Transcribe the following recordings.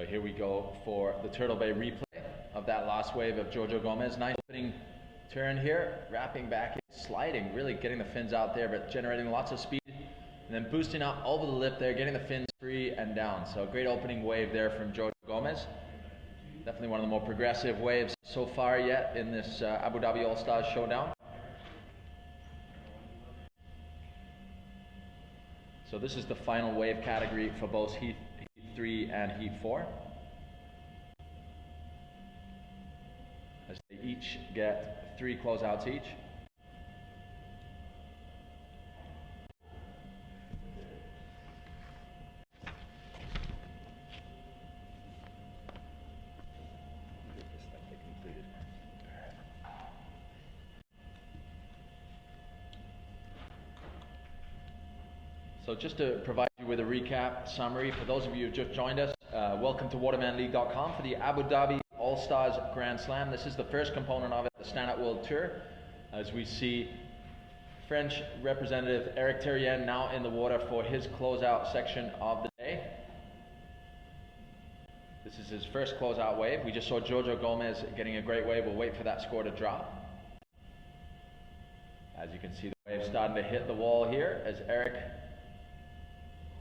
here we go for the Turtle Bay replay of that last wave of Giorgio Gomez. Nice opening turn here, wrapping back in, sliding, really getting the fins out there, but generating lots of speed, and then boosting up over the lip there, getting the fins free and down. So great opening wave there from Giorgio Gomez. Definitely one of the more progressive waves so far yet in this Abu Dhabi All-Stars Showdown. So this is the final wave category for both Heat 3 and Heat 4. As they each get 3 closeouts each. So just to provide you with a recap summary, for those of you who just joined us, welcome to watermanleague.com for the Abu Dhabi All-Stars Grand Slam. This is the first component of it, the Stand Up World Tour. As we see French representative Eric Terrien now in the water for his closeout section of the day. This is his first closeout wave. We just saw Giorgio Gomez getting a great wave. We'll wait for that score to drop. As you can see, the wave starting to hit the wall here as Eric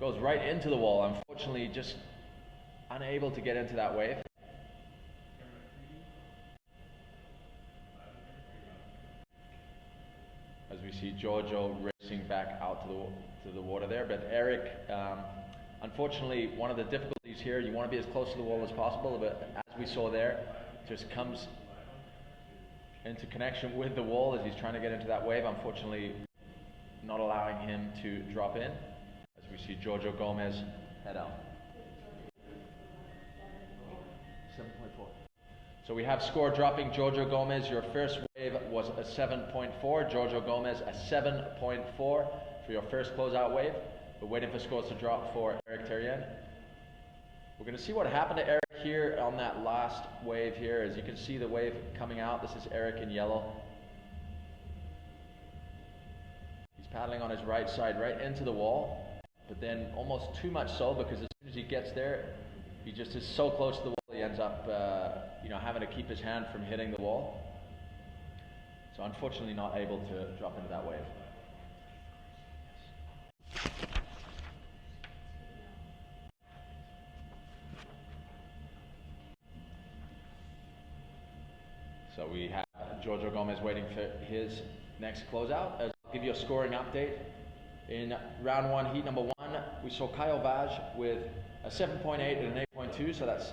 goes right into the wall. Unfortunately, just unable to get into that wave. As we see Giorgio racing back out to the water there, but Eric, unfortunately, one of the difficulties here, you want to be as close to the wall as possible, but as we saw there, just comes into connection with the wall as he's trying to get into that wave, unfortunately not allowing him to drop in. As we see Giorgio Gomez head out. 7.4. So we have score dropping. Giorgio Gomez, your first wave was a 7.4. Giorgio Gomez, a 7.4 for your first closeout wave. We're waiting for scores to drop for Eric Terrien. We're going to see what happened to Eric here on that last wave here. As you can see the wave coming out, this is Eric in yellow. He's paddling on his right side right into the wall, but then almost too much so, because as soon as he gets there, he just is so close to the wall, he ends up having to keep his hand from hitting the wall. So unfortunately not able to drop into that wave. So we have Giorgio Gomez waiting for his next closeout. I'll give you a scoring update. In round 1, heat number 1, we saw Kyle Vaj with a 7.8 and an 8.2, so that's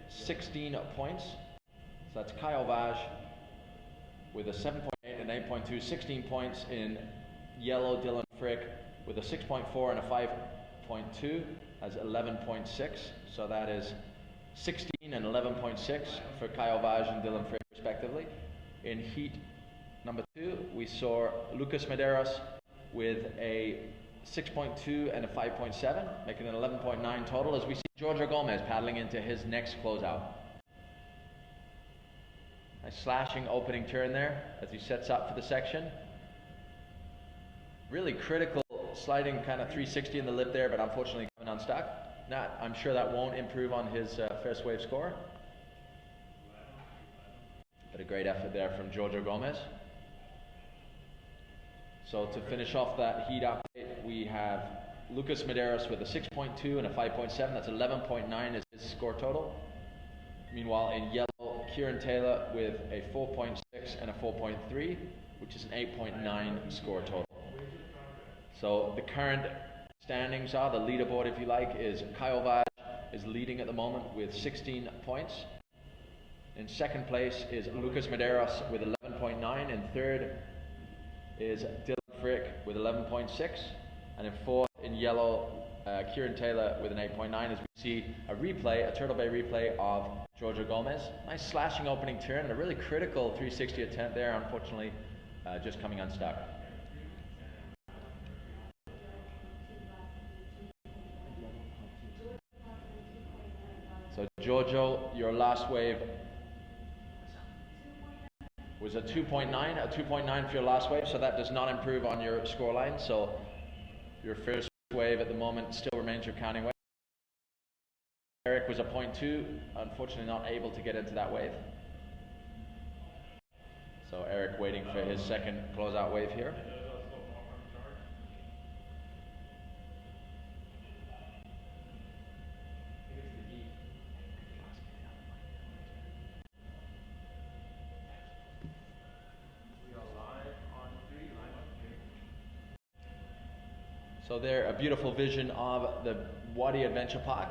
16 points. So that's Kyle Vaj with a 7.8 and 8.2, 16 points. In yellow, Dylan Frick with a 6.4 and a 5.2, has 11.6. So that is 16 and 11.6 for Kyle Vaj and Dylan Frick respectively. In heat number 2, we saw Lucas Medeiros with a 6.2 and a 5.7, making an 11.9 total, as we see Giorgio Gomez paddling into his next closeout. Nice slashing opening turn there as he sets up for the section. Really critical sliding kind of 360 in the lip there, but unfortunately coming unstuck. I'm sure that won't improve on his first wave score. But a great effort there from Giorgio Gomez. So to finish off that heat update, we have Lucas Medeiros with a 6.2 and a 5.7. That's 11.9 is his score total. Meanwhile, in yellow, Kieran Taylor with a 4.6 and a 4.3, which is an 8.9 score total. So the current standings are, the leaderboard, if you like, is Kyle Vaj is leading at the moment with 16 points. In second place is Lucas Medeiros with 11.9. In third is Dylan Frick with 11.6, and in fourth, in yellow, Kieran Taylor with an 8.9, as we see a replay, a Turtle Bay replay of Giorgio Gomez. Nice slashing opening turn and a really critical 360 attempt there, unfortunately just coming unstuck. So Giorgio, your last wave was a 2.9 for your last wave, so that does not improve on your scoreline. So your first wave at the moment still remains your counting wave. Eric was a 0.2, unfortunately not able to get into that wave. So Eric waiting for his second closeout wave here. So there, a beautiful vision of the Wadi Adventure Park.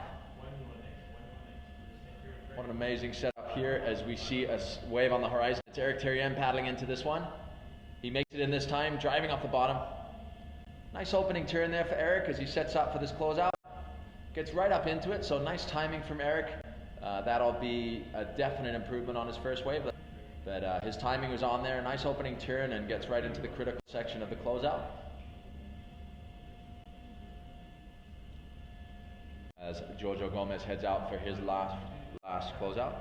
What an amazing setup here as we see a wave on the horizon. It's Eric Terrien paddling into this one. He makes it in this time, driving off the bottom. Nice opening turn there for Eric as he sets up for this closeout. Gets right up into it, so nice timing from Eric. That'll be a definite improvement on his first wave. But his timing was on there. Nice opening turn and gets right into the critical section of the closeout. As Giorgio Gomez heads out for his last closeout.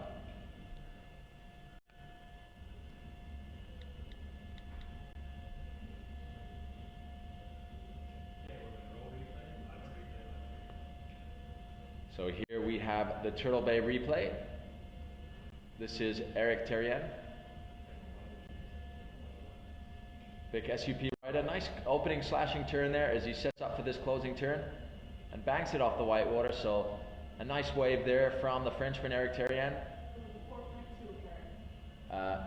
So here we have the Turtle Bay replay. This is Eric Terrien. Big SUP rider, nice opening slashing turn there as he sets up for this closing turn and banks it off the white water. So a nice wave there from the Frenchman Eric Terrien.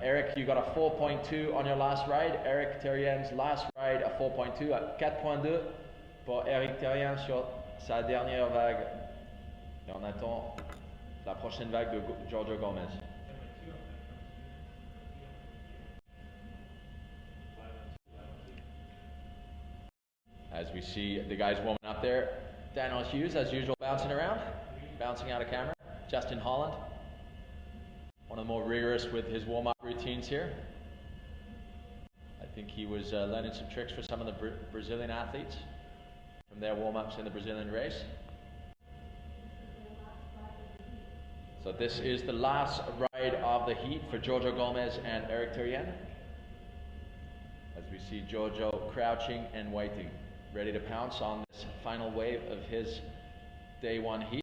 Eric, you got a 4.2 on your last ride. Eric Terrien's last ride, a 4.2 à 4.2 pour Eric Terrien sur sa dernière vague. Et on attend la prochaine vague de Giorgio Gomez. As we see the guys warming up there, Daniel Hughes, as usual, bouncing around, bouncing out of camera. Justin Holland, one of the more rigorous with his warm-up routines here. I think he was learning some tricks for some of the Brazilian athletes from their warm-ups in the Brazilian race. So this is the last ride of the heat for Giorgio Gomez and Eric Terrien. As we see Giorgio crouching and waiting, ready to pounce on this final wave of his day one heat.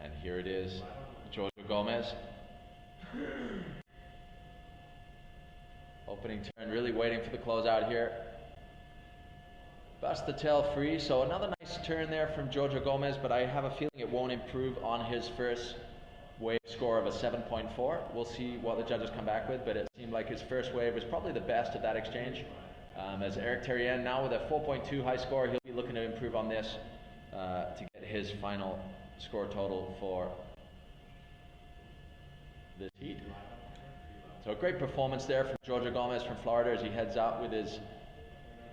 And here it is, Giorgio Gomez. Opening turn, really waiting for the closeout here. Bust the tail free, so another nice turn there from Giorgio Gomez, but I have a feeling it won't improve on his first wave score of a 7.4. We'll see what the judges come back with, but it seemed like his first wave was probably the best of that exchange. As Eric Terrien now with a 4.2 high score, he'll be looking to improve on this to get his final score total for this heat. So a great performance there from Giorgio Gomez from Florida as he heads out with his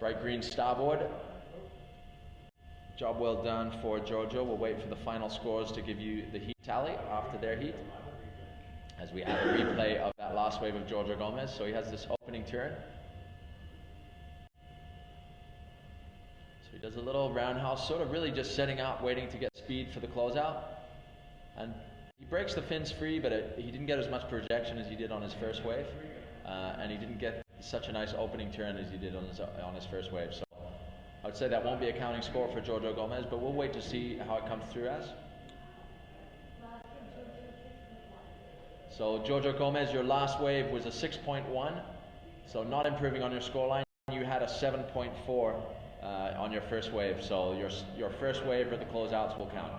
bright green starboard. Job well done for Giorgio. We'll wait for the final scores to give you the heat tally after their heat, as we have a replay of that last wave of Giorgio Gomez. So he has this opening turn. So he does a little roundhouse, sort of really just setting up, waiting to get speed for the closeout. And he breaks the fins free, but he didn't get as much projection as he did on his first wave. And he didn't get such a nice opening turn as he did on his first wave. So I would say that won't be a counting score for Giorgio Gomez, but we'll wait to see how it comes through as. So Giorgio Gomez, your last wave was a 6.1, so not improving on your scoreline. You had a 7.4 on your first wave, so your first wave or the closeouts will count.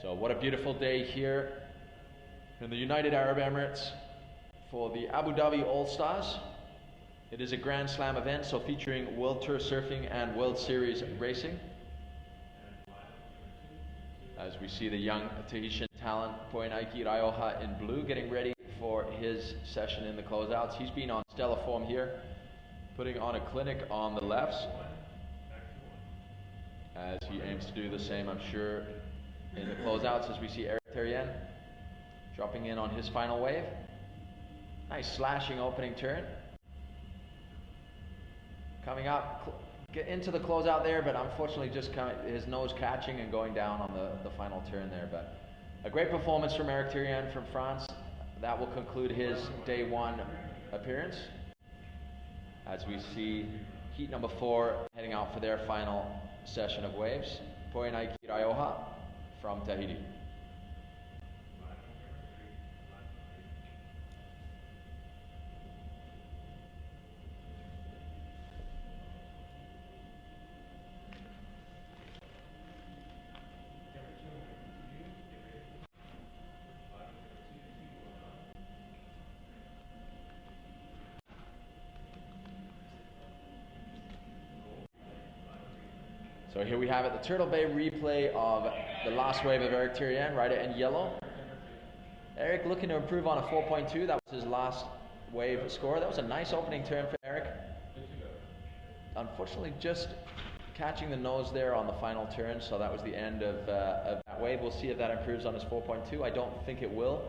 So what a beautiful day here in the United Arab Emirates for the Abu Dhabi All-Stars. It is a Grand Slam event, so featuring World Tour Surfing and World Series Racing. As we see the young Tahitian talent, Poenaiki Raioha in blue, getting ready for his session in the closeouts. He's been on stellar form here, putting on a clinic on the lefts, as he aims to do the same, I'm sure, in the closeouts, as we see Eric Terrien dropping in on his final wave. Nice slashing opening turn. Coming up, get into the closeout there, but unfortunately just his nose catching and going down on the final turn there. But a great performance from Eric Terrien from France. That will conclude his day one appearance, as we see heat number 4 heading out for their final session of waves. Poenaiki Raioha from Tahiti. So here we have it, the Turtle Bay replay of the last wave of Eric Tirian, rider in yellow. Eric looking to improve on a 4.2. That was his last wave score. That was a nice opening turn for Eric. Unfortunately, just catching the nose there on the final turn, so that was the end of that wave. We'll see if that improves on his 4.2. I don't think it will,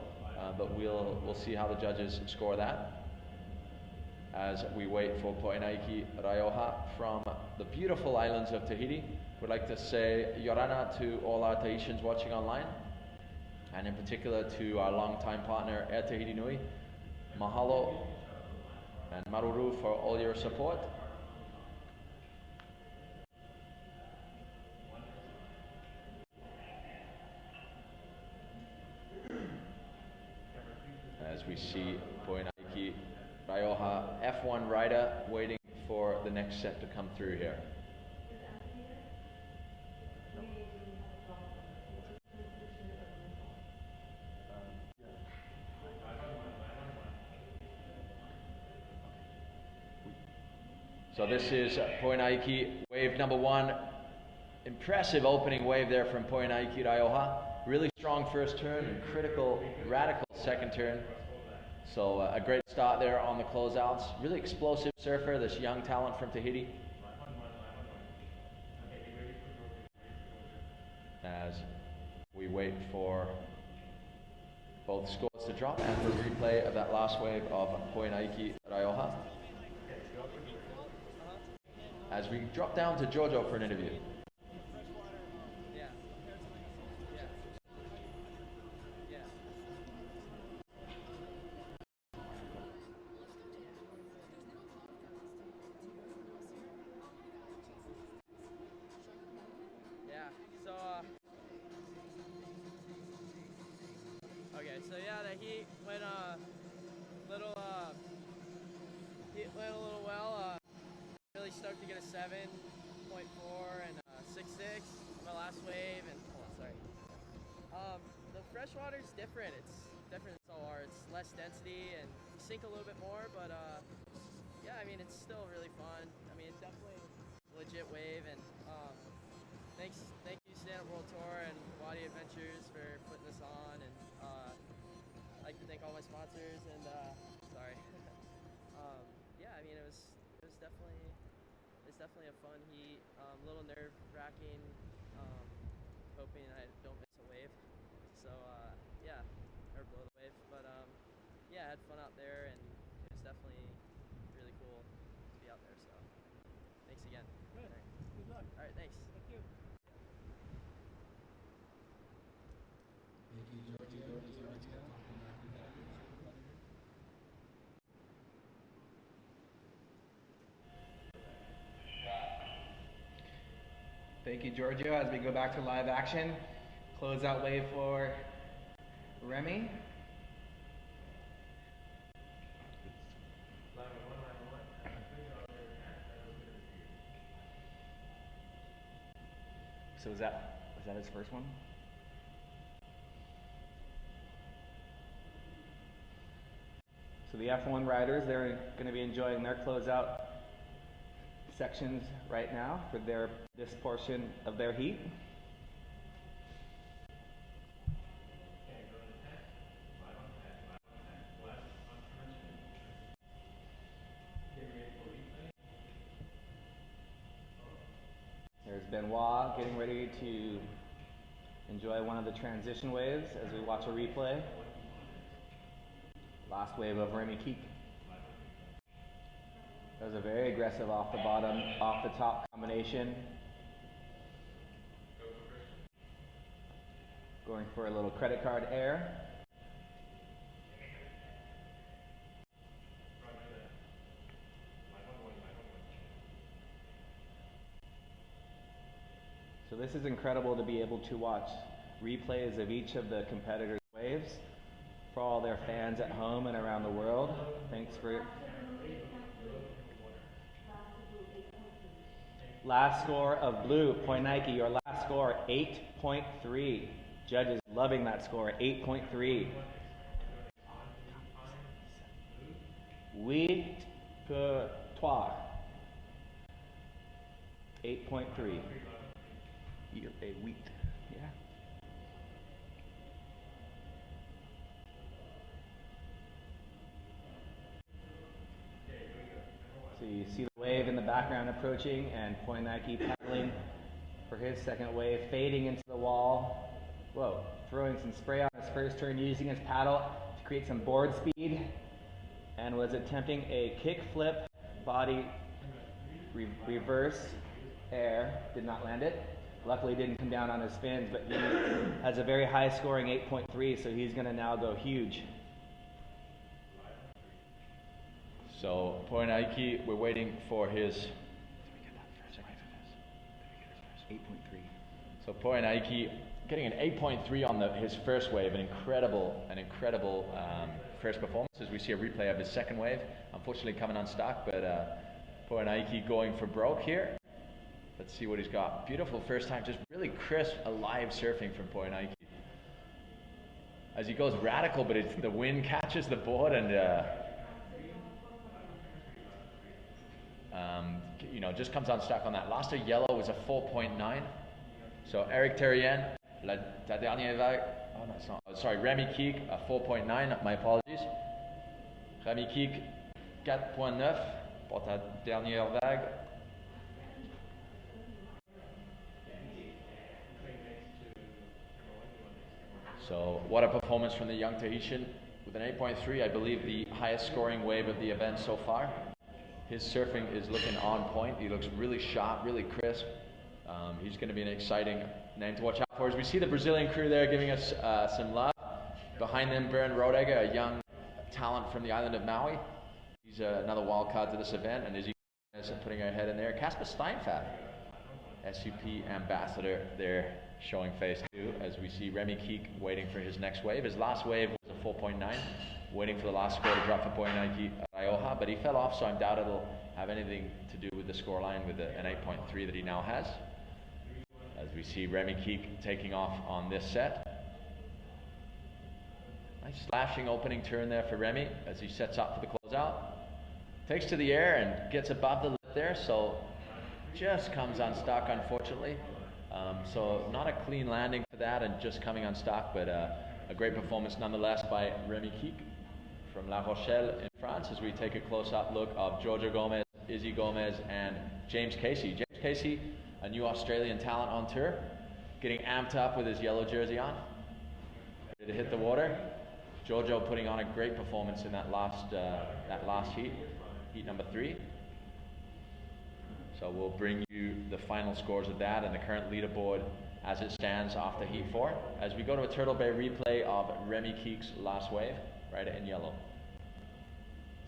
but we'll see how the judges score that as we wait for Poenaiki Raioha from the beautiful islands of Tahiti. We'd like to say Yorana to all our Tahitians watching online, and in particular to our longtime partner Air Tahiti Nui. Mahalo and maruru for all your support. As we see Poenaiki Raioha, F1 rider, waiting for the next set to come through here. So this is Poenaiki, wave number 1. Impressive opening wave there from Poenaiki Raioha. Really strong first turn and critical, radical second turn. So a great start there on the closeouts. Really explosive surfer, this young talent from Tahiti. As we wait for both scores to drop and for replay of that last wave of Poenaiki Raioha. As we drop down to Jojo for an interview. So yeah, the heat went a little well. Really stoked to get a 7.4 and 6.6 on my last wave. And the freshwater is different. It's different than saltwater. It's less density and you sink a little bit more. But yeah, I mean it's still really fun. I mean it's definitely a legit wave. And thank you Stand Up World Tour and Wadi Adventures for putting this on. And I'd like to thank all my sponsors and sorry. Yeah, I mean it was definitely a fun heat. A little nerve wracking, hoping I don't miss a wave. So yeah, or blow the wave. But yeah, I had fun out there and it was definitely really cool to be out there. So thanks again. Good. Right. Good luck. All right, thanks. Thank you. Thank you, Giorgio. As we go back to live action, close out wave for Remy. So was that his first one? So the F1 riders, they're going to be enjoying their closeout sections right now for this portion of their heat. There's Benoit getting ready to enjoy one of the transition waves as we watch a replay. Last wave of Remy Keek. That was a very aggressive off the bottom, off the top combination. Going for a little credit card air. this is incredible to be able to watch replays of each of the competitors' waves for all their fans at home and around the world. Thanks for... Last score of blue, Point Nike, your last score, 8.3. Judges loving that score, 8.3. 8.3. 8.3. Wheat. Yeah. So you see the wave in the background approaching, and Point Nike paddling for his second wave, fading into the wall. Whoa, throwing some spray on his first turn, using his paddle to create some board speed, and was attempting a kick flip, body reverse air, did not land it. Luckily didn't come down on his fins, but he has a very high scoring 8.3, so he's going to now go huge. So Point Nike, we're waiting for his 8.3. So Point Nike getting an 8.3 on his first wave, an incredible first performance, as we see a replay of his second wave. Unfortunately coming unstuck, but Point Nike going for broke here. Let's see what he's got. Beautiful first time, just really crisp, alive surfing from Point Nike. As he goes radical, but the wind catches the board and you know, just comes unstuck on that. Last yellow was a 4.9. So Eric Terrien, la dernière vague. Oh no, it's not. Oh, sorry, Remy Keek, a 4.9. My apologies. Remy Keek, 4.9 pour ta dernière vague. So what a performance from the young Tahitian with an 8.3, I believe the highest scoring wave of the event so far. His surfing is looking on point. He looks really sharp, really crisp. He's going to be an exciting name to watch out for. As we see the Brazilian crew there giving us some love. Behind them, Bernd Rodegger, a young talent from the island of Maui. He's another wild card to this event, and as you can see, putting her head in there. Casper Steinfeld, SUP ambassador there, showing face too, as we see Remy Keek waiting for his next wave. His last wave was a 4.9, waiting for the last score to drop for Point Nike Raioha, but he fell off, so I doubt it'll have anything to do with the scoreline with an 8.3 that he now has. As we see Remy Keek taking off on this set. Nice slashing opening turn there for Remy as he sets up for the closeout. Takes to the air and gets above the lip there, so just comes unstuck, unfortunately. So not a clean landing for that and just coming unstuck, but a great performance nonetheless by Remy Keek from La Rochelle in France, as we take a close-up look of Giorgio Gomez, Izzy Gomez, and James Casey. James Casey, a new Australian talent on tour, getting amped up with his yellow jersey on, ready to hit the water. Giorgio putting on a great performance in that last heat, heat number 3. So we'll bring you the final scores of that and the current leaderboard as it stands after heat 4. As we go to a Turtle Bay replay of Remy Keek's last wave, right in yellow.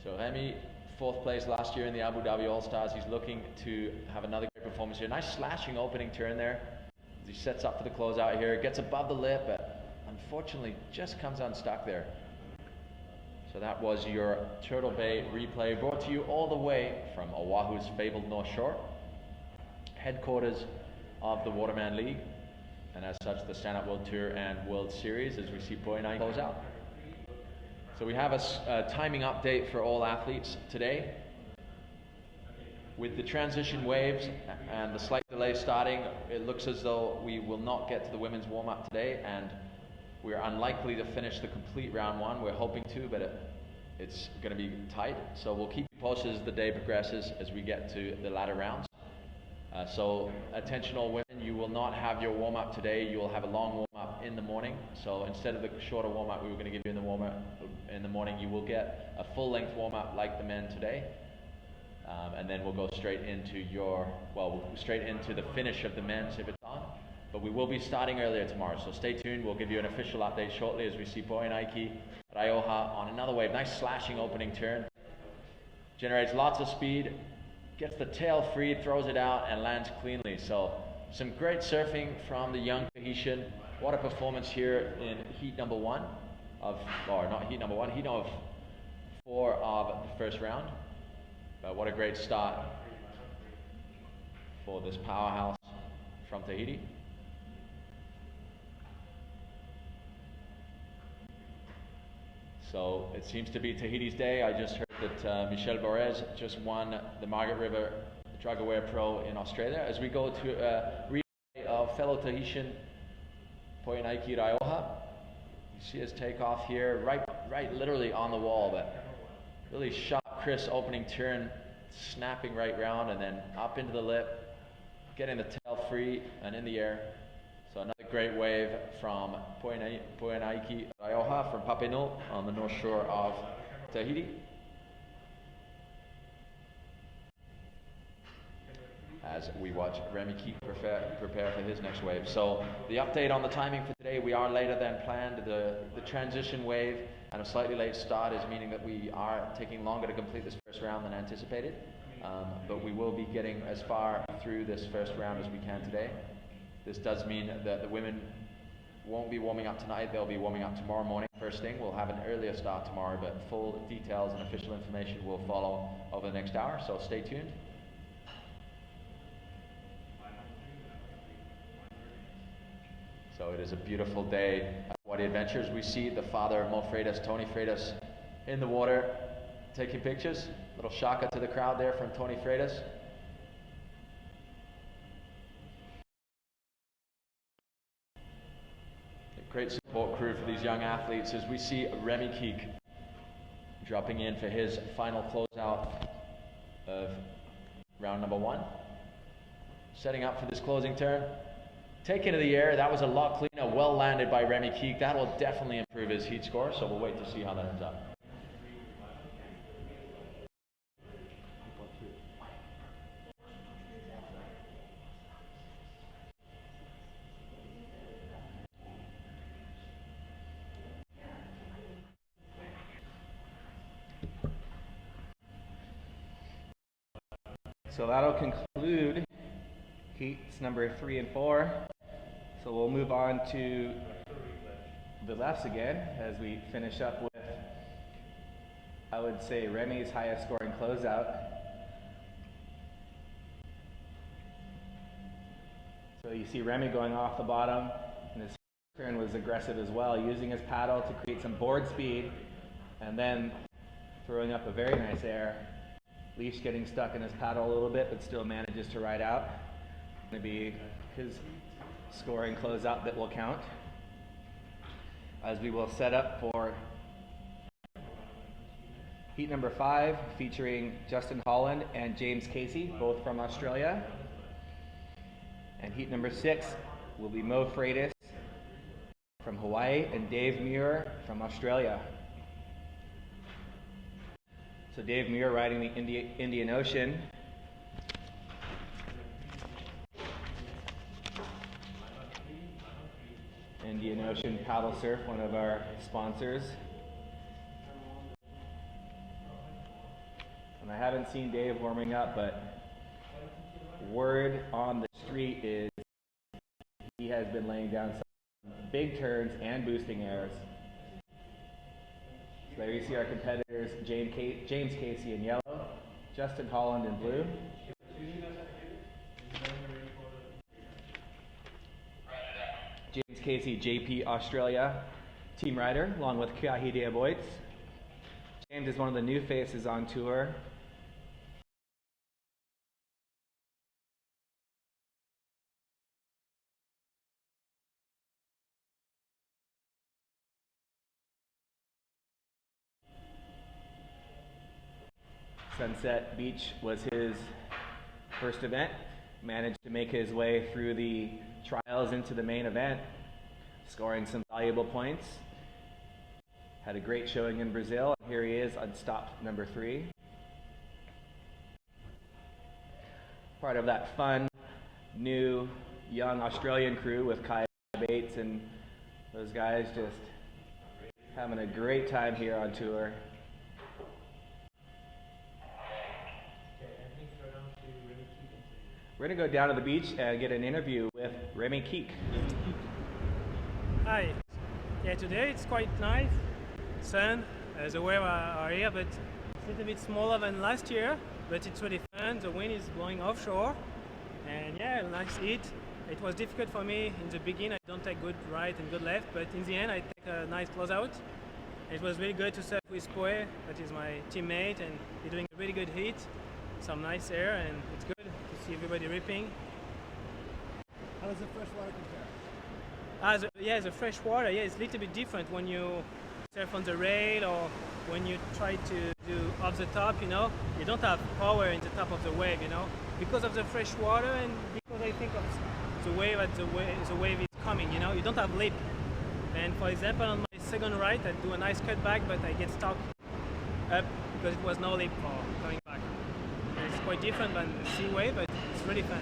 So Remy, 4th place last year in the Abu Dhabi All-Stars. He's looking to have another great performance here. Nice slashing opening turn there. As he sets up for the closeout here. Gets above the lip, but unfortunately just comes unstuck there. So that was your Turtle Bay replay, brought to you all the way from Oahu's fabled North Shore, headquarters of the Waterman League, and as such the Stand Up World Tour and World Series, as we see Point Nike close out. So we have a timing update for all athletes today. With the transition waves and the slight delay starting, it looks as though we will not get to the women's warm-up today, and we're unlikely to finish the complete round 1. We're hoping to, but it's going to be tight. So we'll keep you posted as the day progresses as we get to the latter rounds. So attention all women, you will not have your warm-up today. You will have a long warm-up in the morning. So instead of the shorter warm-up we were going to give you in the warm-up in the morning, you will get a full-length warm-up like the men today. And then we'll go straight into straight into the finish of the men's if it's on. But we will be starting earlier tomorrow, so stay tuned. We'll give you an official update shortly as we see Point Nike Raioha on another wave. Nice slashing opening turn. Generates lots of speed, gets the tail free, throws it out, and lands cleanly. So some great surfing from the young Tahitian. What a performance here in heat number one heat number 4 of the first round. But what a great start for this powerhouse from Tahiti. So it seems to be Tahiti's day. I just heard that Michel Borez just won the Margaret River Drug Aware Pro in Australia. As we go to replay of fellow Tahitian Poinaiki Raioha, you see his takeoff here, right literally on the wall, but really sharp, crisp opening turn, snapping right round and then up into the lip, getting the tail free and in the air. So another great wave from Poinaiki Raioha from Papenut on the north shore of Tahiti. As we watch Remy Keek prepare for his next wave. So the update on the timing for today, we are later than planned. The transition wave and a slightly late start is meaning that we are taking longer to complete this first round than anticipated. But we will be getting as far through this first round as we can today. This does mean that the women won't be warming up tonight. They'll be warming up tomorrow morning first thing. We'll have an earlier start tomorrow, but full details and official information will follow over the next hour, so stay tuned. So it is a beautiful day at Wadi Adventures. We see the father of Mo Freitas, Tony Freitas, in the water taking pictures. Little shaka to the crowd there from Tony Freitas. Great support crew for these young athletes as we see Remy Keek dropping in for his final closeout of round number 1. Setting up for this closing turn. Taken to the air, that was a lot cleaner, well landed by Remy Keek. That will definitely improve his heat score, so we'll wait to see how that ends up. So that'll conclude heats number 3 and 4. So we'll move on to the lefts again as we finish up with, I would say, Remy's highest scoring closeout. So you see Remy going off the bottom, and his turn was aggressive as well, using his paddle to create some board speed, and then throwing up a very nice air. Leash getting stuck in his paddle a little bit, but still manages to ride out. Going to be his scoring closeout that will count. As we will set up for heat number 5, featuring Justin Holland and James Casey, both from Australia. And heat number 6 will be Mo Freitas from Hawaii and Dave Muir from Australia. So Dave Muir riding the Indian Ocean. Indian Ocean Paddle Surf, one of our sponsors. And I haven't seen Dave warming up, but word on the street is he has been laying down some big turns and boosting airs. So there you see our competitors, James Casey in yellow, Justin Holland in blue. James Casey, JP Australia team rider, along with Kiahide Aboitz. James is one of the new faces on tour. Sunset Beach was his first event. Managed to make his way through the trials into the main event, scoring some valuable points. Had a great showing in Brazil, and here he is on stop number 3. Part of that fun, new, young Australian crew with Kai Bates and those guys just having a great time here on tour. We're going to go down to the beach and get an interview with Remy Keek. Hi. Yeah, today it's quite nice. Sun, the waves are here, but it's a little bit smaller than last year, but it's really fun. The wind is blowing offshore, and yeah, nice heat. It was difficult for me in the beginning. I don't take good right and good left, but in the end I take a nice closeout. It was really good to surf with Poe, that is my teammate, and he's doing a really good heat. Some nice air, and it's good to see everybody ripping. How does the freshwater compare? The fresh water, it's a little bit different when you surf on the rail or when you try to do off the top, you don't have power in the top of the wave, because of the fresh water and because I think of the wave the wave is coming, you don't have lip. And for example, on my second right, I do a nice cutback, but I get stuck up because it was no lip for coming back. And it's quite different than the sea wave, but it's really fun.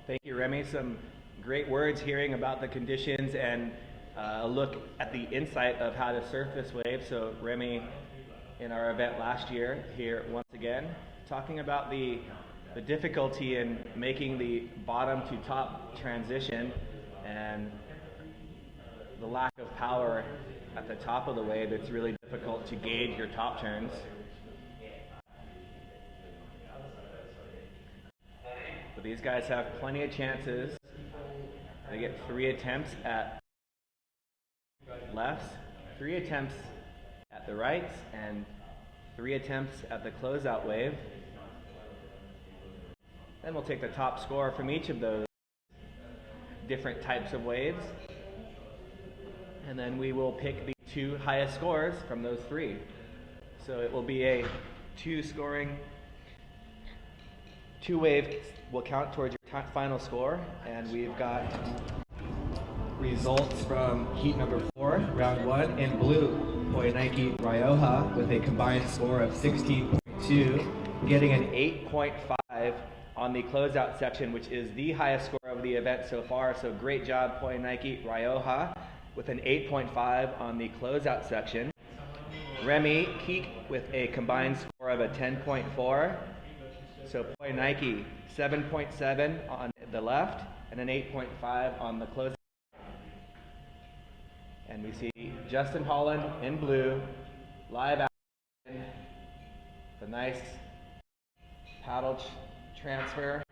Thank you, Remy. Some great words hearing about the conditions and a look at the insight of how to surf this wave. So Remy, in our event last year, here once again, talking about the difficulty in making the bottom to top transition and the lack of power at the top of the wave. It's really difficult to gauge your top turns. But these guys have plenty of chances. They get 3 attempts at lefts, 3 attempts at the rights, and 3 attempts at the closeout wave. Then we'll take the top score from each of those different types of waves. And then we will pick the 2 highest scores from those 3. So it will be a 2 wave will count towards your final score, and we've got results from heat number 4, round 1. In blue, Poe Rioja with a combined score of 16.2, getting an 8.5 on the closeout section, which is the highest score of the event so far. So great job, Poe Rioja, with an 8.5 on the closeout section. Remy Keek with a combined score of a 10.4. So Poe 7.7 on the left and an 8.5 on the closeout. And we see Justin Holland in blue, live action, the nice paddle transfer,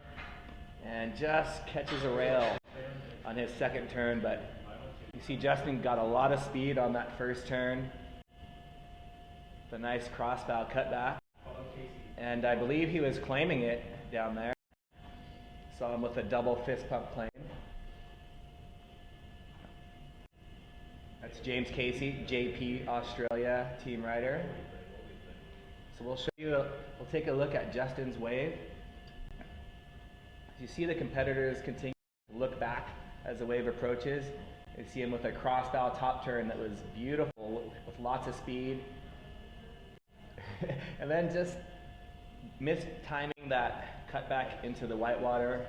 and just catches a rail on his second turn. But you see Justin got a lot of speed on that first turn. The nice crossbow cutback. And I believe he was claiming it down there. Saw him with a double fist pump claim. That's James Casey, JP Australia team rider. So we'll take a look at Justin's wave. As you see the competitors continue to look back as the wave approaches. You see him with a crossbow top turn that was beautiful with lots of speed. And then just missed timing that cutback into the whitewater.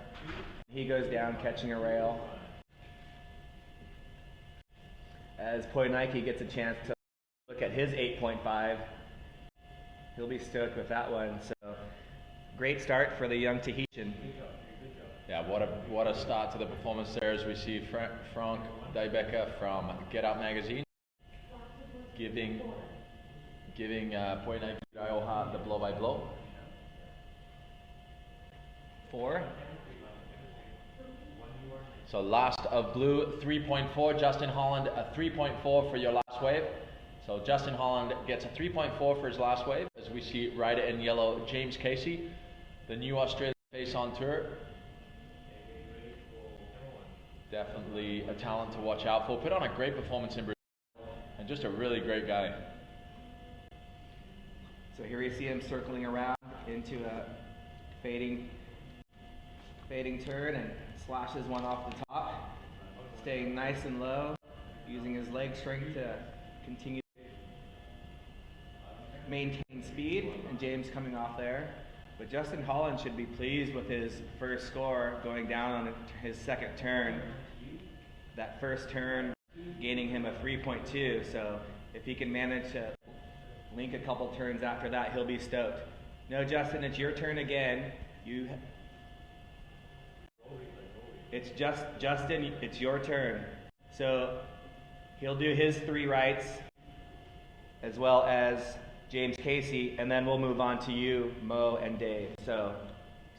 He goes down catching a rail. As Poe gets a chance to look at his 8.5, he'll be stoked with that one. So great start for the young Tahitian. Yeah, what a start to the performance there, as we see Frank Dybeka from Get Up magazine giving Poe Rioja the blow-by-blow. 4. So last of blue, 3.4. Justin Holland, a 3.4 for your last wave. So Justin Holland gets a 3.4 for his last wave, as we see rider in yellow, James Casey, the new Australian face on tour. Definitely a talent to watch out for. Put on a great performance in Brazil, and just a really great guy. So here we see him circling around into a fading turn and slashes one off the top, staying nice and low, using his leg strength to continue to maintain speed, and James coming off there. But Justin Holland should be pleased with his first score going down on his second turn. That first turn gaining him a 3.2, so if he can manage to Link a couple turns after that, he'll be stoked. No, Justin, it's your turn again. It's Justin, it's your turn. So he'll do his 3 rights as well as James Casey, and then we'll move on to you, Mo, and Dave. So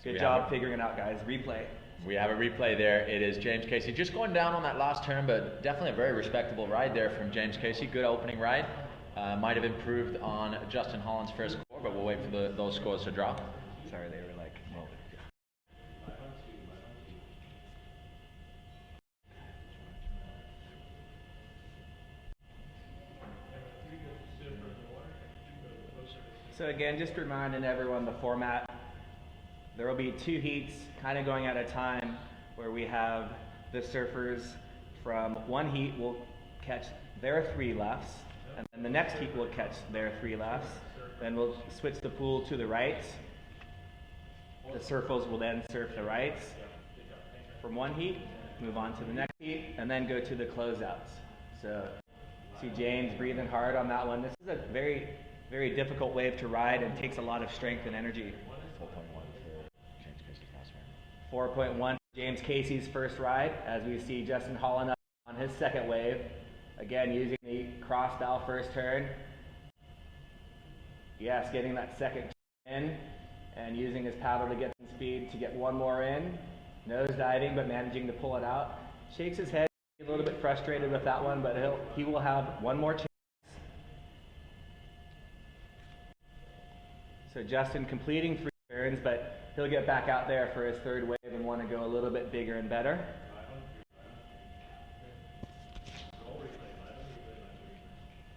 good job figuring it out, guys. Replay. We have a replay there. It is James Casey just going down on that last turn, but definitely a very respectable ride there from James Casey. Good opening ride. Might have improved on Justin Holland's first score, but we'll wait for those scores to drop. Sorry, they were like, well. So again, just reminding everyone the format. There will be 2 heats kind of going at a time where we have the surfers from one heat will catch their 3 lefts, and then the next heat will catch their 3 lefts. Then we'll switch the pool to the rights. The surfers will then surf the rights from one heat, move on to the next heat, and then go to the closeouts. So see James breathing hard on that one. This is a very, very difficult wave to ride and takes a lot of strength and energy. 4.1 for James Casey's first ride, as we see Justin Holland up on his second wave. Again, using the cross style first turn. Yes, getting that second in and using his paddle to get some speed to get one more in. Nose diving, but managing to pull it out. Shakes his head, a little bit frustrated with that one, but he will have one more chance. So Justin completing 3 turns, but he'll get back out there for his 3rd wave and want to go a little bit bigger and better.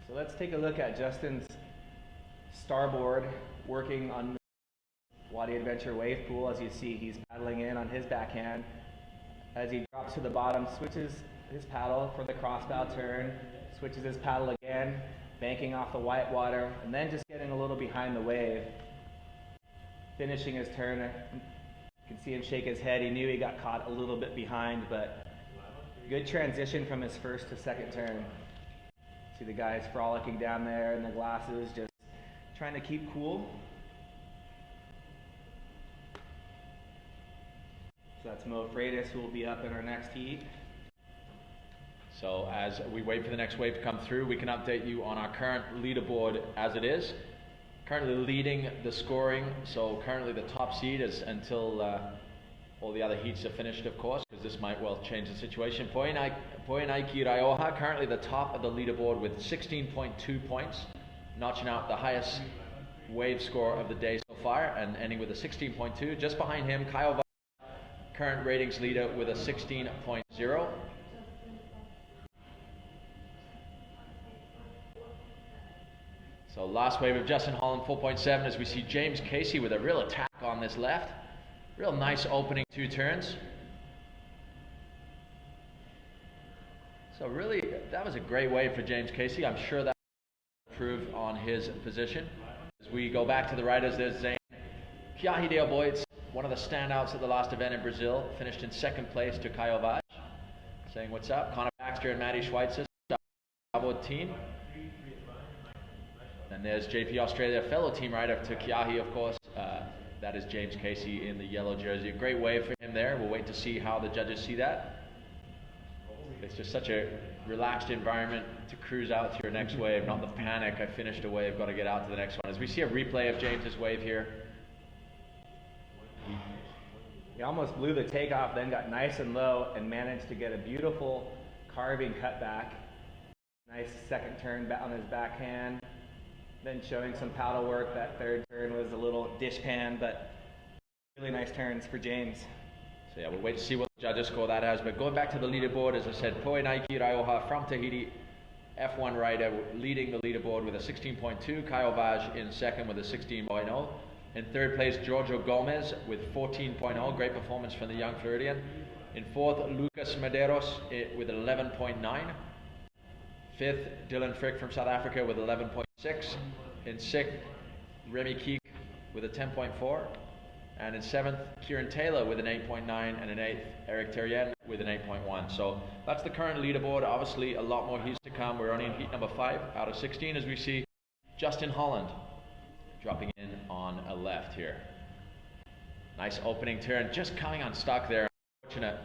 So let's take a look at Justin's starboard working on the Wadi Adventure wave pool. As you see, he's paddling in on his backhand. As he drops to the bottom, switches his paddle for the crossbow turn, switches his paddle again, banking off the white water, and then just getting a little behind the wave. Finishing his turn, you can see him shake his head. He knew he got caught a little bit behind, but good transition from his first to second turn. See the guys frolicking down there in the glasses, just trying to keep cool. So that's Mo Freitas, who will be up in our next heat. So as we wait for the next wave to come through, we can update you on our current leaderboard as it is. Currently leading the scoring, so currently the top seed is until all the other heats are finished, of course, because this might well change the situation. Poenaiki Raioha, currently the top of the leaderboard with 16.2 points, notching out the highest wave score of the day so far, and ending with a 16.2. Just behind him, Kyle, current ratings leader with a 16.0. So last wave of Justin Holland, 4.7, as we see James Casey with a real attack on this left. Real nice opening 2 turns. So really, that was a great wave for James Casey. I'm sure that will improve on his position. As we go back to the riders, there's Zane Kiahideo Boitz, one of the standouts at the last event in Brazil, finished in 2nd place to Caio Vaz, saying what's up. Connor Baxter and Maddie Schweitzer, Bravo team. And there's JP Australia, fellow team rider to Kiahi, of course. That is James Casey in the yellow jersey. A great wave for him there. We'll wait to see how the judges see that. It's just such a relaxed environment to cruise out to your next wave, not the panic. I finished a wave, got to get out to the next one. As we see a replay of James's wave here. He almost blew the takeoff, then got nice and low and managed to get a beautiful carving cutback. Nice second turn on his backhand. Then showing some paddle work. That 3rd turn was a little dishpan, but really nice turns for James. So yeah, we'll wait to see what the judges score that as. But going back to the leaderboard, as I said, Poenaiki Raioha from Tahiti, F1 rider, leading the leaderboard with a 16.2. Caio Vaz in 2nd with a 16.0. In 3rd place, Giorgio Gomez with 14.0. Great performance from the young Floridian. In 4th, Lucas Medeiros with 11.9. 5th, Dylan Frick from South Africa with 11.6. In 6th, Remy Keek with a 10.4. And in 7th, Kieran Taylor with an 8.9. And in 8th, Eric Terrien with an 8.1. So that's the current leaderboard. Obviously, a lot more heats to come. We're only in heat number 5 out of 16, as we see Justin Holland dropping in on a left here. Nice opening turn, just coming unstuck there. Unfortunate.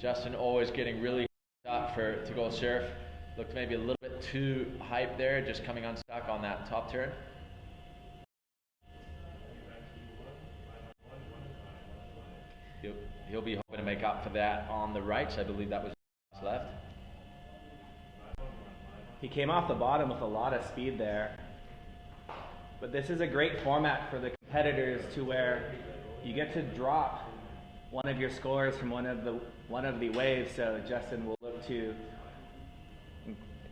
Justin always getting really up to go surf. Looked maybe a little bit too hype there, just coming unstuck on that top turn. He'll be hoping to make up for that on the right, so I believe that was left. He came off the bottom with a lot of speed there. But this is a great format for the competitors to where you get to drop one of your scores from one of the waves, so Justin will look to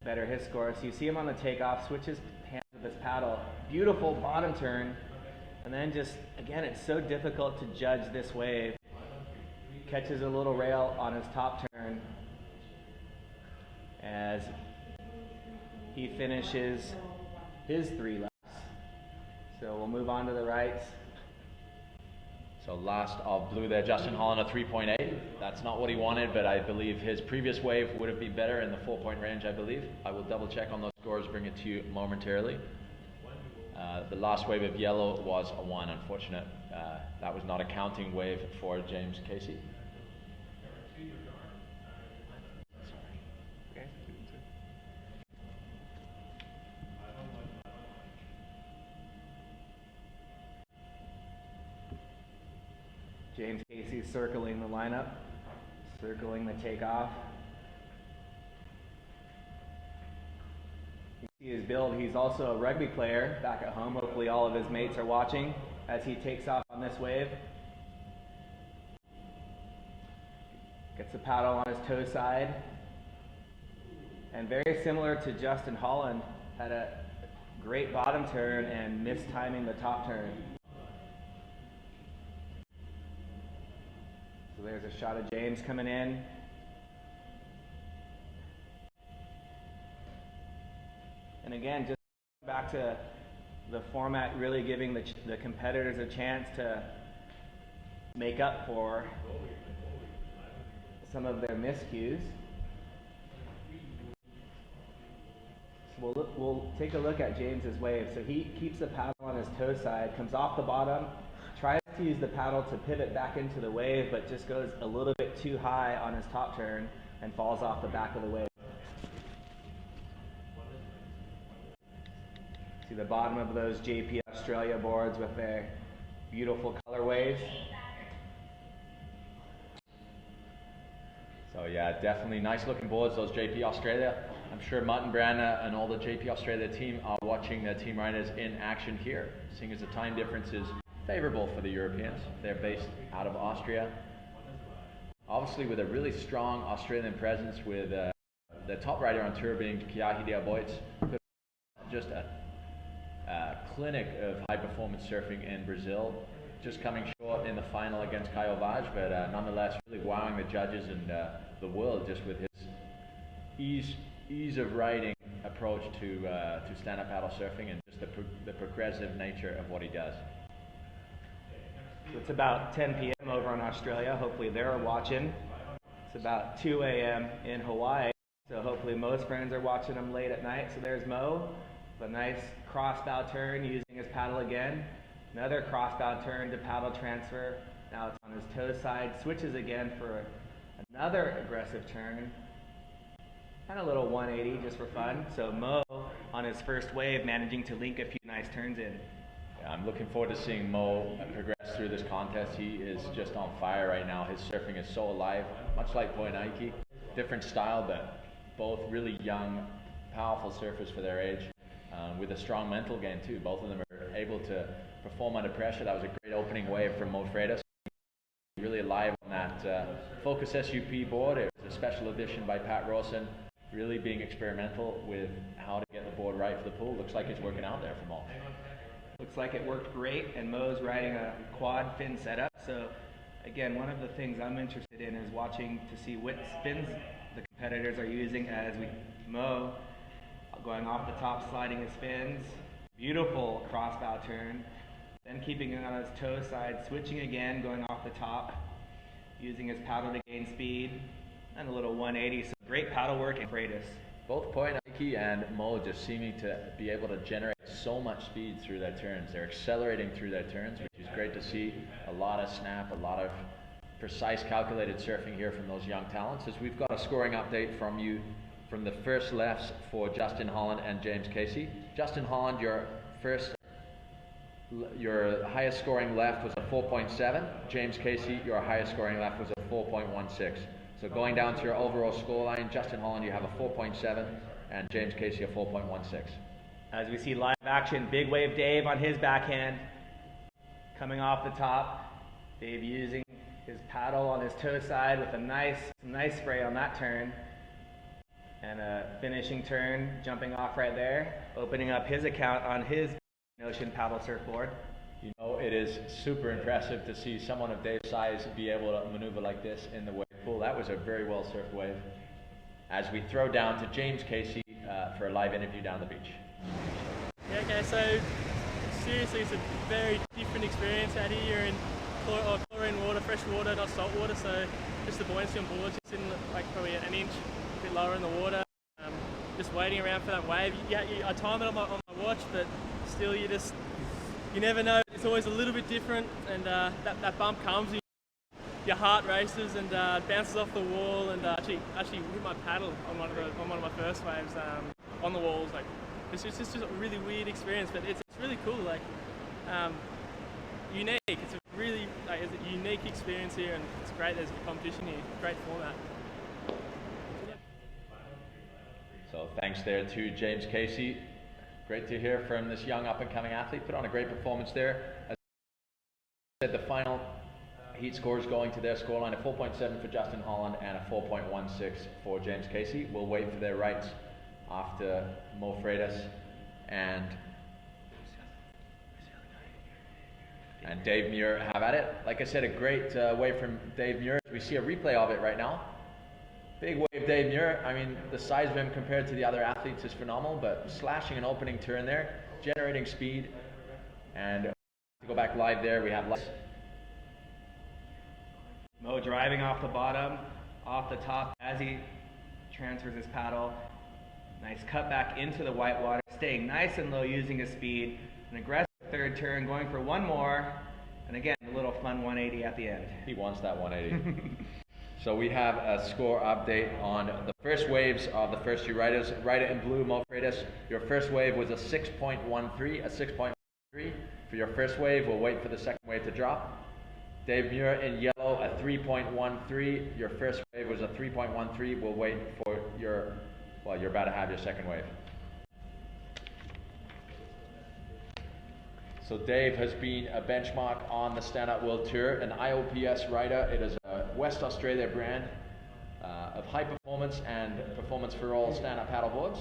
better his score. So you see him on the takeoff, switches hands with his paddle, beautiful bottom turn, and then just, again, it's so difficult to judge this wave. Catches a little rail on his top turn as he finishes his 3 laps. So we'll move on to the rights. So last of blue there, Justin Holland, a 3.8. That's not what he wanted, but I believe his previous wave would have been better in the 4-point range, I believe. I will double check on those scores, bring it to you momentarily. The last wave of yellow was a 1, unfortunate. That was not a counting wave for James Casey. James Casey circling the lineup, circling the takeoff. You see his build. He's also a rugby player back at home. Hopefully all of his mates are watching as he takes off on this wave. Gets the paddle on his toe side. And very similar to Justin Holland, had a great bottom turn and mistiming the top turn. So there's a shot of James coming in. And again, just back to the format, really giving the competitors a chance to make up for some of their miscues. So we'll take a look at James's wave. So he keeps the paddle on his toe side, comes off the bottom, tries to use the paddle to pivot back into the wave, but just goes a little bit too high on his top turn and falls off the back of the wave. See the bottom of those JP Australia boards with their beautiful colorways. So yeah, definitely nice looking boards, those JP Australia. I'm sure Martin Branna and all the JP Australia team are watching the team riders in action here, seeing as the time difference is favorable for the Europeans. They're based out of Austria. Obviously with a really strong Australian presence, with the top rider on tour being Kiahi Diaboitz, just a clinic of high performance surfing in Brazil, just coming short in the final against Caio Vaz, but nonetheless really wowing the judges and the world just with his ease of riding approach to stand-up paddle surfing and just the progressive nature of what he does. It's about 10 p.m. over in Australia. Hopefully they're watching. It's about 2 a.m. in Hawaii. So hopefully Mo's friends are watching him late at night. So there's Mo, a nice cross-bow turn using his paddle again. Another cross-bow turn to paddle transfer. Now it's on his toe side. Switches again for another aggressive turn. And a little 180 just for fun. So Mo on his first wave managing to link a few nice turns in. I'm looking forward to seeing Mo progress through this contest. He is just on fire right now. His surfing is so alive, much like Poinaiki. Different style, but both really young, powerful surfers for their age, with a strong mental game too. Both of them are able to perform under pressure. That was a great opening wave from Mo Freitas. Really alive on that Focus SUP board. It was a special edition by Pat Rawson. Really being experimental with how to get the board right for the pool. Looks like it's working out there for Mo. Looks like it worked great, and Mo's riding a quad fin setup. So again, one of the things I'm interested in is watching to see what spins the competitors are using as Mo going off the top, sliding his fins. Beautiful cross-bow turn. Then keeping it on his toe side, switching again, going off the top, using his paddle to gain speed, and a little 180. So great paddle work and Freitas. Both Poinaiki Ricky and Mo just seeming to be able to generate so much speed through their turns. They're accelerating through their turns, which is great to see. A lot of snap, a lot of precise calculated surfing here from those young talents. As we've got a scoring update from you from the first lefts for Justin Holland and James Casey. Justin Holland, your highest scoring left was a 4.7. James Casey, your highest scoring left was a 4.16. So going down to your overall scoreline, Justin Holland, you have a 4.7, and James Casey a 4.16. As we see live action, big wave Dave on his backhand, coming off the top. Dave using his paddle on his toe side with a nice spray on that turn. And a finishing turn, jumping off right there, opening up his account on his Ocean paddle surfboard. You know, it is super impressive to see someone of Dave's size be able to maneuver like this in the wave pool. That was a very well surfed wave. As we throw down to James Casey for a live interview down the beach. Yeah, okay, so seriously, it's a very different experience out here. You're in chlorine water, fresh water, not salt water, so just the buoyancy on board, just in like probably an inch, a bit lower in the water. Just waiting around for that wave. I time it on my watch, but still you never know. It's always a little bit different, and that bump comes, and your heart races and bounces off the wall, and actually hit my paddle on one of my first waves on the walls. Like it's just a really weird experience, but it's really cool. Like unique. It's a really it's a unique experience here, and it's great. There's a competition here. Great format. So thanks there to James Casey. Great to hear from this young up-and-coming athlete. Put on a great performance there. As I said, the final heat scores going to their scoreline, a 4.7 for Justin Holland and a 4.16 for James Casey. We'll wait for their rights after Mo Freitas and Dave Muir have at it. Like I said, a great wave from Dave Muir. We see a replay of it right now. Big wave Dave Muir. I mean, the size of him compared to the other athletes is phenomenal, but slashing an opening turn there, generating speed, and to go back live there, we have Mo driving off the bottom, off the top as he transfers his paddle. Nice cut back into the white water, staying nice and low using his speed. An aggressive third turn, going for one more, and again, a little fun 180 at the end. He wants that 180. So we have a score update on the first waves of the first two riders. Rider in blue, Mo Freitas, your first wave was a 6.13, a 6.13 for your first wave. We'll wait for the second wave to drop. Dave Muir in yellow, a 3.13. Your first wave was a 3.13. We'll wait for you're about to have your second wave. So Dave has been a benchmark on the Stand Up World Tour, an IOPS rider. It is a West Australia brand of high performance and performance for all stand-up paddleboards.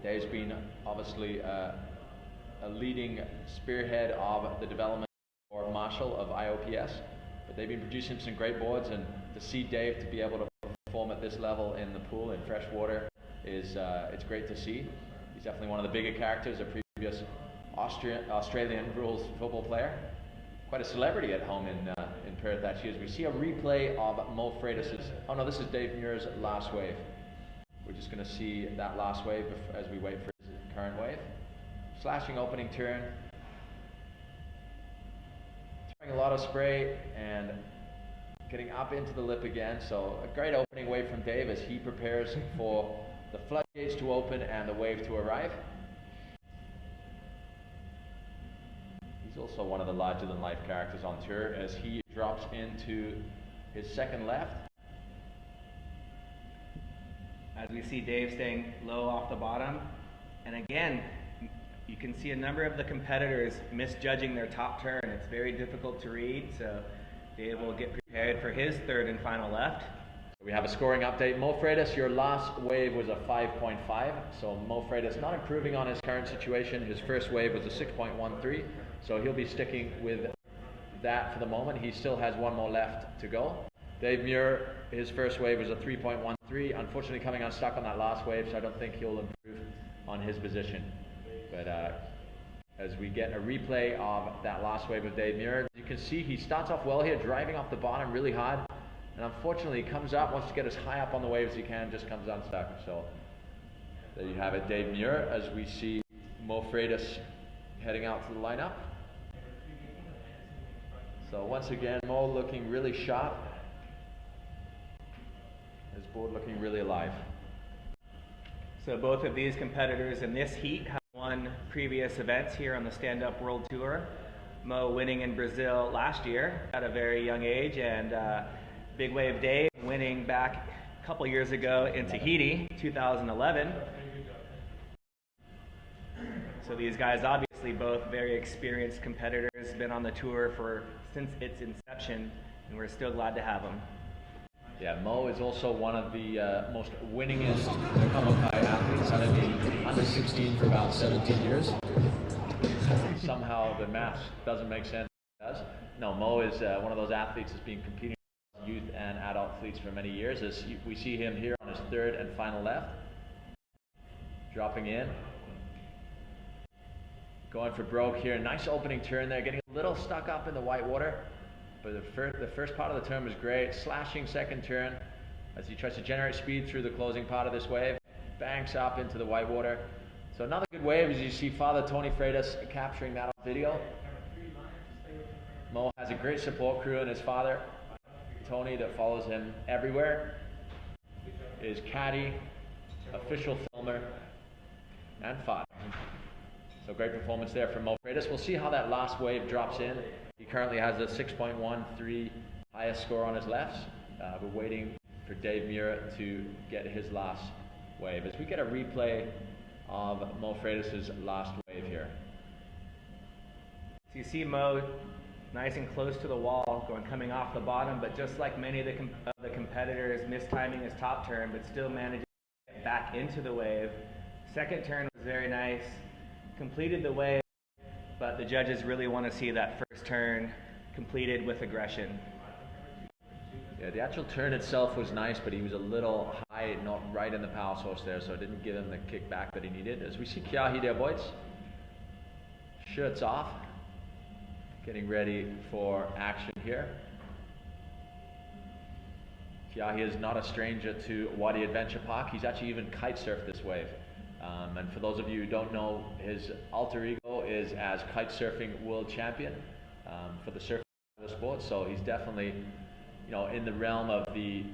Dave's been obviously a leading spearhead of the development or marshal of IOPS, but they've been producing some great boards, and to see Dave to be able to perform at this level in the pool in fresh water is it's great to see. He's definitely one of the bigger characters, a previous Australian rules football player, quite a celebrity at home in Perth actually. As we see a replay of Mo Freitas', oh no, this is Dave Muir's last wave. We're just going to see that last wave as we wait for his current wave. Slashing opening turn, throwing a lot of spray and getting up into the lip again. So a great opening wave from Dave as he prepares for the floodgates to open and the wave to arrive. He's also one of the larger-than-life characters on tour as he drops into his second left. As we see Dave staying low off the bottom. And again, you can see a number of the competitors misjudging their top turn. It's very difficult to read, so Dave will get prepared for his third and final left. We have a scoring update. Mo Freitas, your last wave was a 5.5. So Mo Freitas not improving on his current situation. His first wave was a 6.13. So he'll be sticking with that for the moment. He still has one more left to go. Dave Muir, his first wave was a 3.13. Unfortunately coming unstuck on that last wave, so I don't think he'll improve on his position. But as we get a replay of that last wave of Dave Muir, you can see he starts off well here, driving off the bottom really hard. And unfortunately he comes up, wants to get as high up on the wave as he can, just comes unstuck. So There you have it, Dave Muir, as we see Mo Freitas heading out to the lineup. So once again, Mo looking really sharp. His board looking really alive. So both of these competitors in this heat have won previous events here on the Stand Up World Tour. Mo winning in Brazil last year at a very young age, and Big Wave Dave winning back a couple years ago in Tahiti, 2011. So these guys obviously both very experienced competitors, been on the tour since its inception, and we're still glad to have them. Yeah, Mo is also one of the most winningest Kamokai athletes. I've been under 16 for about 17 years. Somehow the math doesn't make sense. It does. No, Mo is one of those athletes that's been competing with youth and adult athletes for many years. As we see him here on his third and final left, dropping in, going for broke here. Nice opening turn there, getting a little stuck up in the white water. But the first part of the turn was great. Slashing second turn as he tries to generate speed through the closing part of this wave. Banks up into the white water. So another good wave, as you see Father Tony Freitas capturing that on video. Mo has a great support crew, and his father, Tony, that follows him everywhere. His caddy, official filmer, and father. So great performance there from Mo Freitas. We'll see how that last wave drops in. He currently has a 6.13 highest score on his lefts. We're waiting for Dave Muir to get his last wave. As we get a replay of Mo Freitas' last wave here. So you see Mo nice and close to the wall, coming off the bottom, but just like many of the competitors, mistiming his top turn, but still managing to get back into the wave. Second turn was very nice. Completed the wave, but the judges really want to see that first turn completed with aggression. Yeah, the actual turn itself was nice, but he was a little high, not right in the power source there, so it didn't give him the kick back that he needed. As we see Kiahi there, boys. Shirts off. Getting ready for action here. Kiahi is not a stranger to Wadi Adventure Park. He's actually even kite surfed this wave. And for those of you who don't know, his alter ego is as kite surfing world champion for the surfing of the sport. So he's definitely, in the realm of the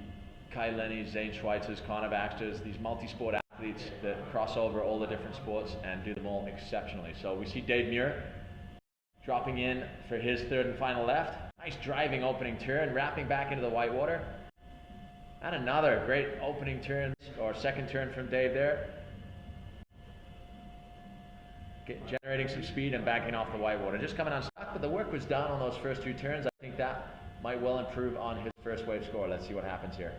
Kai Lenny's, Zane Schweitzer's, Connor Baxter's, these multi-sport athletes that cross over all the different sports and do them all exceptionally. So we see Dave Muir dropping in for his third and final left. Nice driving opening turn, wrapping back into the white water. And another great opening turn, or second turn from Dave there. Generating some speed and backing off the white water. Just coming unstuck, but the work was done on those first two turns. I think that might well improve on his first wave score. Let's see what happens here.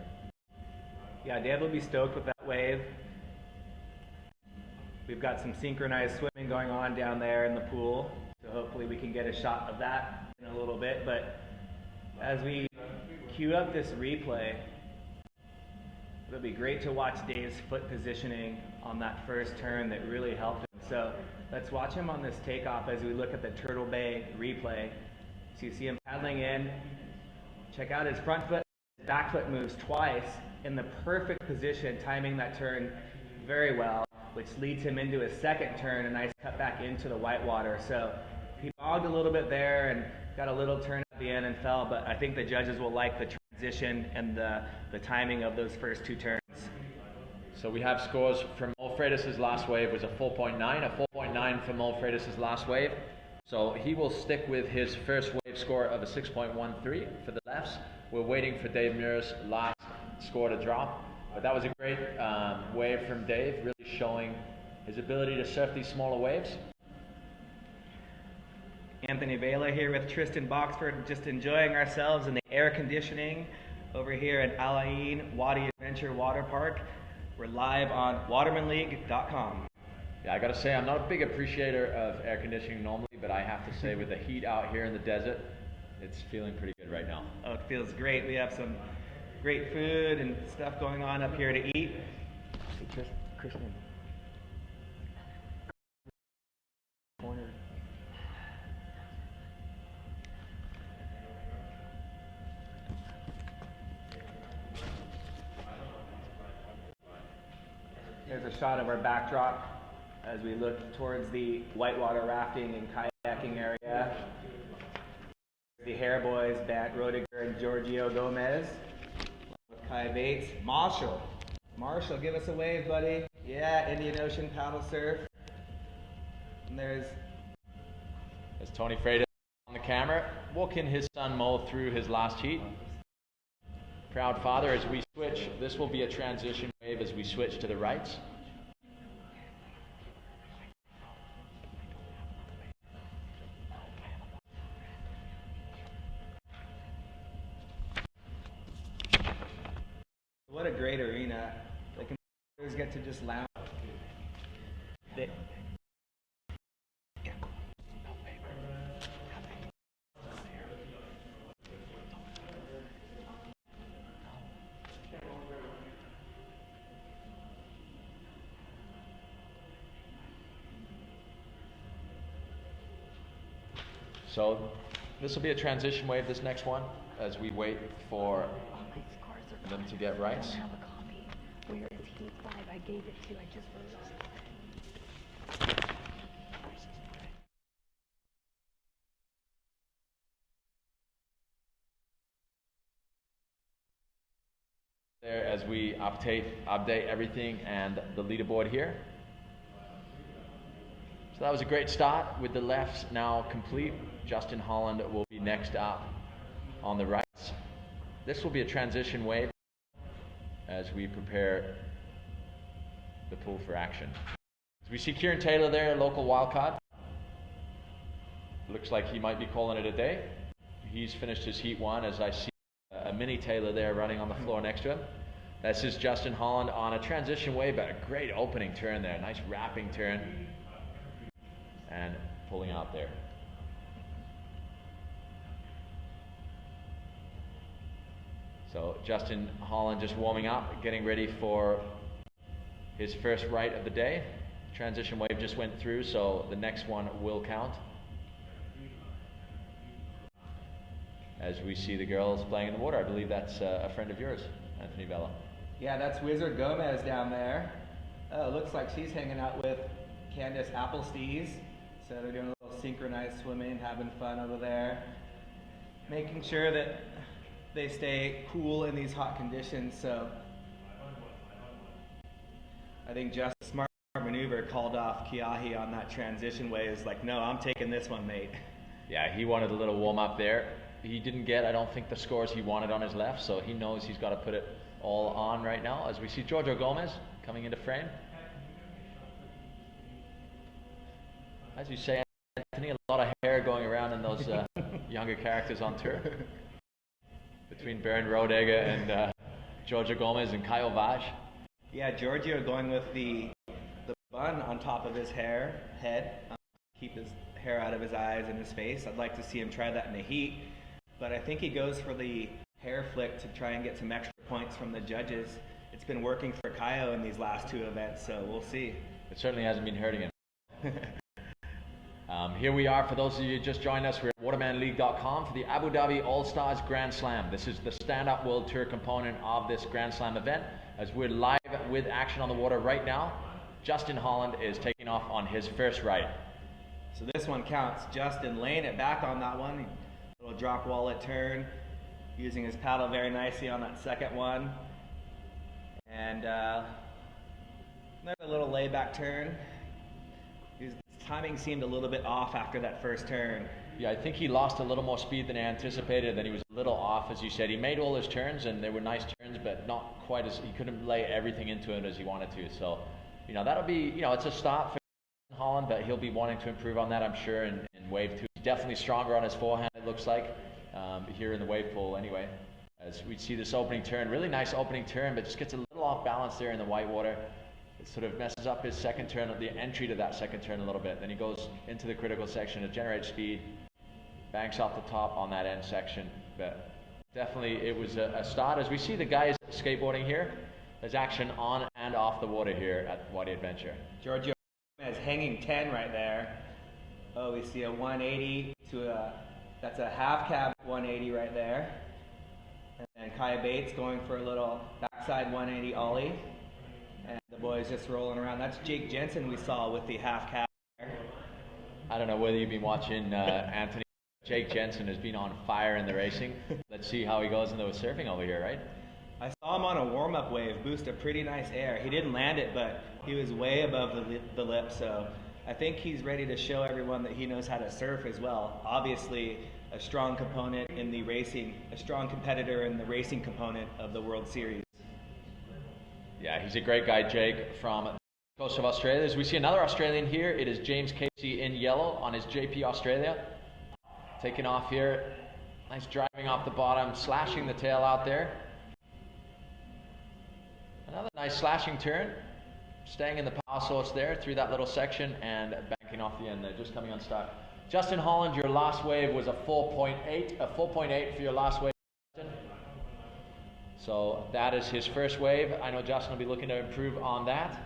Yeah, Dave will be stoked with that wave. We've got some synchronized swimming going on down there in the pool, so hopefully we can get a shot of that in a little bit. But as we queue up this replay, it'll be great to watch Dave's foot positioning on that first turn that really helped him. So let's watch him on this takeoff as we look at the Turtle Bay replay. So you see him paddling in. Check out his front foot. His back foot moves twice in the perfect position, timing that turn very well, which leads him into his second turn, a nice cut back into the whitewater. So he bogged a little bit there and got a little turn at the end and fell, but I think the judges will like the transition and the timing of those first two turns. So we have scores from Mo Freitas' last wave was a 4.9, a 4.9 for Mo Freitas' last wave. So he will stick with his first wave score of a 6.13 for the lefts. We're waiting for Dave Muir's last score to drop. But that was a great wave from Dave, really showing his ability to surf these smaller waves. Anthony Vela here with Tristan Boxford, just enjoying ourselves in the air conditioning over here at Al Ain Wadi Adventure Water Park. We're live on watermanleague.com. Yeah, I gotta say, I'm not a big appreciator of air conditioning normally, but I have to say with the heat out here in the desert, it's feeling pretty good right now. Oh, it feels great. We have some great food and stuff going on up here to eat. Hey, Christian. Corner. There's a shot shot of our backdrop as we look towards the whitewater rafting and kayaking area. The Hair Boys, Bant Rodiger and Giorgio Gomez. With Kai Bates. Marshall, give us a wave, buddy. Yeah, Indian Ocean paddle surf. And there's Tony Freitas on the camera, walking his son Mo through his last heat. Proud father as we switch. This will be a transition wave as we switch to the rights. What a great arena. The competitors get to just lounge. So this will be a transition wave, this next one, as we wait for them to get rights. I have a copy. Where is heat 5? I gave it to you. I just wrote on it. There as we update everything and the leaderboard here. So that was a great start with the lefts now complete. Justin Holland will be next up on the rights. This will be a transition wave as we prepare the pool for action. As we see Kieran Taylor there, local wildcard. Looks like he might be calling it a day. He's finished his heat 1 as I see a mini Taylor there running on the floor next to him. This is Justin Holland on a transition wave, but a great opening turn there. Nice wrapping turn. And pulling out there. So Justin Holland just warming up, getting ready for his first right of the day. Transition wave just went through, so the next one will count. As we see the girls playing in the water, I believe that's a friend of yours, Anthony Vella. Yeah, that's Wizard Gomez down there. Oh, looks like she's hanging out with Candace Applestees. So they're doing a little synchronized swimming, having fun over there. Making sure that they stay cool in these hot conditions. So I think just a smart maneuver called off Kiahi on that transition wave. Is like, no, I'm taking this one, mate. Yeah, he wanted a little warm up there. He didn't get, I don't think, the scores he wanted on his left, so he knows he's got to put it all on right now. As we see Giorgio Gomez coming into frame. As you say, Anthony, a lot of hair going around in those younger characters on tour. Between Baron Rodega and Giorgio Gomez and Kyle Vaj. Yeah, Giorgio going with the bun on top of his head, keep his hair out of his eyes and his face. I'd like to see him try that in the heat, but I think he goes for the hair flick to try and get some extra points from the judges. It's been working for Kaio in these last 2 events, so we'll see. It certainly hasn't been hurting him. Here we are, for those of you who just joined us, we're at watermanleague.com for the Abu Dhabi All-Stars Grand Slam. This is the stand-up World Tour component of this Grand Slam event. As we're live with action on the water right now, Justin Holland is taking off on his first right. So this one counts. Justin laying it back on that one. Little drop wallet turn, using his paddle very nicely on that second one. And another little layback turn. His timing seemed a little bit off after that first turn. Yeah, I think he lost a little more speed than anticipated, then he was a little off, as you said. He made all his turns, and they were nice turns, but not quite as, he couldn't lay everything into it as he wanted to. So, that'll be, it's a start for Holland, but he'll be wanting to improve on that, I'm sure, in wave 2. He's definitely stronger on his forehand, it looks like, here in the wave pool anyway. As we see this opening turn, really nice opening turn, but just gets a little off balance there in the whitewater. It sort of messes up his second turn, the entry to that second turn a little bit. Then he goes into the critical section to generate speed, banks off the top on that end section. But definitely it was a start. As we see the guys skateboarding here, there's action on and off the water here at Wadi Adventure. Giorgio is hanging 10 right there. Oh, we see a 180 to that's a half cab 180 right there. And then Kaya Bates going for a little backside 180 ollie. And the boys just rolling around. That's Jake Jensen we saw with the half cab there. I don't know whether you've been watching Anthony. Jake Jensen has been on fire in the racing. Let's see how he goes into the surfing over here, right? I saw him on a warm-up wave boost a pretty nice air. He didn't land it, but he was way above the lip, so I think he's ready to show everyone that he knows how to surf as well. Obviously, a strong component in the racing, a strong competitor in the racing component of the World Series. Yeah, he's a great guy, Jake, from the coast of Australia. As we see another Australian here, it is James Casey in yellow on his JP Australia. Taking off here, nice driving off the bottom, slashing the tail out there. Another nice slashing turn, staying in the power source there through that little section and banking off the end there, just coming unstuck. Justin Holland, your last wave was a 4.8, for your last wave, Justin. So that is his first wave. I know Justin will be looking to improve on that,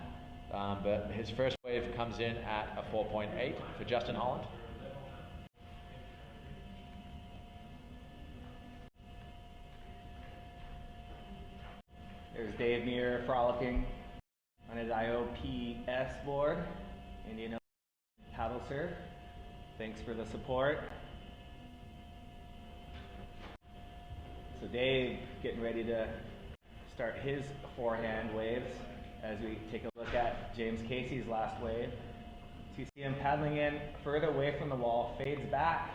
but his first wave comes in at a 4.8 for Justin Holland. There's Dave Muir frolicking on his IOPS board, Indian Ocean paddle surf. Thanks for the support. So Dave getting ready to start his forehand waves as we take a look at James Casey's last wave. So you see him paddling in further away from the wall, fades back,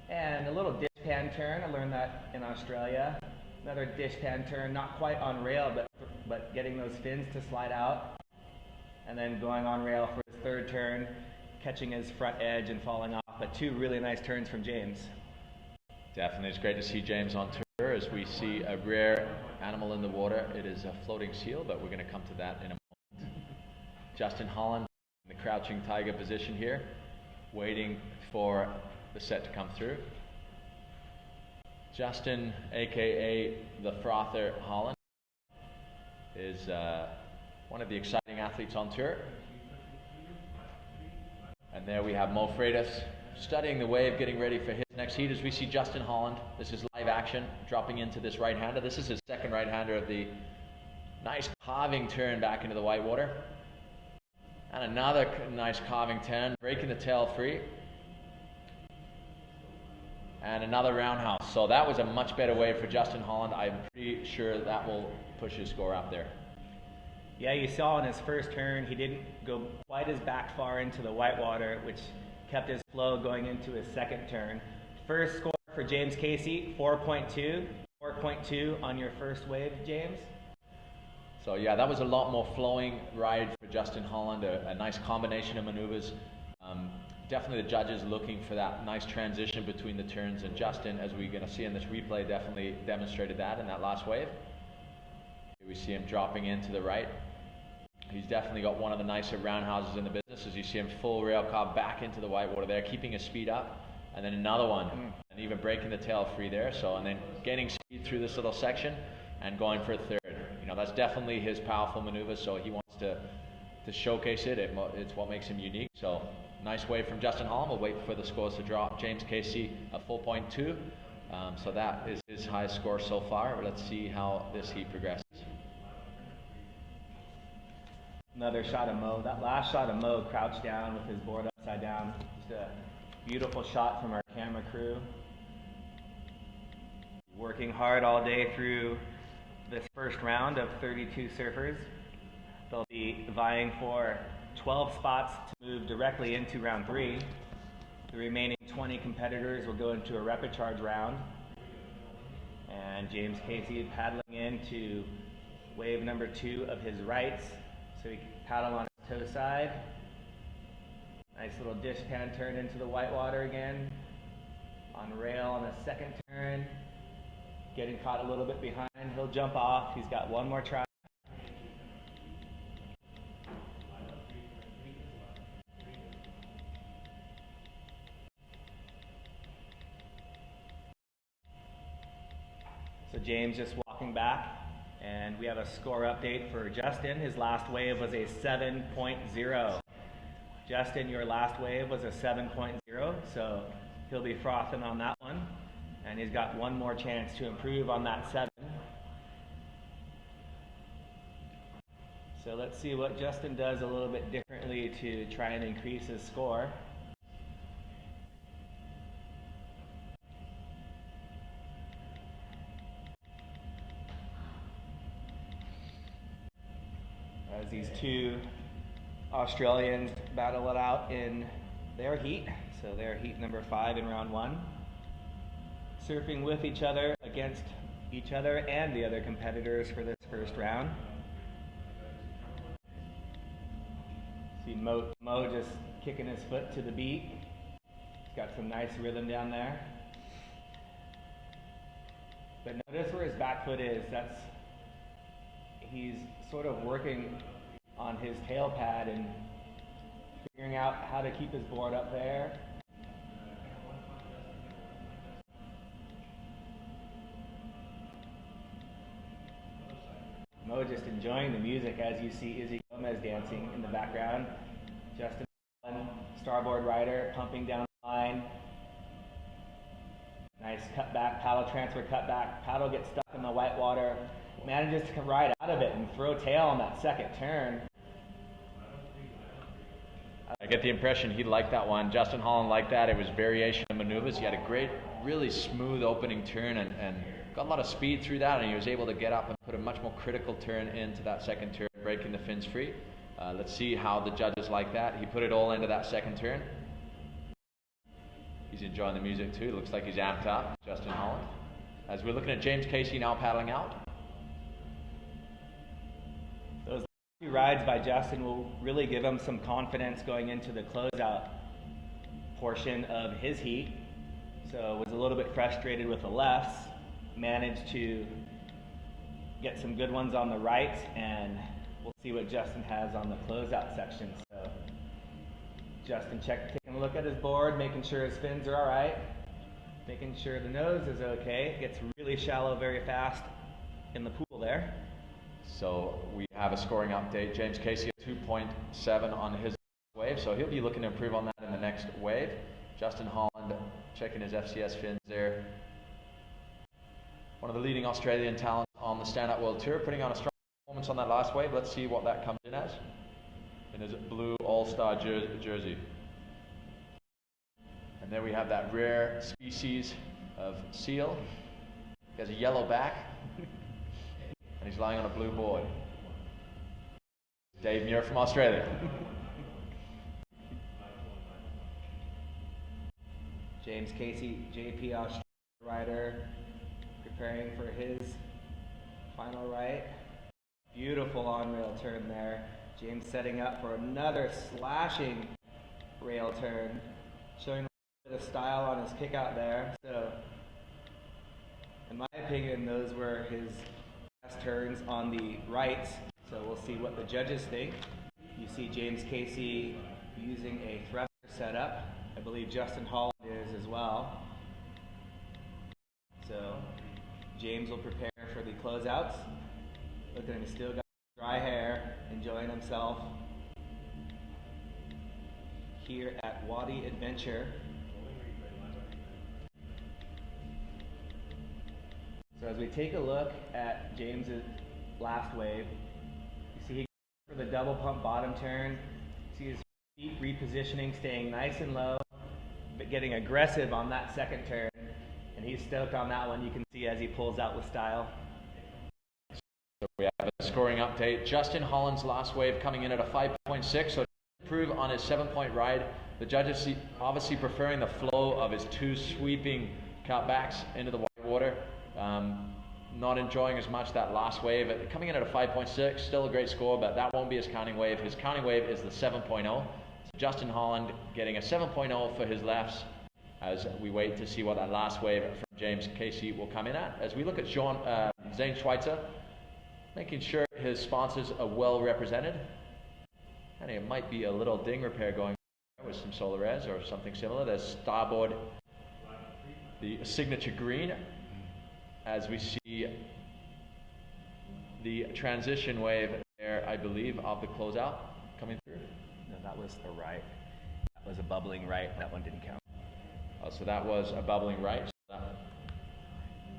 and a little dishpan turn. I learned that in Australia. Another dishpan turn, not quite on rail, but getting those fins to slide out. And then going on rail for his third turn, catching his front edge and falling off. But two really nice turns from James. Definitely, it's great to see James on tour as we see a rare animal in the water. It is a floating seal, but we're going to come to that in a moment. Justin Holland in the crouching tiger position here, waiting for the set to come through. Justin, aka the Frother Holland, is one of the exciting athletes on tour. And there we have Mo Freitas studying the wave, getting ready for his next heat. As we see Justin Holland, this is live action, dropping into this right-hander. This is his second right-hander of the nice carving turn back into the whitewater. And another nice carving turn, breaking the tail free. And another roundhouse. So that was a much better wave for Justin Holland. I'm pretty sure that will push his score up there. Yeah, you saw in his first turn, he didn't go quite as back far into the whitewater, which kept his flow going into his second turn. First score for James Casey, 4.2. 4.2 on your first wave, James. So yeah, that was a lot more flowing ride for Justin Holland, a nice combination of maneuvers. Definitely the judges looking for that nice transition between the turns, and Justin, as we're going to see in this replay, definitely demonstrated that in that last wave. Here we see him dropping into the right. He's definitely got one of the nicer roundhouses in the business, as you see him full rail carve back into the whitewater there, keeping his speed up, and then another one, and even breaking the tail free there. So, and then gaining speed through this little section and going for a third. You know, that's definitely his powerful maneuver, so he wants to showcase it. It's what makes him unique. So nice wave from Justin Holland. We'll wait for the scores to drop. James Casey a 4.2. So that is his highest score so far. Let's see how this heat progresses. Another shot of Mo. That last shot of Mo crouched down with his board upside down. Just a beautiful shot from our camera crew. Working hard all day through this first round of 32 surfers. They'll be vying for 12 spots to move directly into round 3. The remaining 20 competitors will go into a rapid charge round. And James Casey paddling into wave number 2 of his rights. So he can paddle on his toe side. Nice little dishpan turn into the whitewater again. On rail on the second turn. Getting caught a little bit behind. He'll jump off. He's got one more try. So James just walking back, and we have a score update for Justin. His last wave was a 7.0. Justin, your last wave was a 7.0, so he'll be frothing on that one, and he's got one more chance to improve on that 7. So let's see what Justin does a little bit differently to try and increase his score. As these two Australians battle it out in their heat. So their heat number 5 in round 1. Surfing with each other, against each other and the other competitors for this first round. See Mo just kicking his foot to the beat. He's got some nice rhythm down there. But notice where his back foot is. He's sort of working on his tail pad and figuring out how to keep his board up there. Mo just enjoying the music as you see Izzy Gomez dancing in the background. Justin, starboard rider, pumping down the line. Nice cutback, paddle transfer, cutback. Paddle gets stuck in the white water. Manages to ride out of it and throw tail on that second turn. I get the impression he liked that one. Justin Holland liked that. It was variation of maneuvers. He had a great, really smooth opening turn and got a lot of speed through that, and he was able to get up and put a much more critical turn into that second turn, breaking the fins free. Let's see how the judges like that. He put it all into that second turn. He's enjoying the music too. Looks like he's amped up, Justin Holland. As we're looking at James Casey now paddling out. Those two rides by Justin will really give him some confidence going into the closeout portion of his heat. So was a little bit frustrated with the lefts. Managed to get some good ones on the right, and we'll see what Justin has on the closeout section. So Justin taking a look at his board, making sure his fins are all right, making sure the nose is okay. Gets really shallow very fast in the pool there. So we have a scoring update. James Casey at 2.7 on his wave, so he'll be looking to improve on that in the next wave. Justin Holland checking his FCS fins there. One of the leading Australian talents on the Stand Up World Tour, putting on a strong performance on that last wave. Let's see what that comes in as in his blue All-Star jersey. And there we have that rare species of seal. He has a yellow back, and he's lying on a blue board. Dave Muir from Australia. James Casey, JP Australia rider, preparing for his final right. Beautiful on-rail turn there. James setting up for another slashing rail turn, showing a bit of style on his kick out there. So, in my opinion, those were his best turns on the right. So we'll see what the judges think. You see James Casey using a thruster setup. I believe Justin Holland is as well. So James will prepare for the closeouts. Look at him, he's still got dry hair, enjoying himself here at Wadi Adventure. So as we take a look at James's last wave, you see he goes for the double pump bottom turn. See his feet repositioning, staying nice and low, but getting aggressive on that second turn. And he's stoked on that one. You can see as he pulls out with style. So we have a scoring update. Justin Holland's last wave coming in at a 5.6, so to improve on his 7-point ride. The judges obviously preferring the flow of his two sweeping cutbacks into the white water. Not enjoying as much that last wave. Coming in at a 5.6, still a great score, but that won't be his counting wave. His counting wave is the 7.0. So Justin Holland getting a 7.0 for his lefts as we wait to see what that last wave from James Casey will come in at. As we look at Zane Schweitzer, making sure his sponsors are well represented. And it might be a little ding repair going on with some Solares or something similar. There's starboard, the signature green, as we see the transition wave there, I believe, of the closeout coming through. No, that was the right. That was a bubbling right. That one didn't count. Oh, so that was a bubbling right. So that,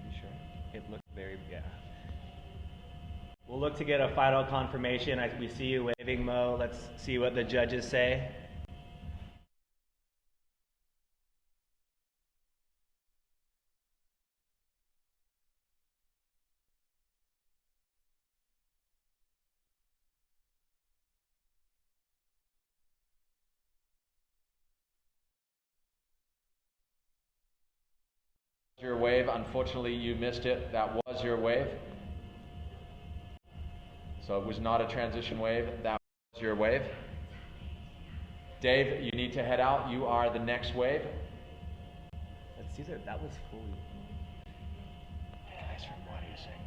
you sure? It looked very, yeah. We'll look to get a final confirmation. We see you waving, Mo. Let's see what the judges say. Your wave, unfortunately you missed it. That was your wave. So it was not a transition wave, that was your wave. Dave, you need to head out. You are the next wave. Let's see that was fully. What are you saying?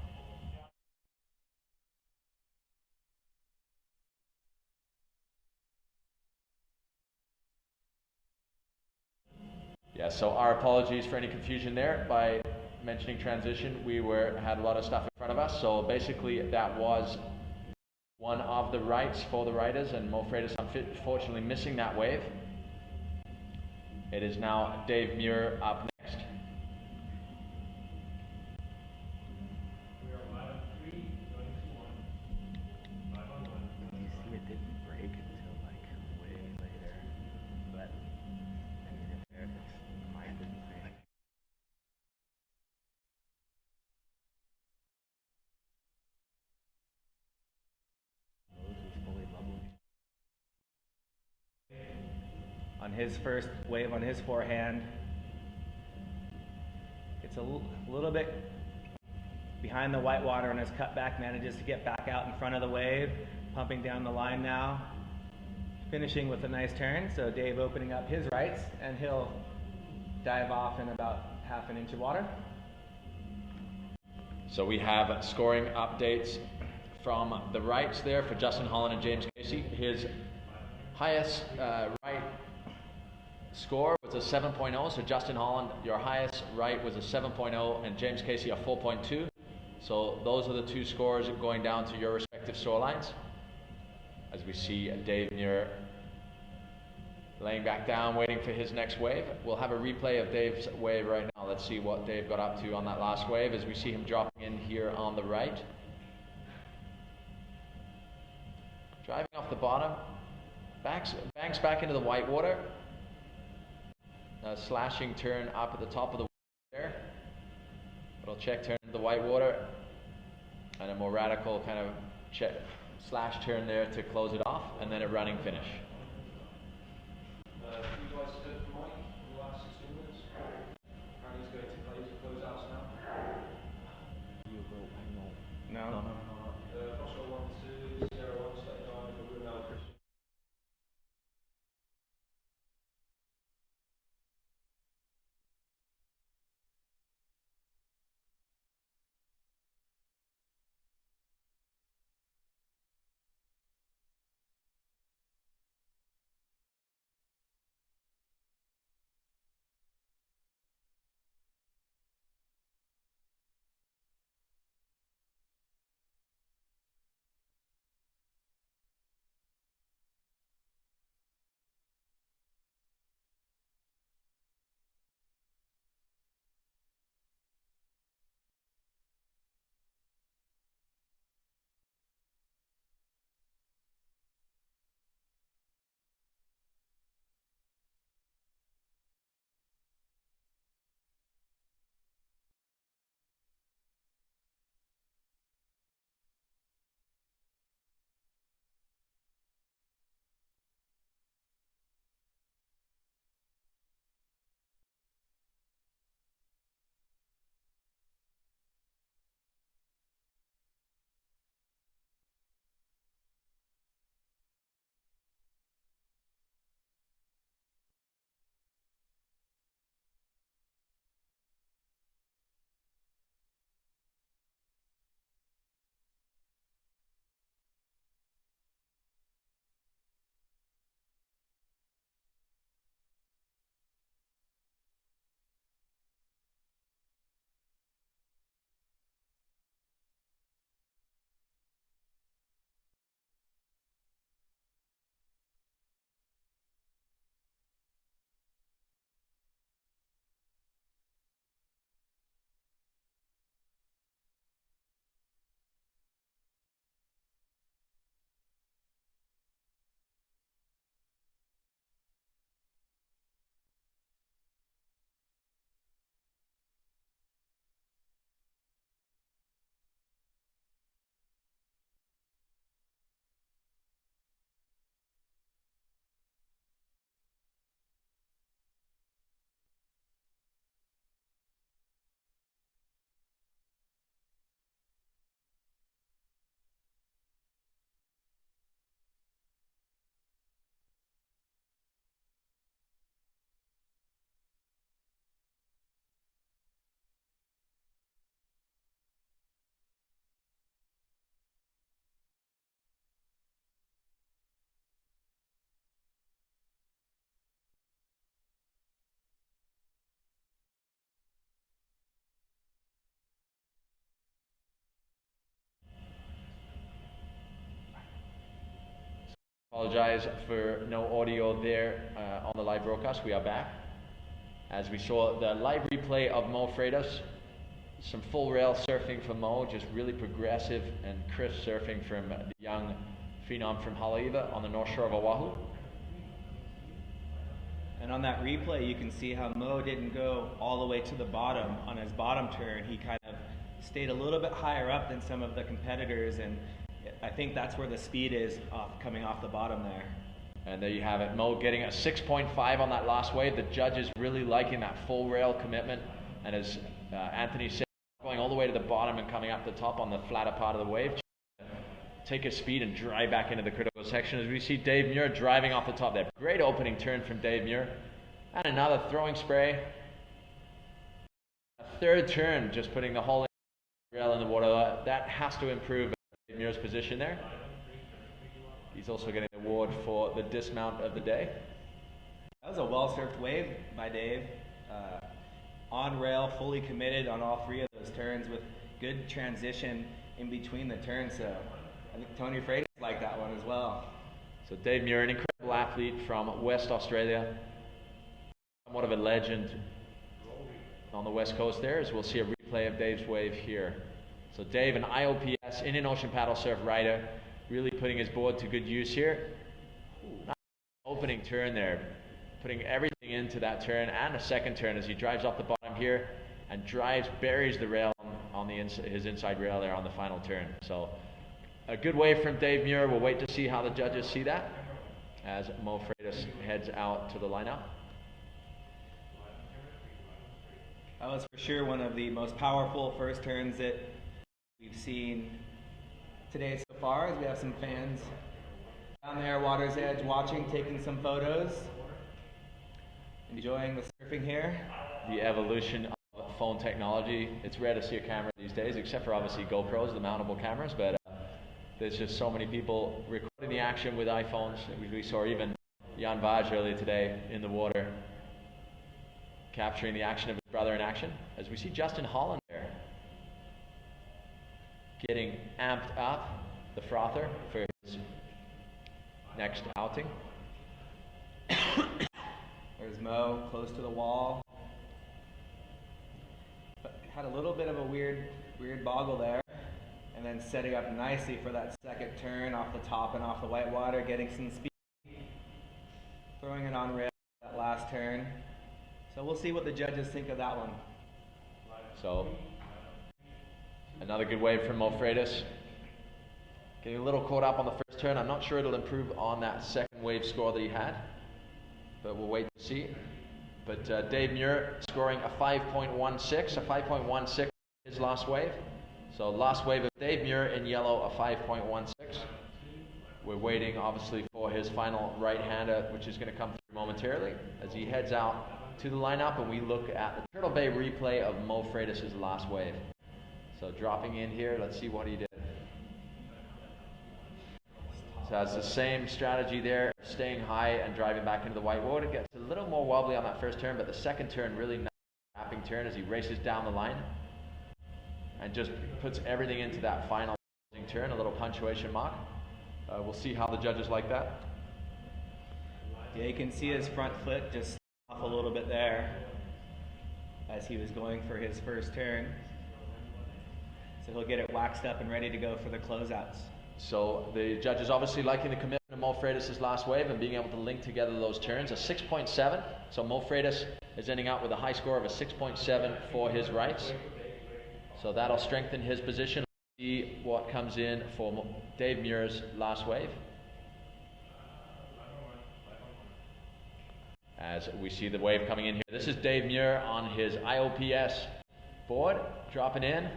Yeah, so our apologies for any confusion there. By mentioning transition, we had a lot of stuff in front of us. So basically that was one of the rights for the riders, and Mo Freitas unfortunately missing that wave. It is now Dave Muir up next. We are 5 on 3, going to 1. 5 on 1. You see, it didn't break until like way later. But I mean, if mine didn't break. On his first wave on his forehand, it's a little bit behind the white water, and his cutback manages to get back out in front of the wave, pumping down the line now, finishing with a nice turn. So Dave opening up his rights, and he'll dive off in about half an inch of water. So we have scoring updates from the rights there for Justin Holland and James Casey. His highest right score was a 7.0. So Justin Holland, your highest right was a 7.0, and James Casey a 4.2. So those are the two scores going down to your respective score lines. As we see Dave Muir laying back down, waiting for his next wave. We'll have a replay of Dave's wave right now. Let's see what Dave got up to on that last wave as we see him dropping in here on the right. Driving off the bottom, banks back into the white water. A slashing turn up at the top of the water there. Little check turn into the white water, and a more radical kind of check slash turn there to close it off, and then a running finish. You guys stood for Mike in the last 16 minutes. And he's going to close out now. No. Foster 1 2 Sierra 1 State 9 Brunel Christian. Apologize for no audio there on the live broadcast. We are back. As we saw the live replay of Mo Freitas, some full rail surfing from Mo, just really progressive and crisp surfing from the young phenom from Haleiwa on the north shore of Oahu. And on that replay, you can see how Mo didn't go all the way to the bottom on his bottom turn. He kind of stayed a little bit higher up than some of the competitors, and I think that's where the speed is coming off the bottom there. And there you have it, Mo getting a 6.5 on that last wave. The judges really liking that full rail commitment, and as Anthony said, going all the way to the bottom and coming up the top on the flatter part of the wave. Take his speed and drive back into the critical section as we see Dave Muir driving off the top there. Great opening turn from Dave Muir. And another throwing spray. A third turn, just putting the whole rail in the water. That has to improve Dave Muir's position there. He's also getting an award for the dismount of the day. That was a well-surfed wave by Dave. On rail, fully committed on all three of those turns with good transition in between the turns. So I think Tony Freitas liked that one as well. So Dave Muir, an incredible athlete from West Australia. Somewhat of a legend on the West Coast there, as we'll see a replay of Dave's wave here. So Dave, an IOPS Indian Ocean paddle surf rider, really putting his board to good use here. Nice opening turn there, putting everything into that turn and a second turn as he drives off the bottom here and buries the rail on his inside rail there on the final turn. So a good wave from Dave Muir. We'll wait to see how the judges see that as Mo Freitas heads out to the lineup. That was for sure one of the most powerful first turns that we've seen today so far, as we have some fans down there, water's edge, watching, taking some photos, enjoying the surfing here. The evolution of phone technology. It's rare to see a camera these days, except for obviously GoPros, the mountable cameras, but there's just so many people recording the action with iPhones. We saw even Jan Vaj earlier today in the water, capturing the action of his brother in action. As we see Justin Holland there, getting amped up, the frother, for his next outing. There's Mo, close to the wall. Had a little bit of a weird boggle there. And then setting up nicely for that second turn off the top and off the white water, getting some speed. Throwing it on rail that last turn. So we'll see what the judges think of that one. So, another good wave from Mo Freitas. Getting a little caught up on the first turn. I'm not sure it'll improve on that second wave score that he had, but we'll wait to see. But Dave Muir scoring a 5.16, his last wave. So last wave of Dave Muir in yellow, a 5.16. We're waiting obviously for his final right-hander, which is going to come through momentarily as he heads out to the lineup, and we look at the Turtle Bay replay of Mo Freitas' last wave. So dropping in here, let's see what he did. So it's the same strategy there, staying high and driving back into the white water. Gets a little more wobbly on that first turn, but the second turn really nice wrapping turn as he races down the line and just puts everything into that final turn, a little punctuation mark. We'll see how the judges like that. Yeah, you can see his front foot just off a little bit there as he was going for his first turn. So he'll get it waxed up and ready to go for the closeouts. So the judges obviously liking the commitment of Mo Freitas' last wave and being able to link together those turns. A 6.7. So Mo Freitas is ending out with a high score of a 6.7 for his rights. So that'll strengthen his position. See what comes in for Dave Muir's last wave. As we see the wave coming in here. This is Dave Muir on his IOPS board, dropping in.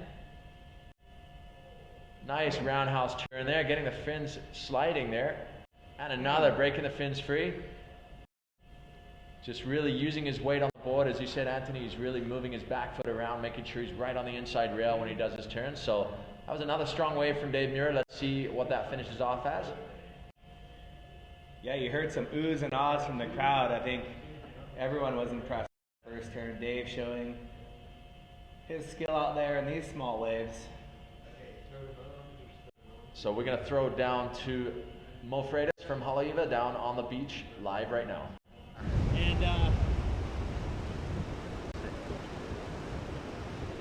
Nice roundhouse turn there, getting the fins sliding there. And another, breaking the fins free. Just really using his weight on the board. As you said, Anthony, he's really moving his back foot around, making sure he's right on the inside rail when he does his turn. So that was another strong wave from Dave Muir. Let's see what that finishes off as. Yeah, you heard some oohs and ahs from the crowd. I think everyone was impressed with the first turn. Dave showing his skill out there in these small waves. So we're going to throw down to Mo Freitas from Haleiwa down on the beach live right now. And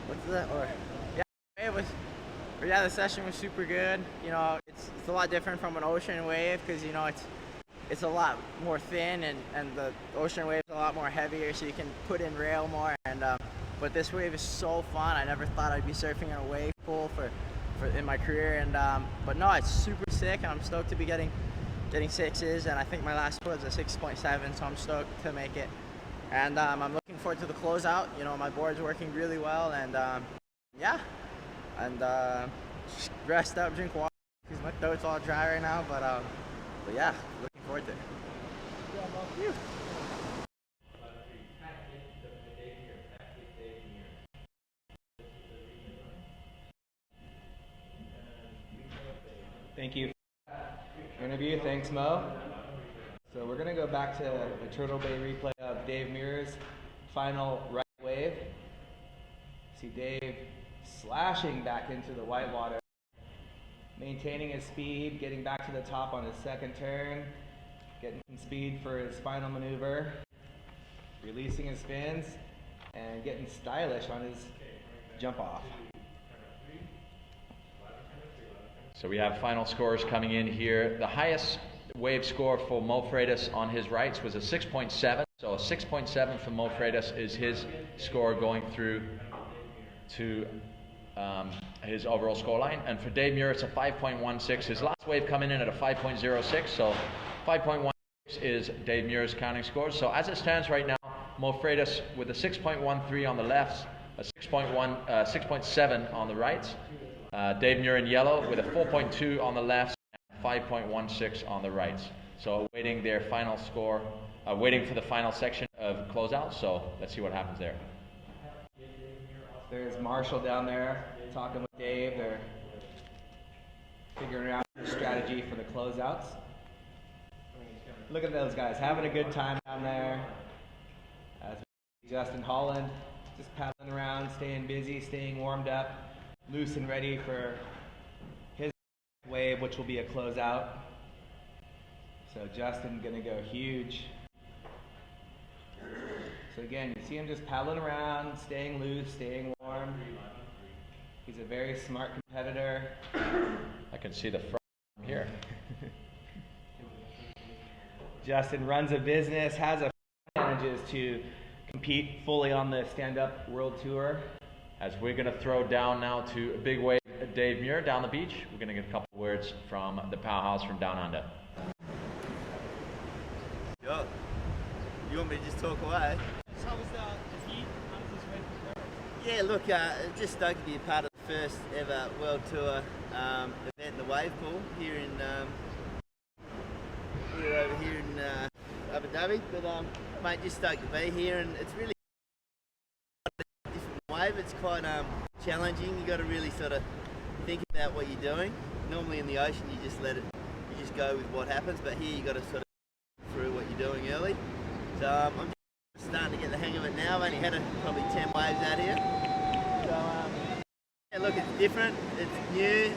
what's that? Or yeah, it was. Yeah, the session was super good. You know, it's a lot different from an ocean wave because you know it's a lot more thin and the ocean wave is a lot more heavier, so you can put in rail more. And but this wave is so fun. I never thought I'd be surfing in a wave pool for in my career. And but no, it's super sick, and I'm stoked to be getting sixes. And I think my last was a 6.7, so I'm stoked to make it. And I'm looking forward to the closeout. You know, my board's working really well, and yeah. And just rest up, drink water, because my throat's all dry right now. But yeah, looking forward to it. Yeah, Thank you for the interview. Thanks, Mo. So we're going to go back to the Turtle Bay replay of Dave Muir's final right wave. See Dave slashing back into the white water, maintaining his speed, getting back to the top on his second turn, getting some speed for his final maneuver, releasing his fins, and getting stylish on his jump off. So we have final scores coming in here. The highest wave score for Mo Freitas on his rights was a 6.7. So a 6.7 for Mo Freitas is his score going through to his overall scoreline. And for Dave Muir, it's a 5.16. His last wave coming in at a 5.06. So 5.16 is Dave Muir's counting scores. So as it stands right now, Mo Freitas with a 6.13 on the left, a 6.7 on the right. Dave Muir in yellow with a 4.2 on the left, and 5.16 on the right. So awaiting their final score, waiting for the final section of closeout. So let's see what happens there. There's Marshall down there talking with Dave. They're figuring out the strategy for the closeouts. Look at those guys having a good time down there. As Justin Holland just paddling around, staying busy, staying warmed up, loose and ready for his wave, which will be a closeout. So Justin gonna go huge. So again, you see him just paddling around, staying loose, staying warm. He's a very smart competitor. I can see the front from here. Justin runs a business, has a advantages to compete fully on the stand-up world tour. As we're going to throw down now to a big wave, Dave Muir down the beach. We're going to get a couple words from the powerhouse from down under. Yo, you want me to just talk away? How was the heat? How does this wave compare? Yeah, look, just stoked to be a part of the first ever World Tour event in the wave pool here in over here in Abu Dhabi. But mate, just stoked to be here, and it's really a different wave. It's quite challenging. You got to really sort of think about what you're doing. Normally in the ocean, you just go with what happens, but here you got to sort of through what you're doing early. So I'm just starting to get the hang of it now. I've only had probably 10 waves out here. So yeah, look, it's different, it's new.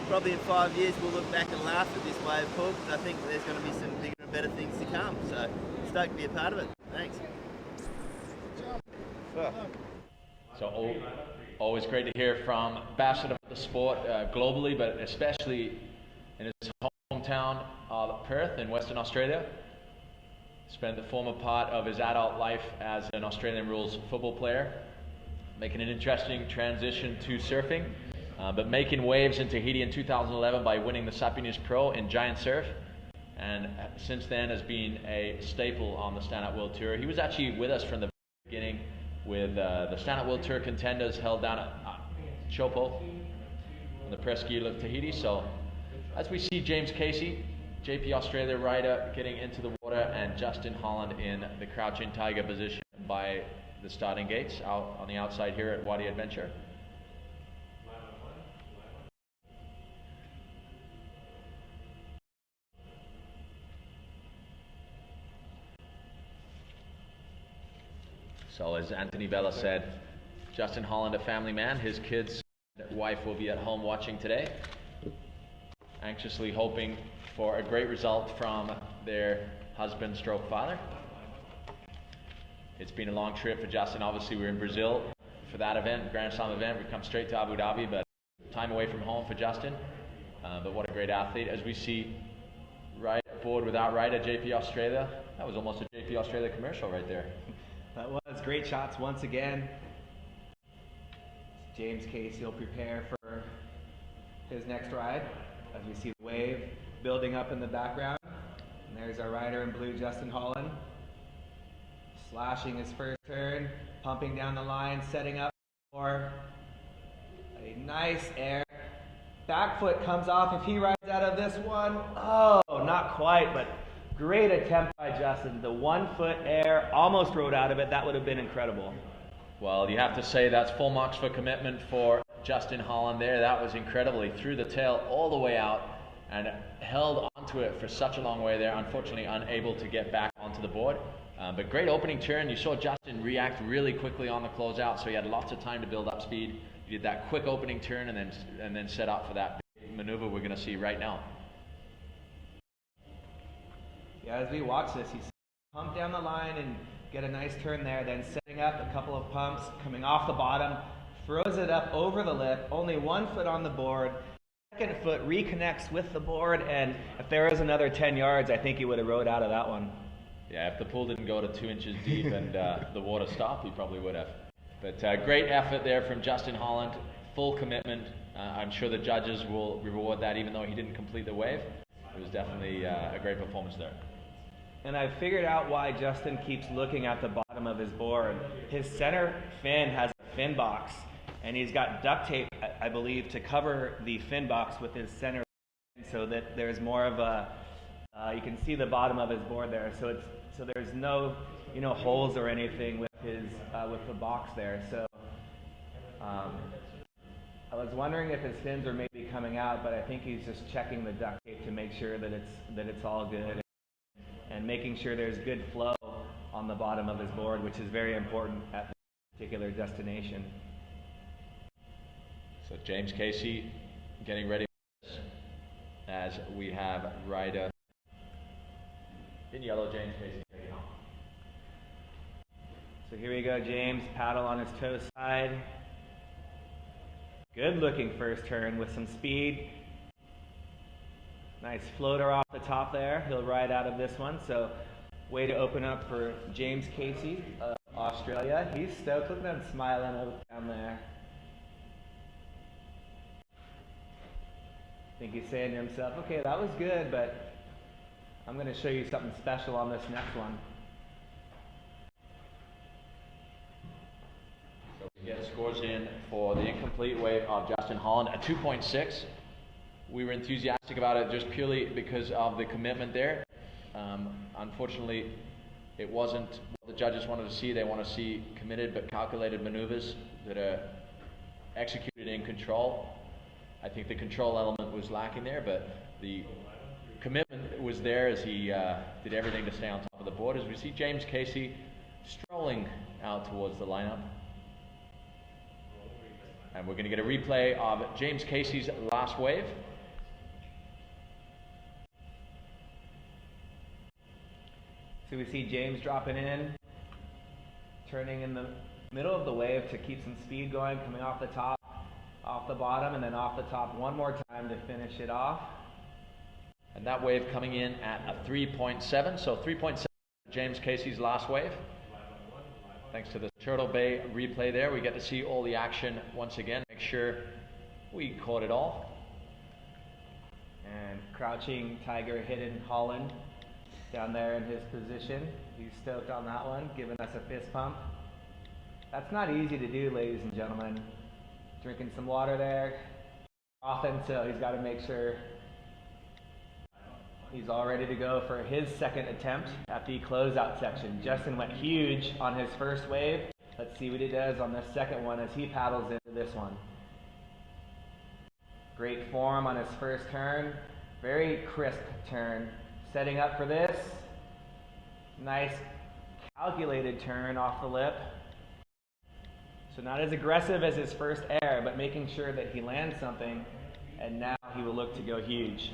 Probably in 5 years we'll look back and laugh at this wave pool, because I think there's going to be some bigger and better things to come. So stoked to be a part of it. Thanks. So always great to hear from ambassador of the sport globally, but especially in his hometown of Perth in Western Australia. Spent the former part of his adult life as an Australian rules football player, making an interesting transition to surfing, but making waves in Tahiti in 2011 by winning the Sapinus Pro in Giant Surf, and since then has been a staple on the Stand Up World Tour. He was actually with us from the beginning with the Stand Up World Tour contenders held down at Chopo on the Presqu'île of Tahiti. So as we see James Casey, JP Australia rider, getting into the water, and Justin Holland in the crouching tiger position by the starting gates out on the outside here at Wadi Adventure. So as Anthony Vella said, Justin Holland, a family man, his kids and wife will be at home watching today, anxiously hoping for a great result from their husband stroke father. It's been a long trip for Justin. Obviously, we're in Brazil for that event, Grand Slam event. We come straight to Abu Dhabi, but time away from home for Justin. But what a great athlete. As we see right aboard without right at JP Australia. That was almost a JP Australia commercial right there. That was great shots once again. James Casey will prepare for his next ride as we see the wave building up in the background. And there's our rider in blue, Justin Holland, slashing his first turn, pumping down the line, setting up for a nice air. Back foot comes off if he rides out of this one. Oh, not quite, but great attempt by Justin. The 1 foot air, almost rode out of it. That would have been incredible. Well, you have to say that's full marks for commitment for Justin Holland there. That was incredible. He threw the tail all the way out and held onto it for such a long way there. Unfortunately, unable to get back onto the board. But great opening turn. You saw Justin react really quickly on the closeout, so he had lots of time to build up speed. He did that quick opening turn and then set up for that big maneuver we're going to see right now. Yeah, as we watch this, he's pumped down the line and get a nice turn there, then setting up a couple of pumps, coming off the bottom, throws it up over the lip, only 1 foot on the board, second foot reconnects with the board, and if there was another 10 yards, I think he would have rode out of that one. Yeah, if the pool didn't go to 2 inches deep and the water stopped, he probably would have. But great effort there from Justin Holland, full commitment. I'm sure the judges will reward that even though he didn't complete the wave. It was definitely a great performance there. And I figured out why Justin keeps looking at the bottom of his board. His center fin has a fin box, and he's got duct tape, I believe, to cover the fin box with his center fin so that there's more of a, you can see the bottom of his board there. So there's no, holes or anything with his, with the box there. So I was wondering if his fins are maybe coming out, but I think he's just checking the duct tape to make sure that it's all good. And making sure there's good flow on the bottom of his board, which is very important at this particular destination. So James Casey getting ready for this as we have rider in yellow, James Casey taking off. So here we go, James, paddle on his toe side. Good looking first turn with some speed. Nice floater off the top there. He'll ride out of this one. So way to open up for James Casey of Australia. He's stoked. Look at him smiling over down there. I think he's saying to himself, okay, that was good, but I'm going to show you something special on this next one. So we get scores in for the incomplete wave of Justin Holland at 2.6. We were enthusiastic about it just purely because of the commitment there. Unfortunately, it wasn't what the judges wanted to see. They want to see committed but calculated maneuvers that are executed in control. I think the control element was lacking there, but the commitment was there as he did everything to stay on top of the board. As we see James Casey strolling out towards the lineup. And we're going to get a replay of James Casey's last wave. So we see James dropping in, turning in the middle of the wave to keep some speed going, coming off the top, off the bottom, and then off the top one more time to finish it off. And that wave coming in at a 3.7, so 3.7 James Casey's last wave. Thanks to the Turtle Bay replay there, we get to see all the action once again. Make sure we caught it all. And crouching tiger hidden Holland down there in his position. He's stoked on that one, giving us a fist pump. That's not easy to do, ladies and gentlemen. Drinking some water there. Often, so he's got to make sure he's all ready to go for his second attempt at the closeout section. Justin went huge on his first wave. Let's see what he does on this second one as he paddles into this one. Great form on his first turn. Very crisp turn. Setting up for this. Nice calculated turn off the lip. So not as aggressive as his first air, but making sure that he lands something, and now he will look to go huge.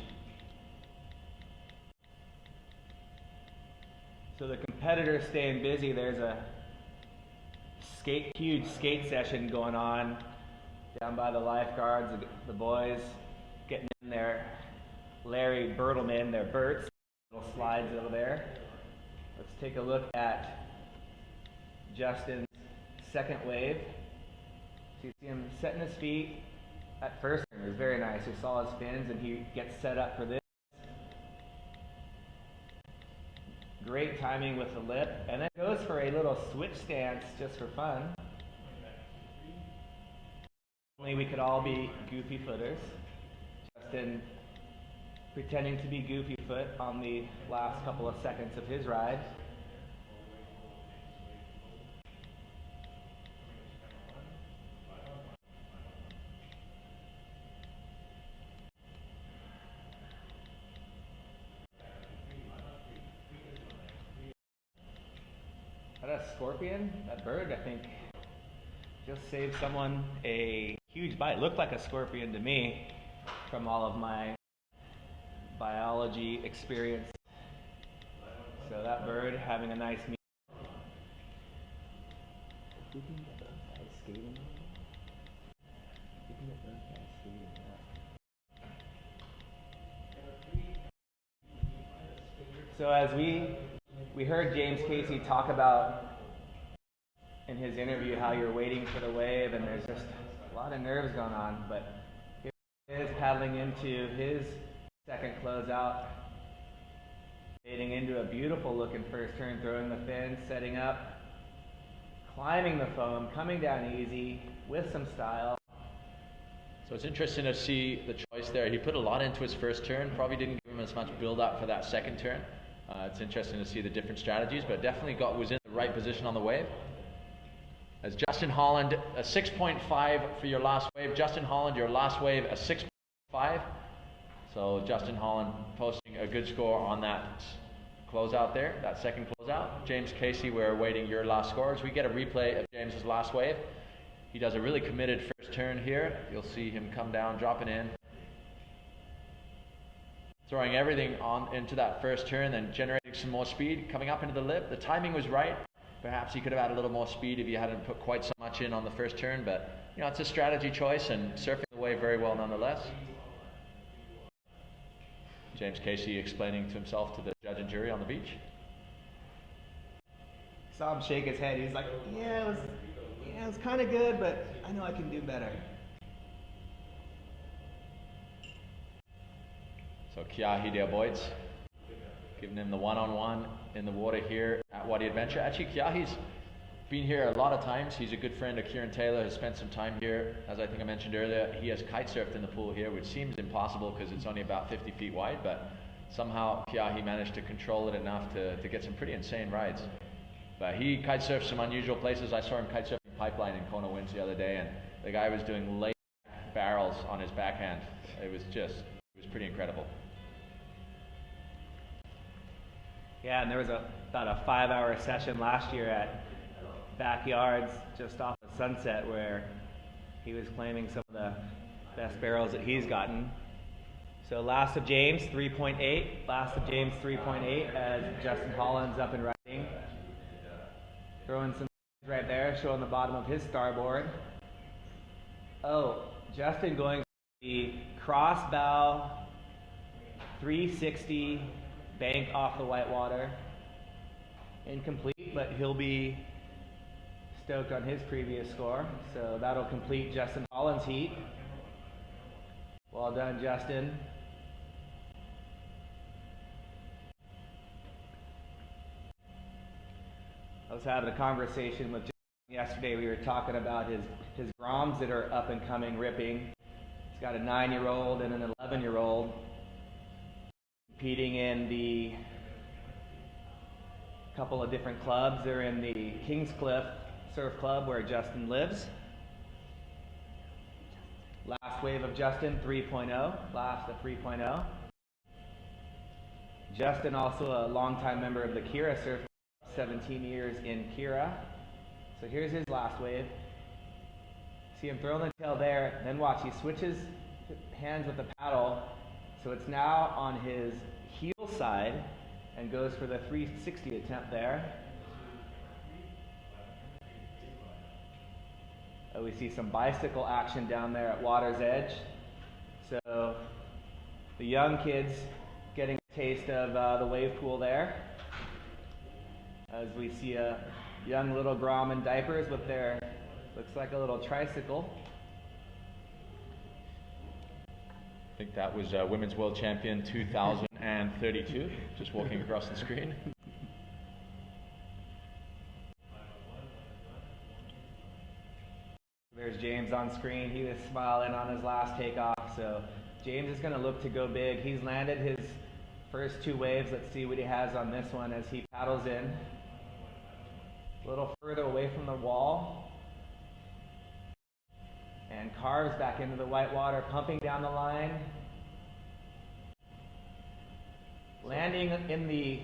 So the competitors staying busy. There's a huge skate session going on down by the lifeguards. The boys getting in their Larry Bertelman, their Berts, little slides over there. Let's take a look at Justin's second wave. So you see him setting his feet at first. It was very nice. You saw his fins, and he gets set up for this. Great timing with the lip, and then goes for a little switch stance just for fun. Only we could all be goofy footers. Justin pretending to be goofy foot on the last couple of seconds of his ride. That scorpion, that bird, I think, just saved someone a huge bite. Looked like a scorpion to me from all of my biology experience. So that bird having a nice meal. So as we heard James Casey talk about in his interview how you're waiting for the wave and there's just a lot of nerves going on, but here he is paddling into his second closeout, fading into a beautiful looking first turn, throwing the fin, setting up, climbing the foam, coming down easy with some style. So it's interesting to see the choice there. He put a lot into his first turn, probably didn't give him as much build up for that second turn. It's interesting to see the different strategies, but definitely was in the right position on the wave. As Justin Holland, a 6.5 for your last wave. Justin Holland, your last wave, a 6.5. So Justin Holland posting a good score on that closeout there, that second closeout. James Casey, we're awaiting your last scores. We get a replay of James's last wave. He does a really committed first turn here. You'll see him come down, dropping in, throwing everything on into that first turn, then generating some more speed, coming up into the lip. The timing was right. Perhaps he could have had a little more speed if he hadn't put quite so much in on the first turn, but you know, it's a strategy choice and surfing the wave very well nonetheless. James Casey explaining to himself, to the judge and jury on the beach. Saw him shake his head. He's like, yeah, it was kind of good, but I know I can do better. So Kiahi der Boits, giving him the one-on-one in the water here at Wadi Adventure. Actually, Kiahi's been here a lot of times. He's a good friend of Kieran Taylor, has spent some time here. As I think I mentioned earlier, he has kite surfed in the pool here, which seems impossible because it's only about 50 feet wide, but somehow Kiahi managed to control it enough to get some pretty insane rides. But he kite surfed some unusual places. I saw him kite surfing Pipeline in Kona Winds the other day, and the guy was doing lay barrels on his backhand. It was pretty incredible. Yeah, and there was about a 5-hour session last year at Backyards just off of Sunset where he was claiming some of the best barrels that he's gotten. So last of James, 3.8. Last of James, 3.8 as Justin Holland's up and riding. Throwing some right there, showing the bottom of his starboard. Oh, Justin going for the cross bow 360 bank off the whitewater. Incomplete, but he'll be stoked on his previous score. So that'll complete Justin Holland's heat. Well done, Justin. I was having a conversation with Justin yesterday. We were talking about his Groms that are up and coming, ripping. He's got a 9-year-old and an 11-year-old competing in the couple of different clubs. They're in the Kingscliff Surf Club where Justin lives. Last wave of Justin, 3.0. Last of 3.0. Justin also a longtime member of the Kira Surf Club, 17 years in Kira. So here's his last wave. See him throwing the tail there, then watch, he switches hands with the paddle. So it's now on his heel side, and goes for the 360 attempt there. We see some bicycle action down there at water's edge. So the young kids getting a taste of the wave pool there. As we see a young little Grom in diapers with their, looks like a little tricycle. I think that was Women's World Champion 2032, just walking across the screen. There's James on screen. He was smiling on his last takeoff. So James is going to look to go big. He's landed his first 2 waves. Let's see what he has on this one as he paddles in. A little further away from the wall. And carves back into the white water, pumping down the line. Landing in the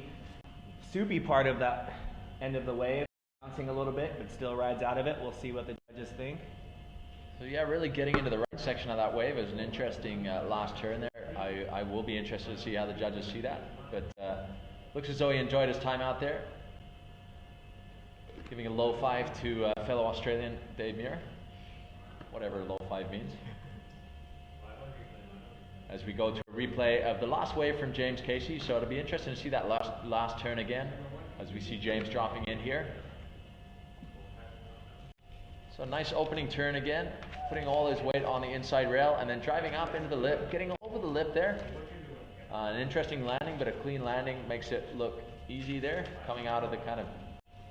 soupy part of that end of the wave, bouncing a little bit, but still rides out of it. We'll see what the judges think. So yeah, really getting into the right section of that wave is an interesting last turn there. I will be interested to see how the judges see that. But looks as though he enjoyed his time out there. Giving a low 5 to fellow Australian Dave Muir. Whatever low 5 means. As we go to a replay of the last wave from James Casey. So it'll be interesting to see that last turn again as we see James dropping in here. So a nice opening turn again, putting all his weight on the inside rail and then driving up into the lip, getting over the lip there. An interesting landing, but a clean landing makes it look easy there, coming out of the kind of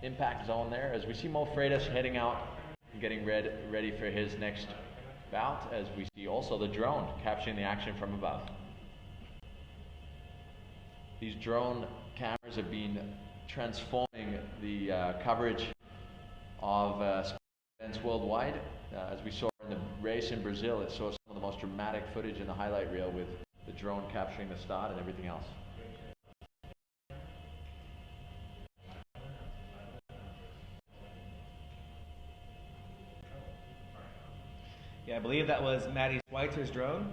impact zone there. As we see Mo Freitas heading out and getting ready for his next bout, as we see also the drone capturing the action from above. These drone cameras have been transforming the coverage of events worldwide. As we saw in the race in Brazil, it saw some of the most dramatic footage in the highlight reel with the drone capturing the start and everything else. Yeah, I believe that was Maddie Schweitzer's drone.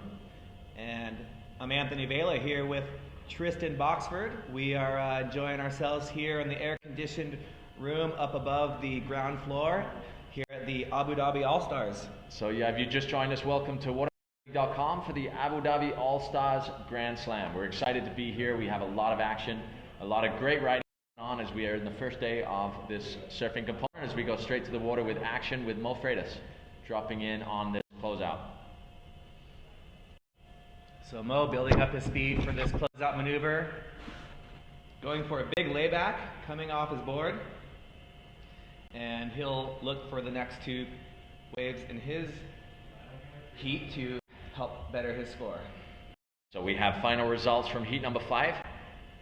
And I'm Anthony Vela here with Tristan Boxford. We are enjoying ourselves here in the air-conditioned room up above the ground floor here at the Abu Dhabi All-Stars. So yeah, if you just joined us, welcome to waterleague.com for the Abu Dhabi All-Stars Grand Slam. We're excited to be here. We have a lot of action, a lot of great riding on as we are in the first day of this surfing component as we go straight to the water with action with Mo Freitas dropping in on this closeout. So Mo building up his speed for this closeout maneuver. Going for a big layback, coming off his board. And he'll look for the next 2 waves in his heat to help better his score. So we have final results from heat number 5.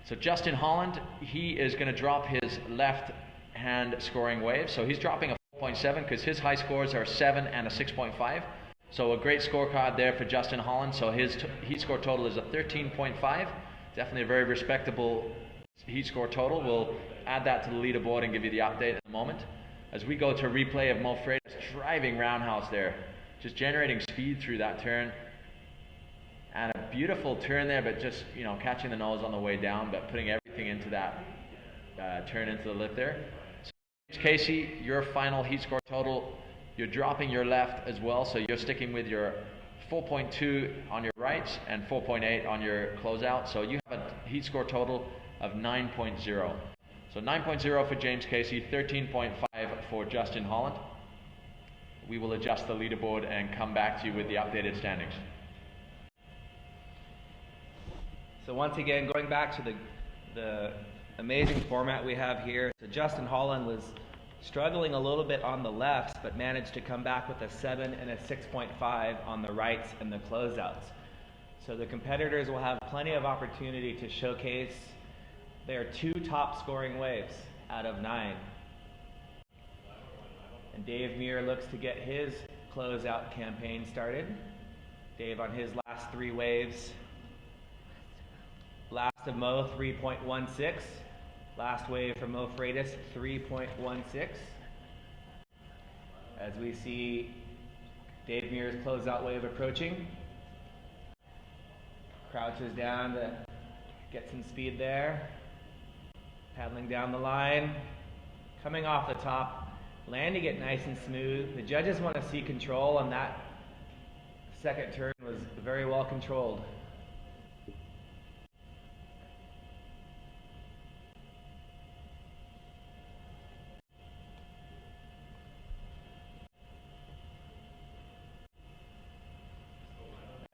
So Justin Holland, he is going to drop his left hand scoring wave. So he's dropping a 4.7 because his high scores are 7 and a 6.5. So a great scorecard there for Justin Holland. So his heat score total is a 13.5. Definitely a very respectable heat score total. We'll add that to the leaderboard and give you the update in a moment. As we go to a replay of Mo Freitas driving roundhouse there, just generating speed through that turn. And a beautiful turn there, but just, you know, catching the nose on the way down, but putting everything into that turn into the lip there. So James Casey, your final heat score total, you're dropping your left as well, so you're sticking with your 4.2 on your rights and 4.8 on your closeout. So you have a heat score total of 9.0. So 9.0 for James Casey, 13.5 for Justin Holland. We will adjust the leaderboard and come back to you with the updated standings. So once again, going back to the amazing format we have here. So Justin Holland was struggling a little bit on the lefts, but managed to come back with a 7 and a 6.5 on the rights and the closeouts. So the competitors will have plenty of opportunity to showcase their 2 top scoring waves out of 9. And Dave Muir looks to get his closeout campaign started. Dave on his last 3 waves. Last of Mo, 3.16. Last wave for Mo Freitas, 3.16. As we see Dave Muir's closeout wave approaching. Crouches down to get some speed there. Paddling down the line, coming off the top, landing it nice and smooth. The judges want to see control, and that second turn was very well controlled.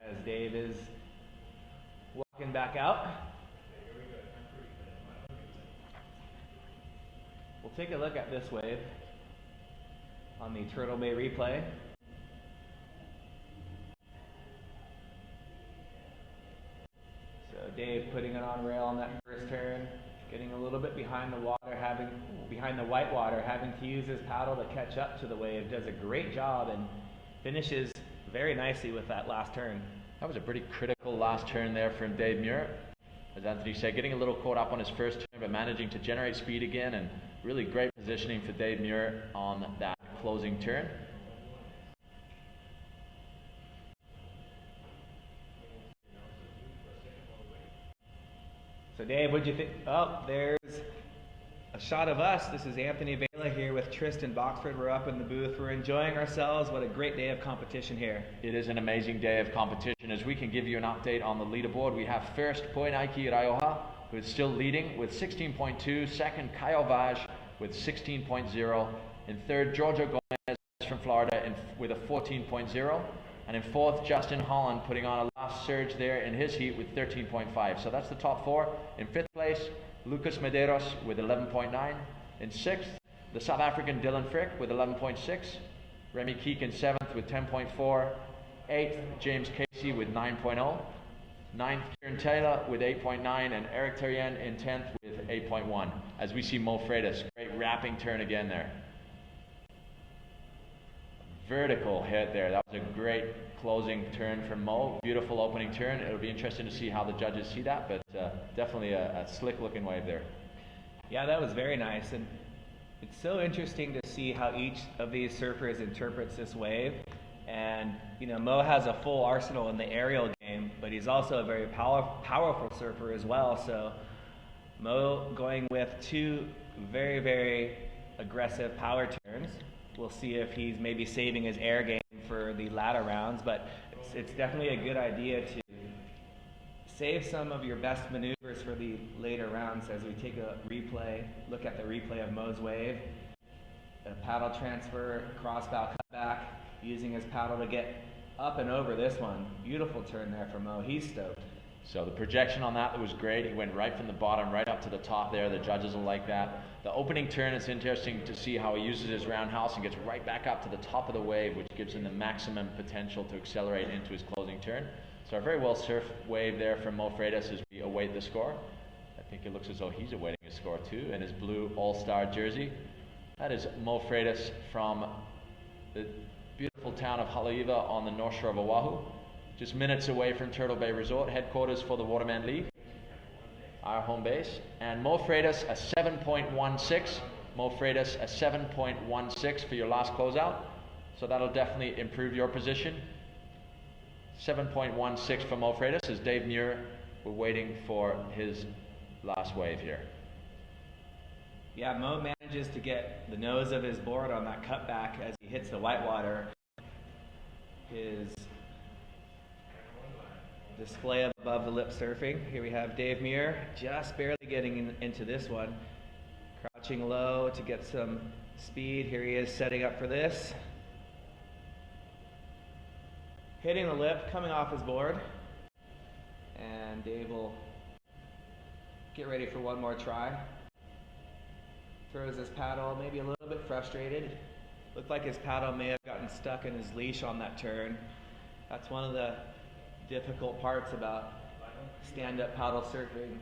As Dave is walking back out. We'll take a look at this wave on the Turtle Bay replay. So Dave putting it on rail on that first turn, getting a little bit behind the water, behind the white water, having to use his paddle to catch up to the wave. Does a great job and finishes very nicely with that last turn. That was a pretty critical last turn there from Dave Muir. As Anthony said, getting a little caught up on his first turn, but managing to generate speed again, and really great positioning for Dave Muir on that closing turn. So Dave, what'd you think? Oh, there's a shot of us. This is Anthony Vela here with Tristan Boxford. We're up in the booth. We're enjoying ourselves. What a great day of competition here. It is an amazing day of competition. As we can give you an update on the leaderboard, we have first Poinaiki Raioha, who is still leading with 16.2. Second, Kyle Vaj with 16.0. In third, Giorgio Gomez from Florida with a 14.0. And in fourth, Justin Holland putting on a last surge there in his heat with 13.5. So that's the top four. In fifth place, Lucas Medeiros with 11.9. In sixth, the South African Dylan Frick with 11.6. Remy Keek in seventh with 10.4. Eighth, James Casey with 9.0. Ninth, Kieran Taylor with 8.9. And Eric Terrien in 10th with 8.1. As we see Mo Freitas, great wrapping turn again there. Vertical hit there. That was a great closing turn from Mo. Beautiful opening turn. It'll be interesting to see how the judges see that, but definitely a slick looking wave there. Yeah, that was very nice, and it's so interesting to see how each of these surfers interprets this wave. And you know, Mo has a full arsenal in the aerial game, but he's also a very powerful surfer as well. So Mo going with two very, very aggressive power turns. We'll see if he's maybe saving his air game for the latter rounds, but it's definitely a good idea to save some of your best maneuvers for the later rounds. As we take a replay, look at the replay of Mo's wave, a paddle transfer, crossbow cutback, using his paddle to get up and over this one. Beautiful turn there for Mo. He's stoked. So the projection on that was great. He went right from the bottom right up to the top there. The judges will like that. The opening turn, it's interesting to see how he uses his roundhouse and gets right back up to the top of the wave, which gives him the maximum potential to accelerate into his closing turn. So a very well surfed wave there from Mo Freitas as we await the score. I think it looks as though he's awaiting his score too in his blue all-star jersey. That is Mo Freitas from the beautiful town of Haleiwa on the north shore of Oahu. Just minutes away from Turtle Bay Resort, headquarters for the Waterman League, our home base. And Mo Freitas a 7.16. Mo Freitas a 7.16 for your last closeout. So that'll definitely improve your position. 7.16 for Mo Freitas as Dave Muir, we're waiting for his last wave here. Yeah, Mo manages to get the nose of his board on that cutback as he hits the whitewater. His display above the lip surfing. Here we have Dave Muir just barely getting into this one. Crouching low to get some speed. Here he is setting up for this. Hitting the lip, coming off his board. And Dave will get ready for one more try. Throws his paddle, maybe a little bit frustrated. Looked like his paddle may have gotten stuck in his leash on that turn. That's one of the difficult parts about stand-up paddle surfing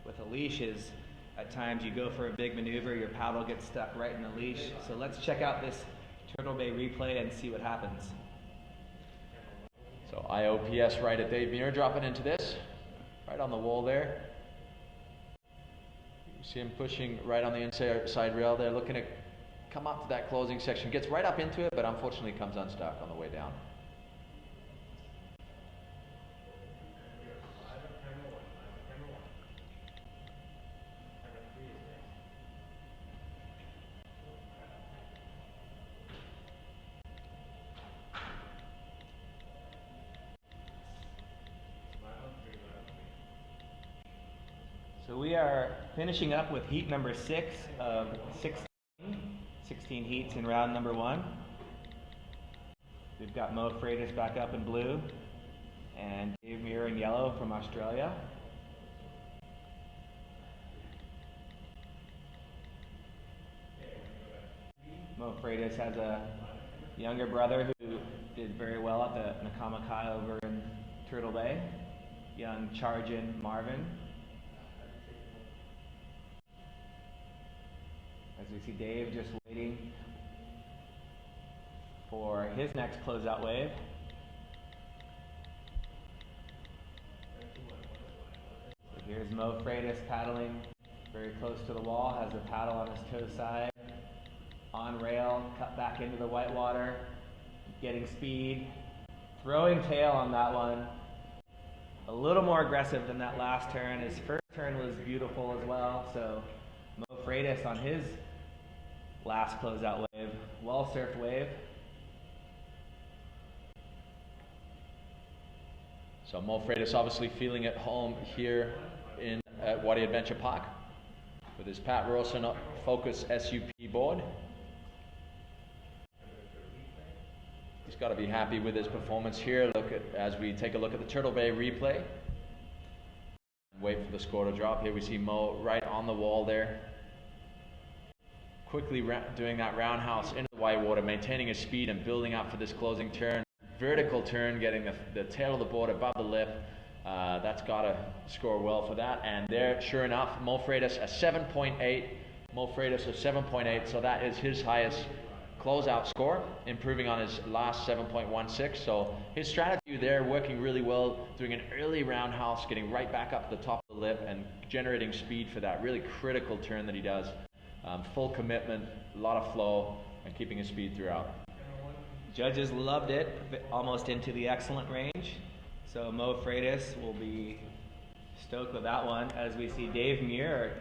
with a leash is at times you go for a big maneuver, your paddle gets stuck right in the leash. So let's check out this Turtle Bay replay and see what happens. So IOPS right at Dave Muir dropping into this, right on the wall there. You see him pushing right on the inside rail there, looking to come up to that closing section. Gets right up into it, but unfortunately comes unstuck on the way down. are finishing up with heat number 6 of 16 heats in round number 1. We've got Mo Freitas back up in blue and Dave Muir in yellow from Australia. Mo Freitas has a younger brother who did very well at the Nakamakai over in Turtle Bay, young Charjin Marvin. As we see Dave just waiting for his next closeout wave. So here's Mo Freitas paddling very close to the wall, has the paddle on his toe side, on rail, cut back into the whitewater, getting speed, throwing tail on that one. A little more aggressive than that last turn. His first turn was beautiful as well, so Mo Freitas on his last closeout wave, well surfed wave. So Mo Freitas obviously feeling at home here at Wadi Adventure Park with his Pat Rosen Focus SUP board. He's got to be happy with his performance here. As we take a look at the Turtle Bay replay. Wait for the score to drop. Here we see Mo right on the wall there. Quickly doing that roundhouse into the whitewater, maintaining his speed and building up for this closing turn. Vertical turn, getting the tail of the board above the lip. That's got to score well for that. And there, sure enough, Mo Freitas a 7.8. Mo Freitas a 7.8, so that is his highest closeout score, improving on his last 7.16. So his strategy there working really well, doing an early roundhouse, getting right back up to the top of the lip and generating speed for that really critical turn that he does. Full commitment, a lot of flow, and keeping his speed throughout. Judges loved it, almost into the excellent range. So Mo Freitas will be stoked with that one. As we see Dave Muir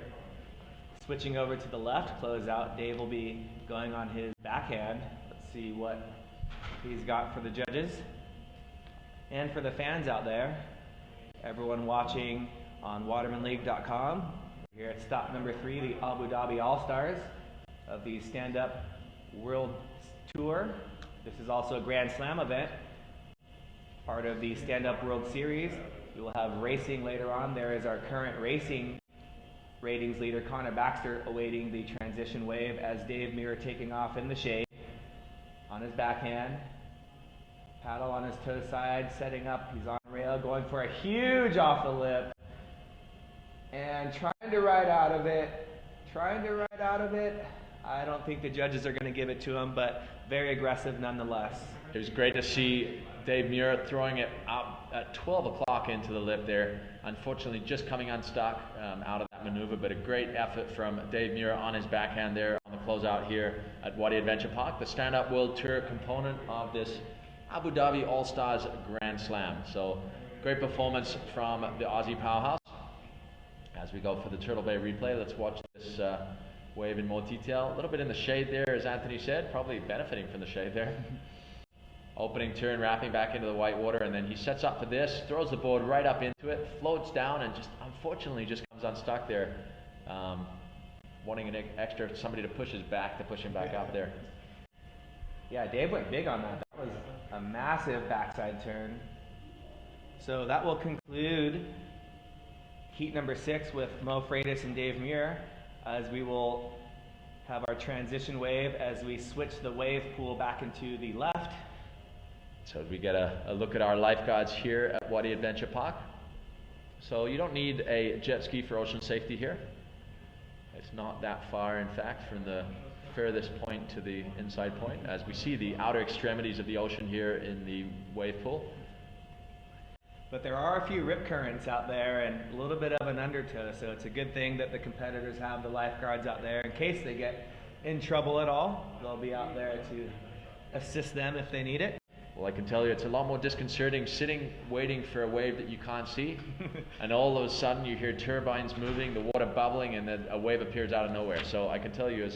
switching over to the left closeout, Dave will be going on his backhand. Let's see what he's got for the judges. And for the fans out there, everyone watching on watermanleague.com, here at stop number 3, the Abu Dhabi All-Stars of the Stand-Up World Tour. This is also a Grand Slam event, part of the Stand-Up World Series. We will have racing later on. There is our current racing ratings leader, Connor Baxter, awaiting the transition wave as Dave Muir taking off in the shade on his backhand. Paddle on his toe side, setting up. He's on rail, going for a huge off the lip. And trying to ride out of it. I don't think the judges are going to give it to him, but very aggressive nonetheless. It was great to see Dave Muir throwing it up at 12 o'clock into the lip there. Unfortunately, just coming unstuck out of that maneuver, but a great effort from Dave Muir on his backhand there on the closeout here at Wadi Adventure Park, the Stand-Up World Tour component of this Abu Dhabi All-Stars Grand Slam. So, great performance from the Aussie powerhouse. As we go for the Turtle Bay replay, let's watch this wave in more detail. A little bit in the shade there, as Anthony said, probably benefiting from the shade there. Opening turn, wrapping back into the white water, and then he sets up for this, throws the board right up into it, floats down, and just unfortunately just comes unstuck there. Wanting an extra somebody to push his back to push him back up there. Yeah, Dave went big on that. That was a massive backside turn. So that will conclude heat number 6 with Mo Freitas and Dave Muir, as we will have our transition wave as we switch the wave pool back into the left. So we get a look at our lifeguards here at Wadi Adventure Park. So you don't need a jet ski for ocean safety here. It's not that far, in fact, from the furthest point to the inside point, as we see the outer extremities of the ocean here in the wave pool. But there are a few rip currents out there and a little bit of an undertow, so it's a good thing that the competitors have the lifeguards out there in case they get in trouble at all. They'll be out there to assist them if they need it. Well, I can tell you it's a lot more disconcerting sitting waiting for a wave that you can't see, and all of a sudden you hear turbines moving, the water bubbling, and then a wave appears out of nowhere. So I can tell you,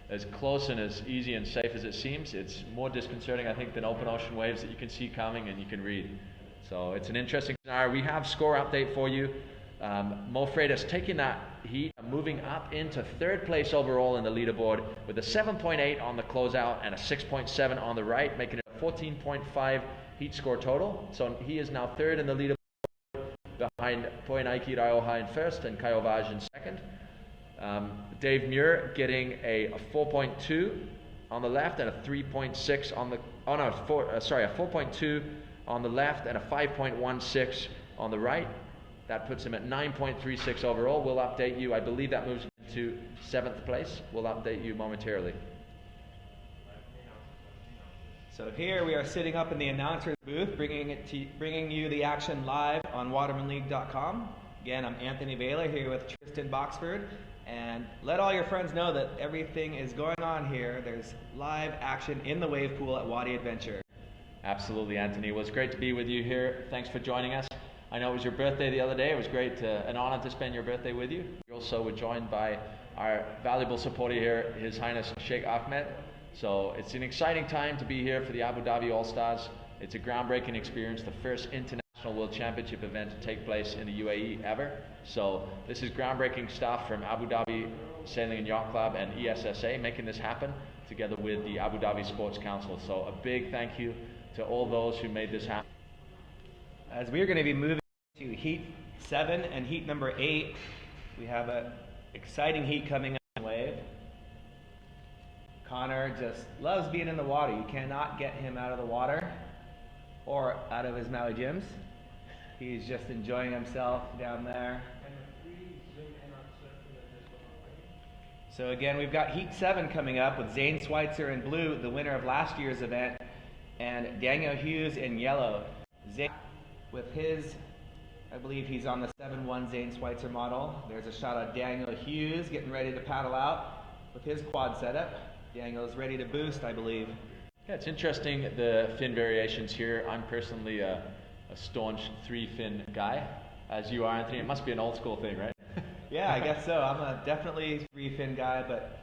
as close and as easy and safe as it seems, it's more disconcerting, I think, than open ocean waves that you can see coming and you can read. So it's an interesting scenario. We have score update for you. Mo Freitas taking that heat, moving up into third place overall in the leaderboard with a 7.8 on the closeout and a 6.7 on the right, making it a 14.5 heat score total. So he is now third in the leaderboard behind Poenaiki Raioha in first and Kaiovaj in second. Dave Muir getting a 4.2 on the left and a 3.6 on the, a 4.2 on the left and a 5.16 on the right. That puts him at 9.36 overall. We'll update you. I believe that moves him to 7th place. We'll update you momentarily. So here we are sitting up in the announcer's booth, bringing you the action live on watermanleague.com. Again, I'm Anthony Baylor here with Tristan Boxford, and let all your friends know that everything is going on here. There's live action in the wave pool at Wadi Adventure. Absolutely, Anthony. Well, it's great to be with you here. Thanks for joining us. I know it was your birthday the other day. It was great, an honor to spend your birthday with you. We also were joined by our valuable supporter here, His Highness Sheikh Ahmed. So it's an exciting time to be here for the Abu Dhabi All-Stars. It's a groundbreaking experience, the first international World Championship event to take place in the UAE ever. So this is groundbreaking stuff from Abu Dhabi Sailing and Yacht Club and ESSA making this happen together with the Abu Dhabi Sports Council. So a big thank you to all those who made this happen. As we're going to be moving to heat 7 and heat number 8, we have an exciting heat coming up on the wave. Connor just loves being in the water. You cannot get him out of the water or out of his Maui gyms. He's just enjoying himself down there. So again, we've got heat 7 coming up with Zane Schweitzer in blue, the winner of last year's event, and Daniel Hughes in yellow. Zane with his, I believe he's on the 7-1 Zane Schweitzer model. There's a shot of Daniel Hughes getting ready to paddle out with his quad setup. Daniel's ready to boost, I believe. Yeah, it's interesting, the fin variations here. I'm personally a staunch 3-fin guy, as you are, Anthony. It must be an old school thing, right? Yeah, I guess so. I'm a definitely 3-fin guy, but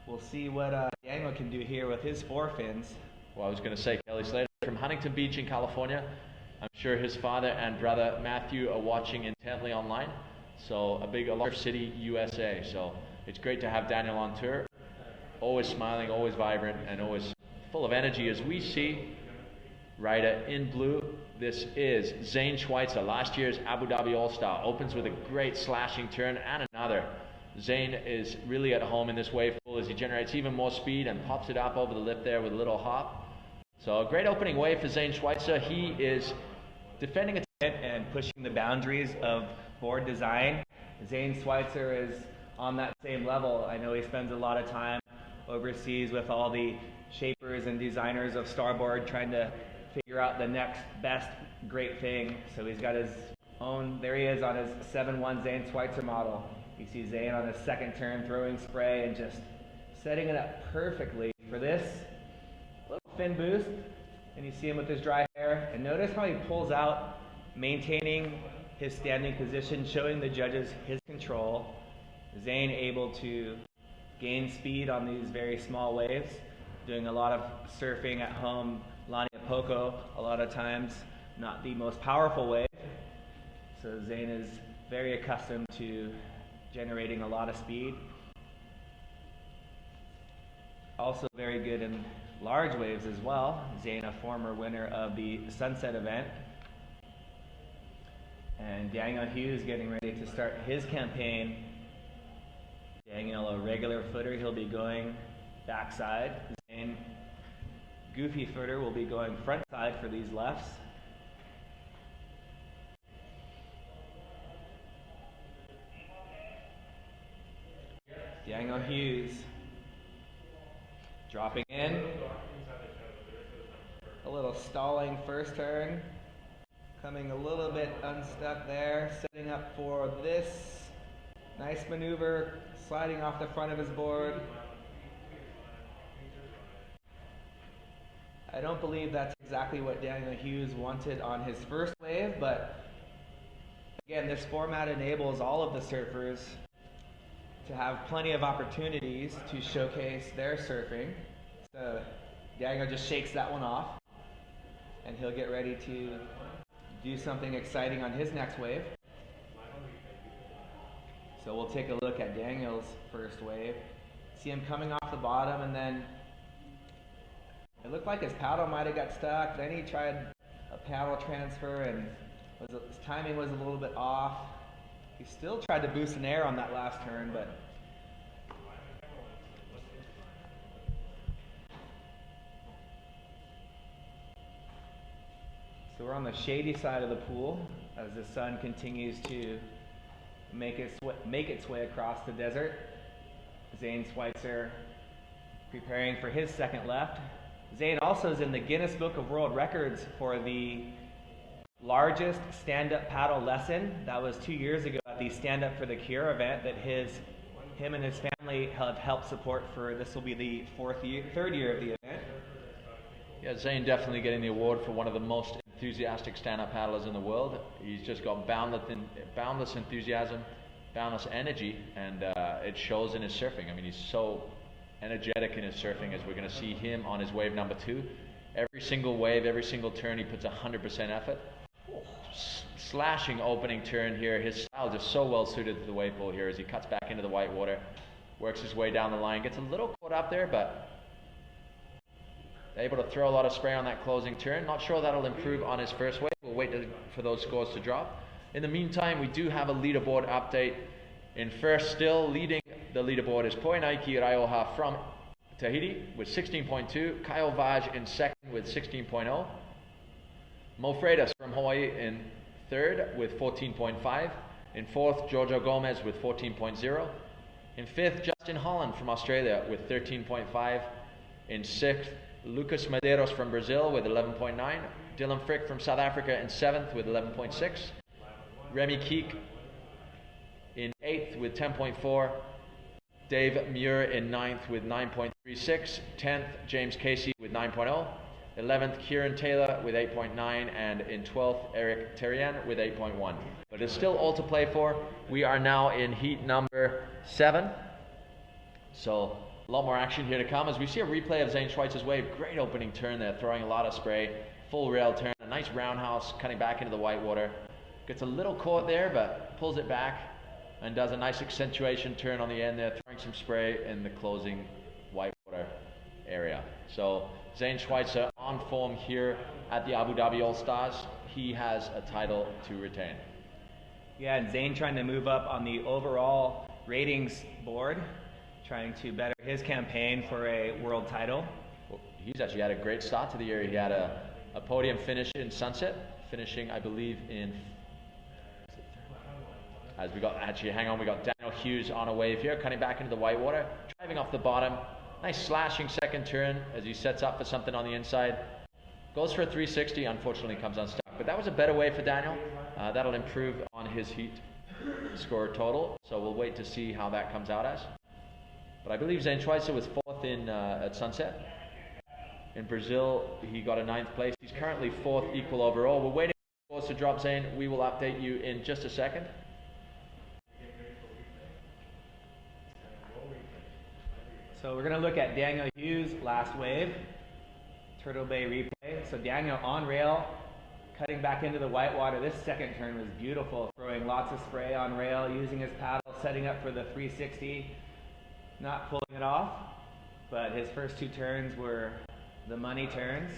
we'll see what Daniel can do here with his 4 fins. Well, I was going to say, Kelly Slater from Huntington Beach in California. I'm sure his father and brother Matthew are watching intently online. So a large city, USA. So it's great to have Daniel on tour. Always smiling, always vibrant, and always full of energy. As we see, rider in blue, this is Zane Schweitzer, last year's Abu Dhabi All-Star. Opens with a great slashing turn and another. Zane is really at home in this wave pool as he generates even more speed and pops it up over the lip there with a little hop. So a great opening wave for Zane Schweitzer. He is defending it and pushing the boundaries of board design. Zane Schweitzer is on that same level. I know he spends a lot of time overseas with all the shapers and designers of starboard trying to figure out the next best great thing. So he's got his own, there he is on his 7-1 Zane Schweitzer model. You see Zane on his second turn throwing spray and just setting it up perfectly for this little fin boost. And you see him with his dry hair. And notice how he pulls out, maintaining his standing position, showing the judges his control. Zane able to gain speed on these very small waves, doing a lot of surfing at home, Lani Poco, a lot of times not the most powerful wave. So Zane is very accustomed to generating a lot of speed. Also very good in large waves as well. Zane, a former winner of the Sunset event. And Daniel Hughes getting ready to start his campaign. Daniel, a regular footer, he'll be going backside. Zane, goofy footer, will be going front side for these lefts. Daniel Hughes dropping in. A little stalling first turn. Coming a little bit unstuck there. Setting up for this nice maneuver. Sliding off the front of his board. I don't believe that's exactly what Daniel Hughes wanted on his first wave, but again, this format enables all of the surfers to have plenty of opportunities to showcase their surfing. So Daniel just shakes that one off, and he'll get ready to do something exciting on his next wave. So we'll take a look at Daniel's first wave. See him coming off the bottom, and then it looked like his paddle might have got stuck. Then he tried a paddle transfer, and his timing was a little bit off. He still tried to boost an air on that last turn, but so we're on the shady side of the pool as the sun continues to make its way across the desert. Zane Schweitzer preparing for his second left. Zane also is in the Guinness Book of World Records for the largest stand-up paddle lesson. That was 2 years ago at the Stand Up for the Cure event that him and his family have helped support for. This will be the third year of the event. Yeah, Zane definitely getting the award for one of the most enthusiastic stand-up paddlers in the world. He's just got boundless enthusiasm, boundless energy, and it shows in his surfing. I mean, he's so energetic in his surfing, as we're going to see him on his wave number 2. Every single wave, every single turn, he puts 100% effort. Slashing opening turn here. His style just so well suited to the wave pool here as he cuts back into the white water, works his way down the line, gets a little caught up there, but able to throw a lot of spray on that closing turn. Not sure that'll improve on his first wave. We'll wait for those scores to drop. In the meantime, we do have a leaderboard update. In first, still leading the leaderboard is Poinaiki Raioha from Tahiti with 16.2. Kyle Vaj in second with 16.0. Mo Freitas from Hawaii in third with 14.5. In fourth, Giorgio Gomez with 14.0. In fifth, Justin Holland from Australia with 13.5. In sixth, Lucas Medeiros from Brazil with 11.9. Dylan Frick from South Africa in 7th with 11.6. Remy Keek in 8th with 10.4. Dave Muir in 9th with 9.36. 10th, James Casey with 9.0. 11th, Kieran Taylor with 8.9. And in 12th, Eric Terrien with 8.1. But it's still all to play for. We are now in heat number 7. So a lot more action here to come as we see a replay of Zane Schweitzer's wave. Great opening turn there, throwing a lot of spray. Full rail turn, a nice roundhouse, cutting back into the white water. Gets a little caught there, but pulls it back and does a nice accentuation turn on the end there, throwing some spray in the closing white water area. So Zane Schweitzer on form here at the Abu Dhabi All-Stars. He has a title to retain. Yeah, and Zane trying to move up on the overall ratings board, trying to better his campaign for a world title. Well, he's actually had a great start to the year. He had a podium finish in Sunset, finishing, I believe, in... As we got, actually, hang on, we got Daniel Hughes on a wave here, cutting back into the white water, driving off the bottom. Nice slashing second turn as he sets up for something on the inside. Goes for a 360, unfortunately comes unstuck. But that was a better wave for Daniel. That'll improve on his heat score total. So we'll wait to see how that comes out as. But I believe Zane Schweitzer was 4th in at Sunset. In Brazil, he got a 9th place. He's currently 4th equal overall. We're waiting for scores to drop, Zane. We will update you in just a second. So we're going to look at Daniel Hughes' last wave, Turtle Bay replay. So Daniel on rail, cutting back into the white water. This second turn was beautiful, throwing lots of spray on rail, using his paddle, setting up for the 360, not pulling it off. But his first 2 turns were the money turns.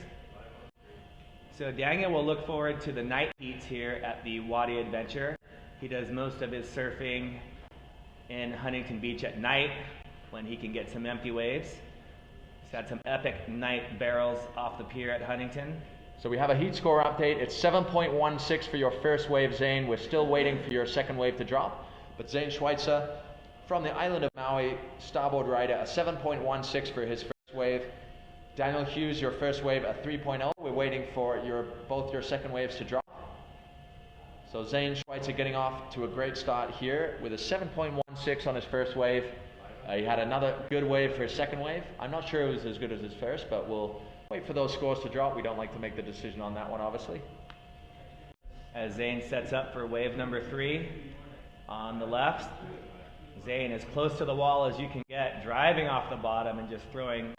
So Daniel will look forward to the night heats here at the Wadi Adventure. He does most of his surfing in Huntington Beach at night, when he can get some empty waves. He's had some epic night barrels off the pier at Huntington. So we have a heat score update. It's 7.16 for your first wave, Zane. We're still waiting for your second wave to drop. But Zane Schweitzer from the island of Maui, starboard rider, a 7.16 for his first wave. Daniel Hughes, your first wave, a 3.0. We're waiting for both your second waves to drop. So Zane Schweitzer getting off to a great start here with a 7.16 on his first wave. He had another good wave for his second wave. I'm not sure it was as good as his first, but we'll wait for those scores to drop. We don't like to make the decision on that one, obviously. As Zane sets up for wave number 3 on the left, Zane as close to the wall as you can get, driving off the bottom and just throwing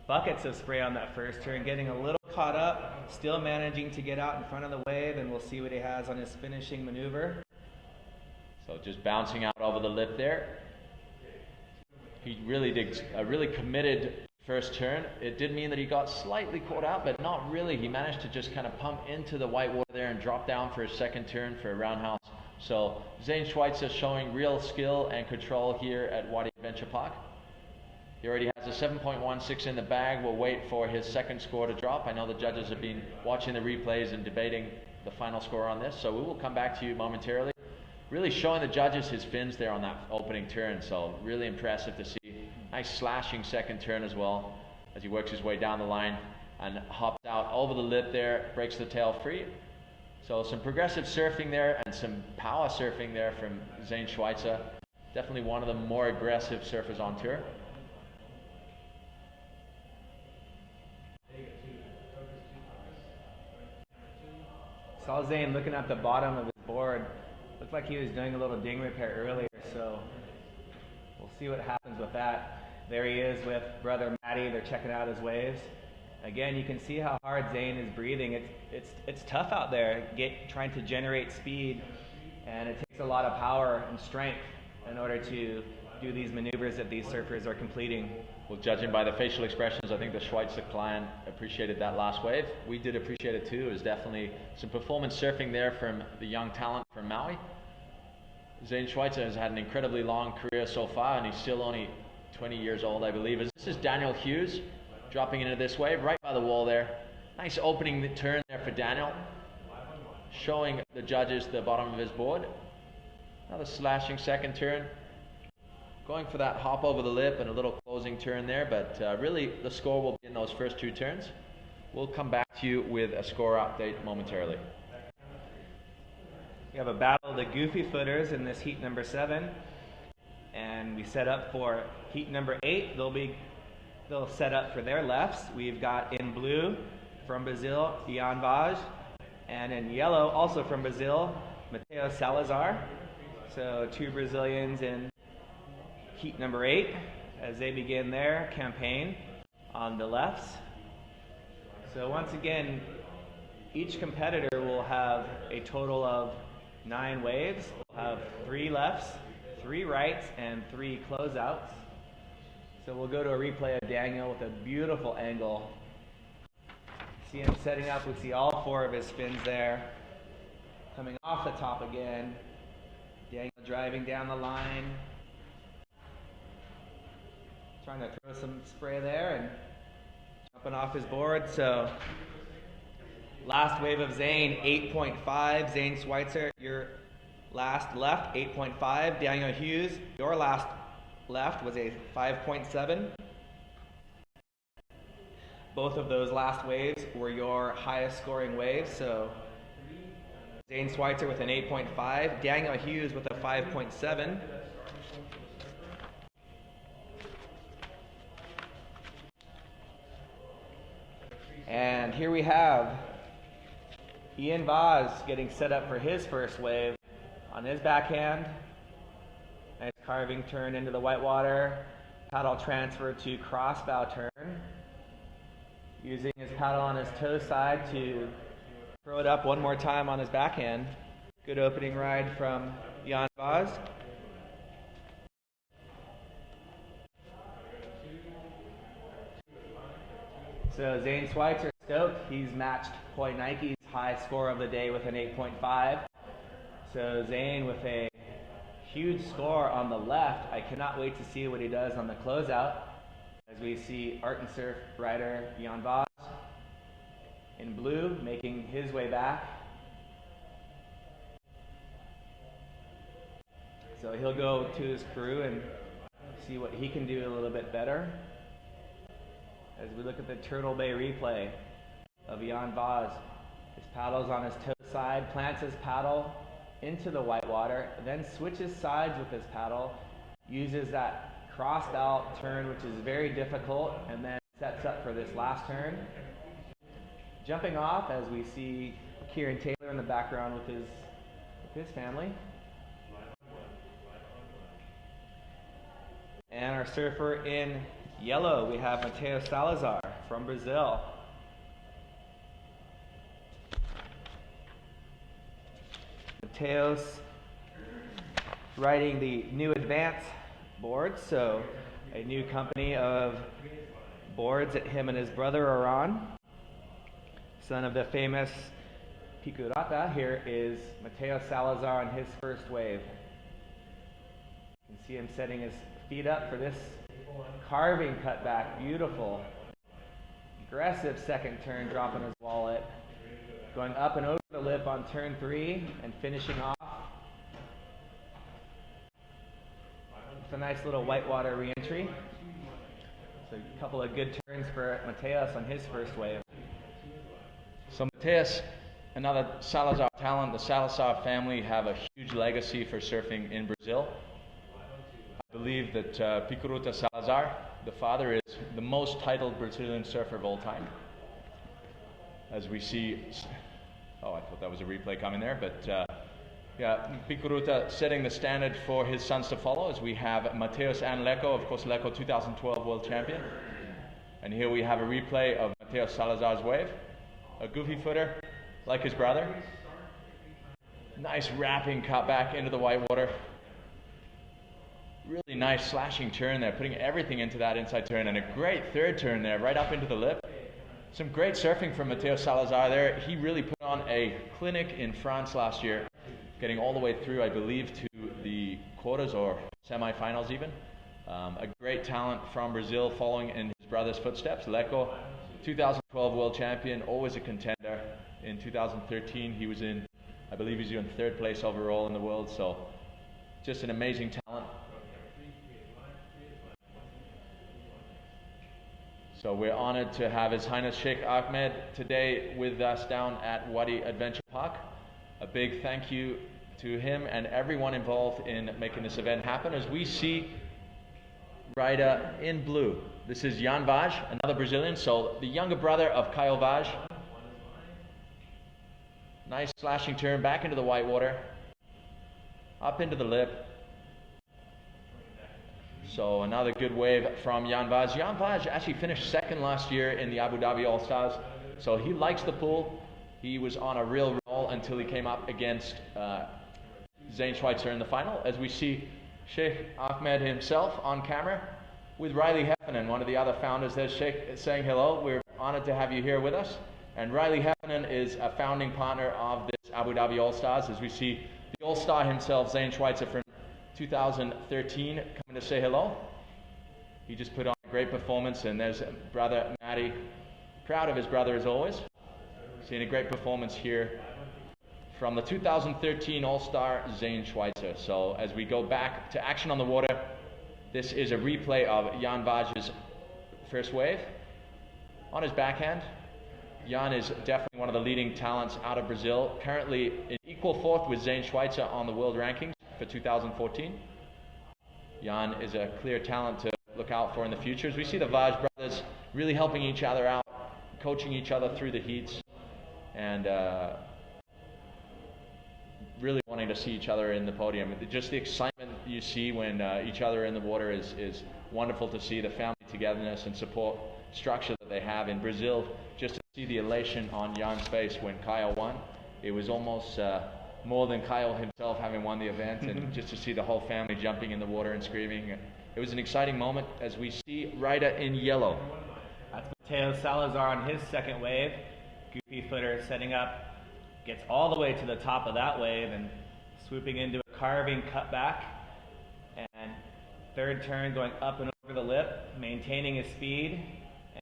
buckets of spray on that first turn, getting a little caught up, still managing to get out in front of the wave, and we'll see what he has on his finishing maneuver. So just bouncing out over the lip there. He really did a really committed first turn. It did mean that he got slightly caught out, but not really. He managed to just kind of pump into the white water there and drop down for his second turn for a roundhouse. So Zane Schweitzer showing real skill and control here at Wadi Adventure Park. He already has a 7.16 in the bag. We'll wait for his second score to drop. I know the judges have been watching the replays and debating the final score on this, so we will come back to you momentarily. Really showing the judges his fins there on that opening turn, so really impressive to see. Nice slashing second turn as well as he works his way down the line and hops out over the lip there, breaks the tail free. So some progressive surfing there and some power surfing there from Zane Schweitzer. Definitely one of the more aggressive surfers on tour. Saw Zane looking at the bottom of his board. Looked like he was doing a little ding repair earlier, so we'll see what happens with that. There he is with brother Matty. They're checking out his waves. Again, you can see how hard Zane is breathing. It's tough out there, trying to generate speed, and it takes a lot of power and strength in order to do these maneuvers that these surfers are completing. Well, judging by the facial expressions, I think the Schweitzer client appreciated that last wave. We did appreciate it too. It was definitely some performance surfing there from the young talent from Maui. Zane Schweitzer has had an incredibly long career so far, and he's still only 20 years old, I believe. This is Daniel Hughes dropping into this wave right by the wall there. Nice opening turn there for Daniel, showing the judges the bottom of his board. Another slashing second turn. Going for that hop over the lip and a little closing turn there, but really the score will be in those first two turns. We'll come back to you with a score update momentarily. We have a battle of the goofy footers in this heat number 7, and we set up for heat number 8. They'll set up for their lefts. We've got in blue from Brazil, Ian Vaz, and in yellow, also from Brazil, Mateo Salazar. So 2 Brazilians in heat number 8 as they begin their campaign on the lefts. So once again, each competitor will have a total of 9 waves. We'll have 3 lefts, 3 rights, and 3 closeouts. So we'll go to a replay of Daniel with a beautiful angle. See him setting up. We see all 4 of his fins there. Coming off the top again. Daniel driving down the line. Trying to throw some spray there and jumping off his board. So last wave of Zane, 8.5. Zane Schweitzer, your last left, 8.5. Daniel Hughes, your last left was a 5.7. Both of those last waves were your highest scoring waves. So Zane Schweitzer with an 8.5. Daniel Hughes with a 5.7. And here we have Ian Vaz getting set up for his first wave on his backhand. Nice carving turn into the whitewater. Paddle transfer to crossbow turn. Using his paddle on his toe side to throw it up one more time on his backhand. Good opening ride from Ian Vaz. So Zane Schweitzer stoked. He's matched Koi Nike's high score of the day with an 8.5. So Zane with a huge score on the left. I cannot wait to see what he does on the closeout as we see art and surf rider Ian Vaz in blue making his way back. So he'll go to his crew and see what he can do a little bit better. As we look at the Turtle Bay replay of Ian Vaz, his paddle's on his toe side, plants his paddle into the whitewater, then switches sides with his paddle, uses that crossed out turn, which is very difficult, and then sets up for this last turn. Jumping off as we see Kieran Taylor in the background with his family. And our surfer in yellow, we have Mateo Salazar from Brazil. Mateo's riding the new Advance boards, so a new company of boards that him and his brother are on. Son of the famous Picurata, here is Mateo Salazar on his first wave. You can see him setting his feet up for this carving cutback. Beautiful. Aggressive second turn, dropping his wallet. Going up and over the lip on turn 3 and finishing off with a nice little whitewater re-entry. So a couple of good turns for Mateus on his first wave. So Mateus, another Salazar talent. The Salazar family have a huge legacy for surfing in Brazil. I believe that Picurata Salazar, the father, is the most titled Brazilian surfer of all time. As we see, oh, I thought that was a replay coming there, but yeah, Picurata setting the standard for his sons to follow, as we have Mateus and Leco, of course Leco 2012 world champion. And here we have a replay of Mateus Salazar's wave. A goofy footer, like his brother. Nice wrapping cut back into the whitewater. Really nice slashing turn there, putting everything into that inside turn, and a great third turn there, right up into the lip. Some great surfing from Mateo Salazar there. He really put on a clinic in France last year, getting all the way through, I believe, to the quarters or semifinals even. A great talent from Brazil, following in his brother's footsteps. Leco, 2012 world champion, always a contender. In 2013, he was in, I believe he's in 3rd place overall in the world, so just an amazing talent. So we're honored to have His Highness Sheikh Ahmed today with us down at Wadi Adventure Park. A big thank you to him and everyone involved in making this event happen. As we see rider in blue, this is Jan Vaz, another Brazilian, so the younger brother of Caio Vaz. Nice slashing turn back into the whitewater, up into the lip. So another good wave from Jan Vaz. Jan Vaz actually finished 2nd last year in the Abu Dhabi All-Stars, so he likes the pool. He was on a real roll until he came up against Zane Schweitzer in the final. As we see Sheikh Ahmed himself on camera with Riley Heffernan, one of the other founders. There's Sheikh saying hello. We're honored to have you here with us. And Riley Heffernan is a founding partner of this Abu Dhabi All-Stars. As we see the All-Star himself, Zane Schweitzer from 2013, coming to say hello. He just put on a great performance, and there's brother Matty, proud of his brother as always. Seeing a great performance here from the 2013 All-Star Zane Schweitzer. So as we go back to action on the water, this is a replay of Jan Vaz's first wave. On his backhand, Jan is definitely one of the leading talents out of Brazil, currently in equal 4th with Zane Schweitzer on the world rankings for 2014. Jan is a clear talent to look out for in the future. As we see the Vaz brothers really helping each other out, coaching each other through the heats, and really wanting to see each other in the podium. Just the excitement you see when each other in the water is wonderful to see. The family togetherness and support structure that they have in Brazil. Just to see the elation on Jan's face when Kyle won. It was almost more than Kyle himself having won the event, and just to see the whole family jumping in the water and screaming. It was an exciting moment as we see rider in yellow. That's Mateo Salazar on his second wave. Goofy footer setting up, gets all the way to the top of that wave and swooping into a carving cutback. And third turn going up and over the lip, maintaining his speed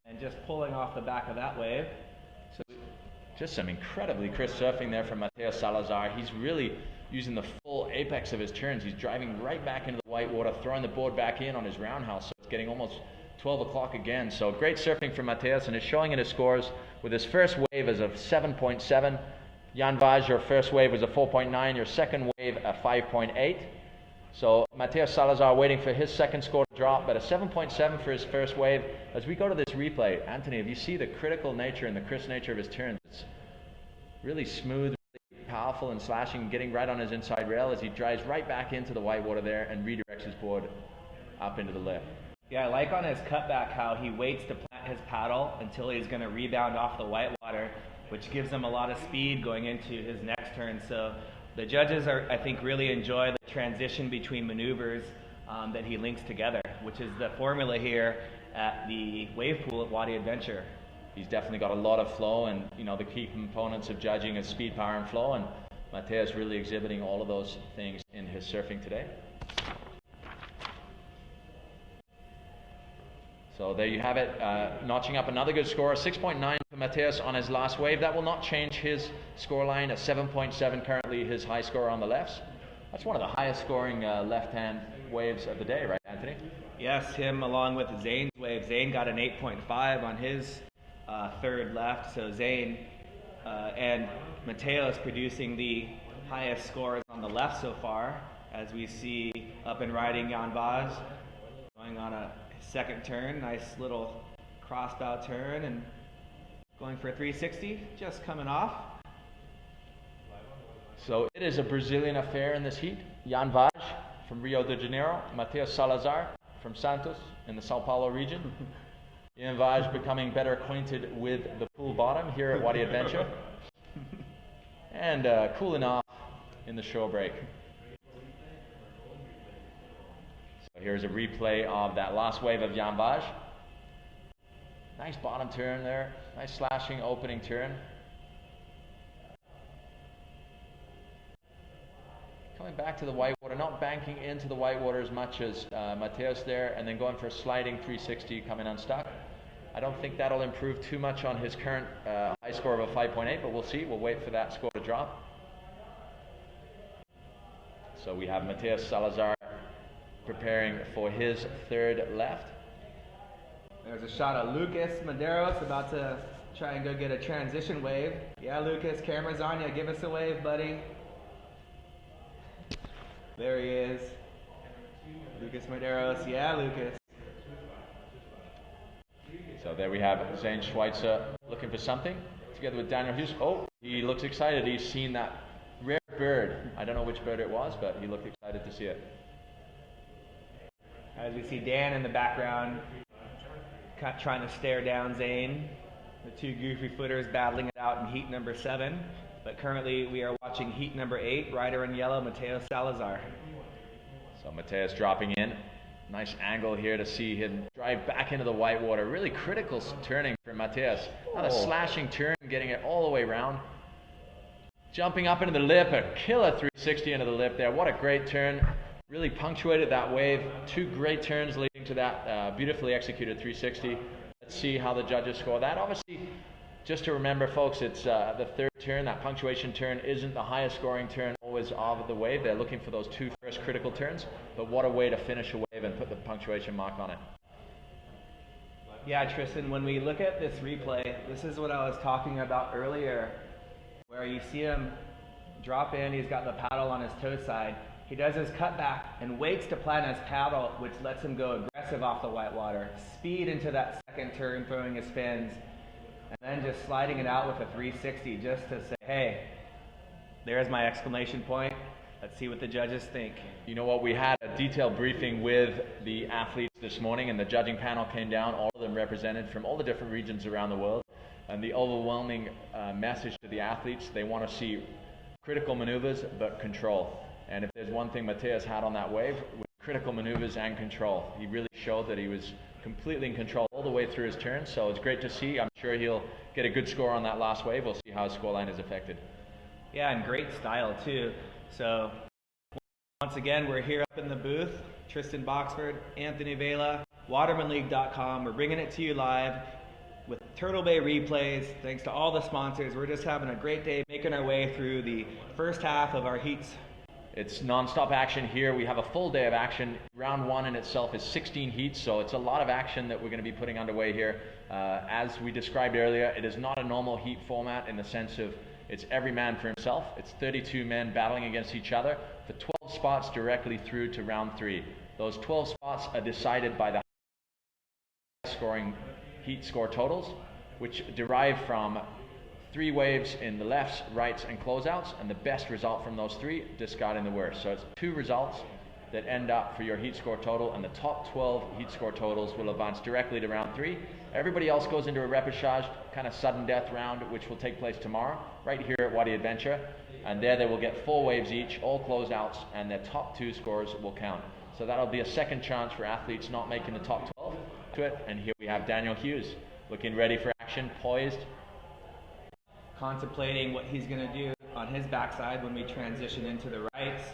and just pulling off the back of that wave. So just some incredibly crisp surfing there from Mateo Salazar. He's really using the full apex of his turns. He's driving right back into the white water, throwing the board back in on his roundhouse. So it's getting almost 12 o'clock again. So great surfing from Mateus, and is showing in his scores with his first wave as a 7.7. Jan Vaz, your first wave was a 4.9. Your second wave a 5.8. So Mateus Salazar waiting for his second score to drop, but a 7.7 for his first wave. As we go to this replay, Anthony, if you see the critical nature and the crisp nature of his turns, it's really smooth, really powerful and slashing, getting right on his inside rail as he drives right back into the whitewater there and redirects his board up into the lip. Yeah, I like on his cutback how he waits to plant his paddle until he's going to rebound off the whitewater, which gives him a lot of speed going into his next turn. So The judges I think, really enjoy the transition between maneuvers that he links together, which is the formula here at the wave pool at Wadi Adventure. He's definitely got a lot of flow, and the key components of judging is speed, power, and flow, and Mateus really exhibiting all of those things in his surfing today. So there you have it, notching up another good score, 6.9 for Mateus on his last wave. That will not change his scoreline at 7.7, currently his high score on the lefts. That's one of the highest scoring left-hand waves of the day, right, Anthony? Yes, him along with Zane's wave. Zane got an 8.5 on his third left, so Zane and Mateus producing the highest scores on the left so far, as we see up and riding Jan Vaz going on a second turn, nice little crossbow turn, and going for a 360, just coming off. So it is a Brazilian affair in this heat. Jan Vaz from Rio de Janeiro, Mateus Salazar from Santos in the Sao Paulo region. Jan Vaz becoming better acquainted with the pool bottom here at Wadi Adventure. And cooling off in the shore break. So here's a replay of that last wave of Jan Vaz. Nice bottom turn there, nice slashing opening turn. Coming back to the whitewater, not banking into the whitewater as much as Mateus there, and then going for a sliding 360 coming unstuck. I don't think that'll improve too much on his current high score of a 5.8, but we'll see. We'll wait for that score to drop. So we have Mateus Salazar preparing for his third left. There's a shot of Lucas Medeiros about to try and go get a transition wave. Yeah, Lucas, camera's on you. Give us a wave, buddy. There he is. Lucas Medeiros. Yeah, Lucas. So there we have Zane Schweitzer looking for something together with Daniel Hughes. Oh, he looks excited. He's seen that rare bird. I don't know which bird it was, but he looked excited to see it. As we see Dan in the background trying to stare down Zane. The two goofy footers battling it out in heat number 7. But currently we are watching heat number 8, rider in yellow, Mateus Salazar. So Mateus dropping in. Nice angle here to see him drive back into the whitewater. Really critical turning for Mateus. Not a slashing turn, getting it all the way around. Jumping up into the lip, a killer 360 into the lip there. What a great turn. Really punctuated that wave. 2 great turns leading to that beautifully executed 360. Let's see how the judges score that. Obviously, just to remember, folks, it's the third turn. That punctuation turn isn't the highest scoring turn always of the wave. They're looking for those 2 first critical turns. But what a way to finish a wave and put the punctuation mark on it. Yeah, Tristan, when we look at this replay, this is what I was talking about earlier, where you see him drop in. He's got the paddle on his toe side. He does his cutback and waits to plant his paddle, which lets him go aggressive off the whitewater. Speed into that second turn, throwing his fins. And then just sliding it out with a 360 just to say, hey, there's my exclamation point. Let's see what the judges think. You know what, we had a detailed briefing with the athletes this morning, and the judging panel came down, all of them represented from all the different regions around the world. And the overwhelming message to the athletes, they want to see critical maneuvers, but control. And if there's one thing Mateus had on that wave, was critical maneuvers and control. He really showed that he was completely in control all the way through his turn, so it's great to see. I'm sure he'll get a good score on that last wave. We'll see how his scoreline is affected. Yeah, and great style too. So once again, we're here up in the booth. Tristan Boxford, Anthony Vela, WatermanLeague.com. We're bringing it to you live with Turtle Bay replays. Thanks to all the sponsors. We're just having a great day making our way through the first half of our heats. It's non-stop action here. We have a full day of action. Round 1 in itself is 16 heats, so it's a lot of action that we're going to be putting underway here. As we described earlier, it is not a normal heat format in the sense of it's every man for himself. It's 32 men battling against each other for 12 spots directly through to round 3. Those 12 spots are decided by the scoring heat score totals, which derive from 3 waves in the lefts, rights, and closeouts, and the best result from those 3 discarding the worst. So it's 2 results that end up for your heat score total, and the top 12 heat score totals will advance directly to round 3. Everybody else goes into a repechage, kind of sudden death round, which will take place tomorrow, right here at Wadi Adventure. And there they will get 4 waves each, all closeouts, and their top 2 scores will count. So that'll be a second chance for athletes not making the top 12 to it. And here we have Daniel Hughes, looking ready for action, poised. Contemplating what he's going to do on his backside when we transition into the rights.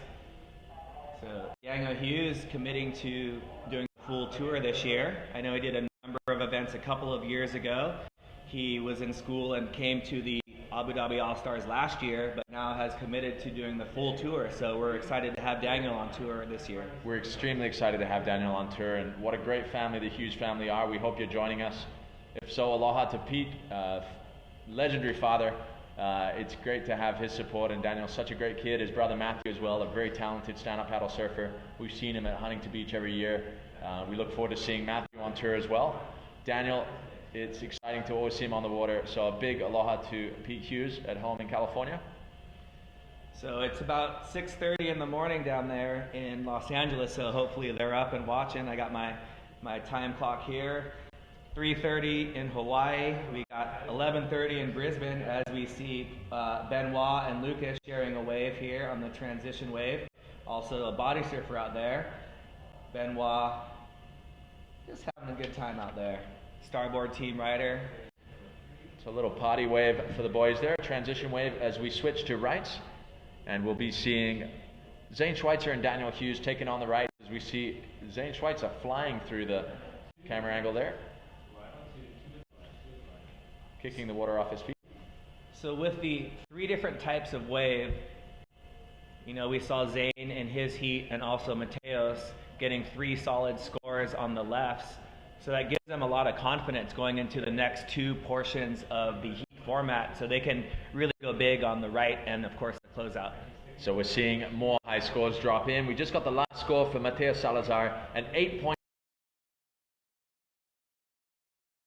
So Daniel Hughes committing to doing the full tour this year. I know he did a number of events a couple of years ago. He was in school and came to the Abu Dhabi All-Stars last year, but now has committed to doing the full tour. So we're excited to have Daniel on tour this year. We're extremely excited to have Daniel on tour, and what a great family the Hughes family are. We hope you're joining us. If so, aloha to Pete, legendary father. It's great to have his support, and Daniel's such a great kid. His brother Matthew as well, a very talented stand-up paddle surfer. We've seen him at Huntington Beach every year. We look forward to seeing Matthew on tour as well. Daniel, it's exciting to always see him on the water, so a big aloha to Pete Hughes at home in California. So it's about 6:30 in the morning down there in Los Angeles, so hopefully they're up and watching. I got my time clock here. 3:30 in Hawaii. We got 11:30 in Brisbane as we see Benoit and Lucas sharing a wave here on the transition wave. Also a body surfer out there. Benoit just having a good time out there. Starboard team rider. It's a little party wave for the boys there. Transition wave as we switch to rights. And we'll be seeing Zane Schweitzer and Daniel Hughes taking on the right as we see Zane Schweitzer flying through the camera angle there, kicking the water off his feet. So with the 3 different types of wave, you know, we saw Zane in his heat and also Mateos getting 3 solid scores on the lefts. So that gives them a lot of confidence going into the next 2 portions of the heat format, so they can really go big on the right and of course the closeout. So we're seeing more high scores drop in. We just got the last score for Mateos Salazar, an 8.0